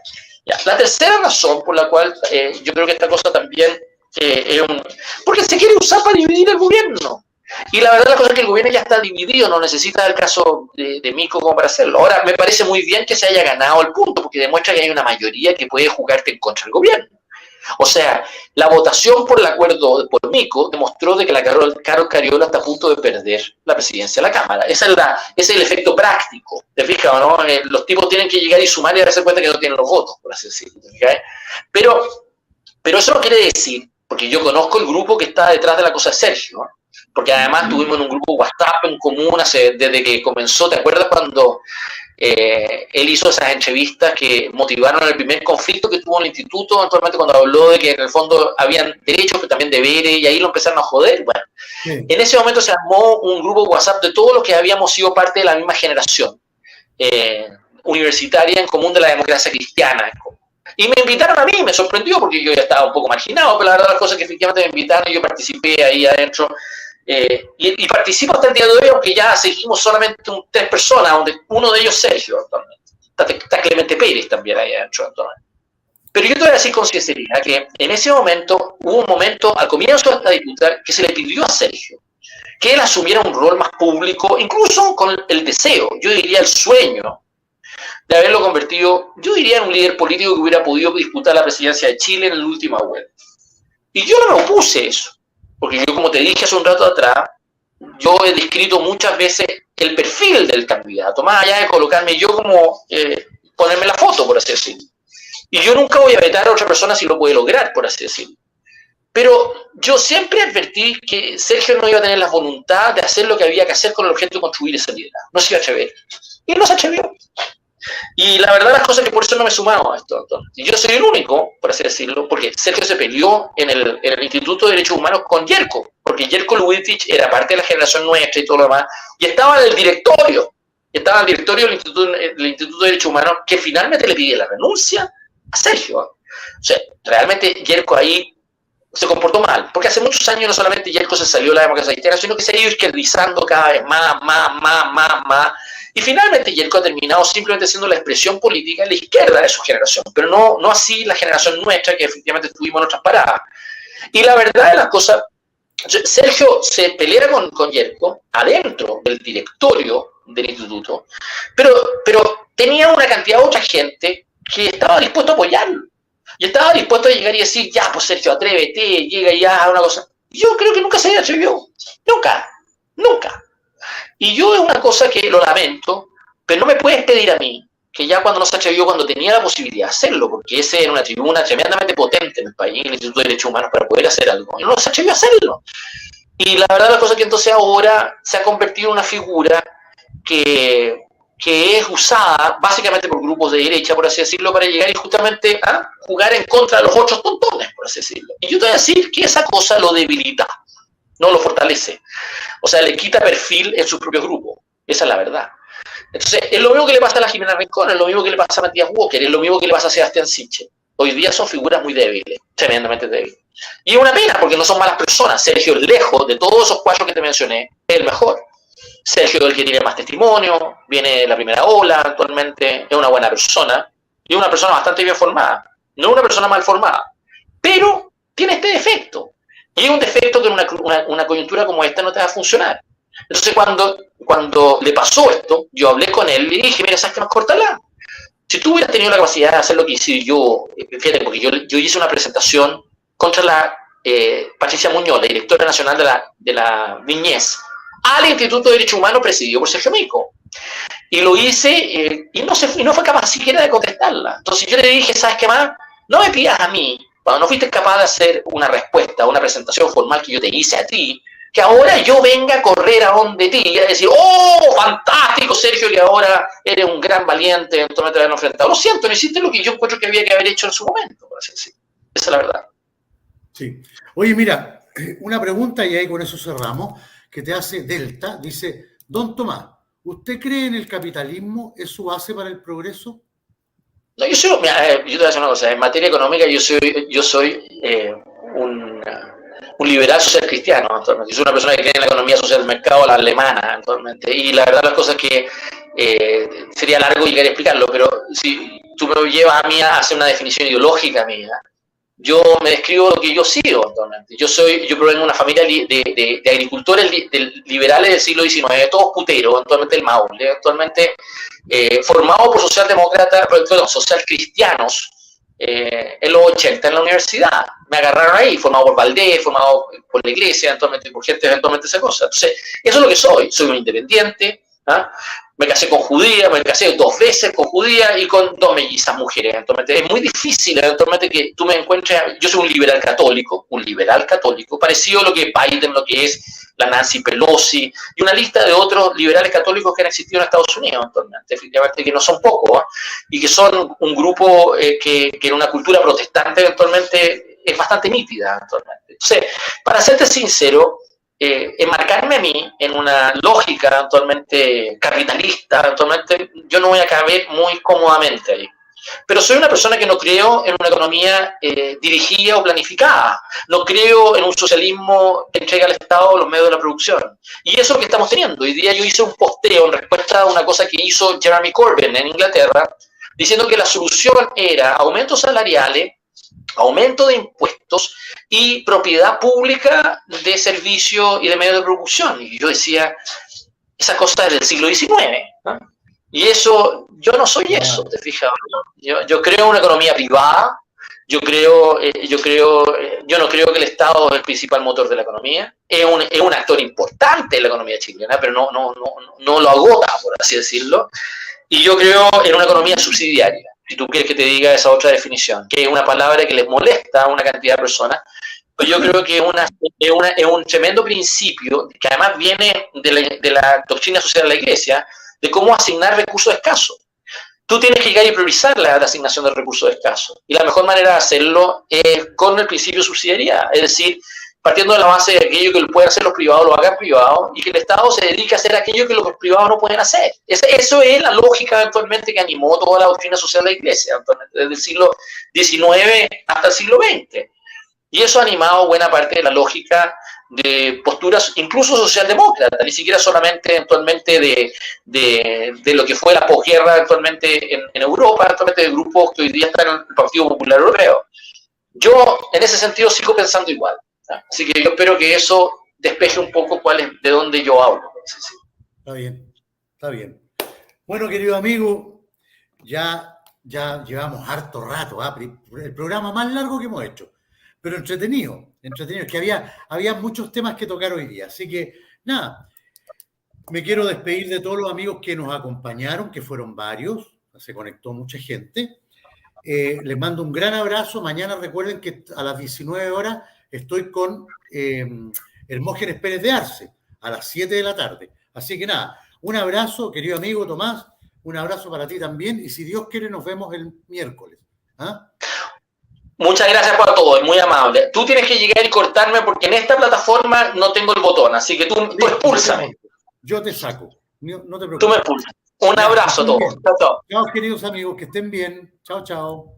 Ya. La tercera razón por la cual yo creo que esta cosa también es porque se quiere usar para dividir el gobierno. Y la verdad la cosa es que el gobierno ya está dividido, no necesita el caso de Mico como para hacerlo. Ahora, me parece muy bien que se haya ganado el punto, porque demuestra que hay una mayoría que puede jugarte en contra del gobierno. O sea, la votación por el acuerdo por Mico demostró de que la Carol Cariola está a punto de perder la presidencia de la Cámara. Ese es el efecto práctico. ¿Te fijas o no? Los tipos tienen que llegar y sumar y darse cuenta que no tienen los votos, por así decirlo. ¿Te fijas? Pero eso no quiere decir, porque yo conozco el grupo que está detrás de la cosa de Sergio, ¿no? Porque además tuvimos en un grupo WhatsApp en común desde que comenzó. ¿Te acuerdas cuando Él hizo esas entrevistas que motivaron el primer conflicto que tuvo el instituto, actualmente cuando habló de que en el fondo habían derechos, pero también deberes, y ahí lo empezaron a joder. Bueno, sí. En ese momento se armó un grupo WhatsApp de todos los que habíamos sido parte de la misma generación universitaria en común de la democracia cristiana. Y me invitaron a mí, me sorprendió porque yo ya estaba un poco marginado, pero la verdad las cosas que efectivamente me invitaron y yo participé ahí adentro. Y participo hasta el día de hoy, aunque ya seguimos solamente 3 personas, donde uno de ellos Sergio, está Clemente Pérez también ahí adentro. Pero yo te voy a decir con sinceridad que en ese momento, hubo un momento al comienzo de esta disputa que se le pidió a Sergio que él asumiera un rol más público, incluso con el deseo, yo diría el sueño, de haberlo convertido, yo diría, en un líder político que hubiera podido disputar la presidencia de Chile en la última vuelta. Y yo no me opuse eso. Porque yo, como te dije hace un rato atrás, yo he descrito muchas veces el perfil del candidato, más allá de colocarme yo como ponerme la foto, por así decirlo. Y yo nunca voy a vetar a otra persona si lo puede lograr, por así decirlo. Pero yo siempre advertí que Sergio no iba a tener la voluntad de hacer lo que había que hacer con el objeto de construir ese liderazgo. No se iba a atrever. Y no se atrevió. Y la verdad las cosas es que por eso no me he sumado a esto. Y yo soy el único, por así decirlo, porque Sergio se peleó en el Instituto de Derechos Humanos con Yerko, porque Yerko Lubitich era parte de la generación nuestra y todo lo demás, y estaba en el directorio, del Instituto de Derechos Humanos, que finalmente le pide la renuncia a Sergio. O sea, realmente Yerko ahí se comportó mal, porque hace muchos años no solamente Yerko se salió de la democracia cristiana, sino que se ha ido izquierdizando cada vez más. Y finalmente Yerko ha terminado simplemente siendo la expresión política de la izquierda de su generación, pero no así la generación nuestra, que efectivamente tuvimos nuestras paradas. Y la verdad de las cosas, Sergio se pelea con Yerko adentro del directorio del instituto, pero tenía una cantidad de otra gente que estaba dispuesto a apoyarlo. Y estaba dispuesto a llegar y decir, ya, pues Sergio, atrévete, llega y haz una cosa. Yo creo que nunca se atrevió. Nunca. Y yo es una cosa que lo lamento, pero no me puedes pedir a mí, que ya cuando no se atrevió, cuando tenía la posibilidad de hacerlo, porque ese era una tribuna tremendamente potente en el país, en el Instituto de Derechos Humanos, para poder hacer algo, y no se atrevió a hacerlo. Y la verdad la cosa es que entonces ahora se ha convertido en una figura que es usada básicamente por grupos de derecha, por así decirlo, para llegar y justamente a jugar en contra de los otros tontones, por así decirlo. Y yo te voy a decir que esa cosa lo debilita, no lo fortalece. O sea, le quita perfil en su propio grupo. Esa es la verdad. Entonces, es lo mismo que le pasa a la Jimena Rincón, es lo mismo que le pasa a Matías Walker, es lo mismo que le pasa a Sebastián Sichel. Hoy día son figuras muy débiles, tremendamente débiles. Y es una pena, porque no son malas personas. Sergio, lejos de todos esos 4 que te mencioné, es el mejor. Sergio es el que tiene más testimonio, viene de la primera ola actualmente, es una buena persona, y es una persona bastante bien formada, no una persona mal formada, pero tiene este defecto, y es un defecto que en una coyuntura como esta no te va a funcionar. Entonces cuando le pasó esto, yo hablé con él y dije, mira, ¿sabes qué más? Córtala. Si tú hubieras tenido la capacidad de hacer lo que hice yo, fíjate, porque yo hice una presentación contra la Patricia Muñoz, la directora nacional de la niñez, al Instituto de Derechos Humanos presidido por Sergio Mico. Y lo hice y no fue capaz siquiera de contestarla. Entonces yo le dije, ¿sabes qué más? No me pidas a mí, cuando no fuiste capaz de hacer una respuesta, una presentación formal que yo te hice a ti, que ahora yo venga a correr a donde ti y a decir, ¡oh, fantástico, Sergio, que ahora eres un gran valiente, entonces te van a enfrentar! Lo siento, no hiciste lo que yo encuentro que había que haber hecho en su momento, por así decirlo. Esa es la verdad. Sí. Oye, mira, una pregunta y ahí con eso cerramos, que te hace Delta, dice, don Tomás, ¿usted cree en el capitalismo? ¿Es su base para el progreso? No, yo te voy a decir una cosa, en materia económica yo soy un liberal social cristiano, actualmente. Yo soy una persona que cree en la economía social del mercado, la alemana, actualmente, y la verdad las cosas que sería largo llegar a explicarlo, pero si tú me llevas a mí a hacer una definición ideológica mía, yo me describo lo que yo sigo actualmente. Yo provengo de una familia de agricultores liberales del siglo XIX, todos puteros, actualmente el Maule, actualmente formados por socialdemócratas, social cristianos, en los 80 en la universidad. Me agarraron ahí, formado por Valdés, formado por la iglesia, actualmente por gente eventualmente esa cosa. Entonces, eso es lo que soy un independiente, ¿ah? Me casé con judías, me casé 2 veces con judías y con 2 mellizas mujeres. Eventualmente es muy difícil eventualmente que tú me encuentres. Yo soy un liberal católico, parecido a lo que Biden, lo que es la Nancy Pelosi y una lista de otros liberales católicos que han existido en Estados Unidos actualmente, efectivamente, que no son pocos, ¿eh? Y que son un grupo que en una cultura protestante eventualmente es bastante nítida actualmente. Entonces, para serte sincero, enmarcarme a mí en una lógica actualmente capitalista, actualmente yo no voy a caber muy cómodamente ahí. Pero soy una persona que no creo en una economía dirigida o planificada. No creo en un socialismo que entrega al Estado los medios de la producción. Y eso es lo que estamos teniendo. Hoy día yo hice un posteo en respuesta a una cosa que hizo Jeremy Corbyn en Inglaterra, diciendo que la solución era aumentos salariales, aumento de impuestos y propiedad pública de servicios y de medios de producción. Y yo decía, esa cosa es del siglo XIX, ¿no? Y eso, yo no soy eso, ¿te fijas? Yo creo en una economía privada, yo no creo que el Estado es el principal motor de la economía, es un actor importante en la economía chilena, pero no lo agota, por así decirlo, y yo creo en una economía subsidiaria, si tú quieres que te diga esa otra definición, que es una palabra que les molesta a una cantidad de personas, pero yo creo que es un tremendo principio, que además viene de la doctrina social de la Iglesia, de cómo asignar recursos escasos. Tú tienes que llegar y priorizar la asignación de recursos escasos. Y la mejor manera de hacerlo es con el principio de subsidiariedad. Es decir, partiendo de la base de aquello que pueden hacer los privados, lo hagan privados, y que el Estado se dedique a hacer aquello que los privados no pueden hacer. Eso es la lógica actualmente que animó toda la doctrina social de la Iglesia, desde el siglo XIX hasta el siglo XX. Y eso ha animado buena parte de la lógica de posturas incluso socialdemócratas, ni siquiera solamente actualmente de lo que fue la posguerra actualmente en Europa, actualmente de grupos que hoy día están en el Partido Popular Europeo. Yo en ese sentido sigo pensando igual, ¿sí? Así que yo espero que eso despeje un poco de dónde yo hablo. ¿Sí? Está bien. Bueno, querido amigo, ya llevamos harto rato, el programa más largo que hemos hecho. Pero entretenido, es que había muchos temas que tocar hoy día. Así que, nada, me quiero despedir de todos los amigos que nos acompañaron, que fueron varios, se conectó mucha gente. Les mando un gran abrazo. Mañana recuerden que a las 19 horas estoy con Hermógenes Pérez de Arce, a las 7 de la tarde. Así que nada, un abrazo, querido amigo Tomás, un abrazo para ti también, y si Dios quiere nos vemos el miércoles. ¿Ah? Muchas gracias para todo, es muy amable. Tú tienes que llegar y cortarme porque en esta plataforma no tengo el botón, así que tú expúlsame. Yo te saco, no te preocupes. Tú me expulsas. Un abrazo a todos. Chao, chao, queridos amigos, que estén bien. Chao, chao.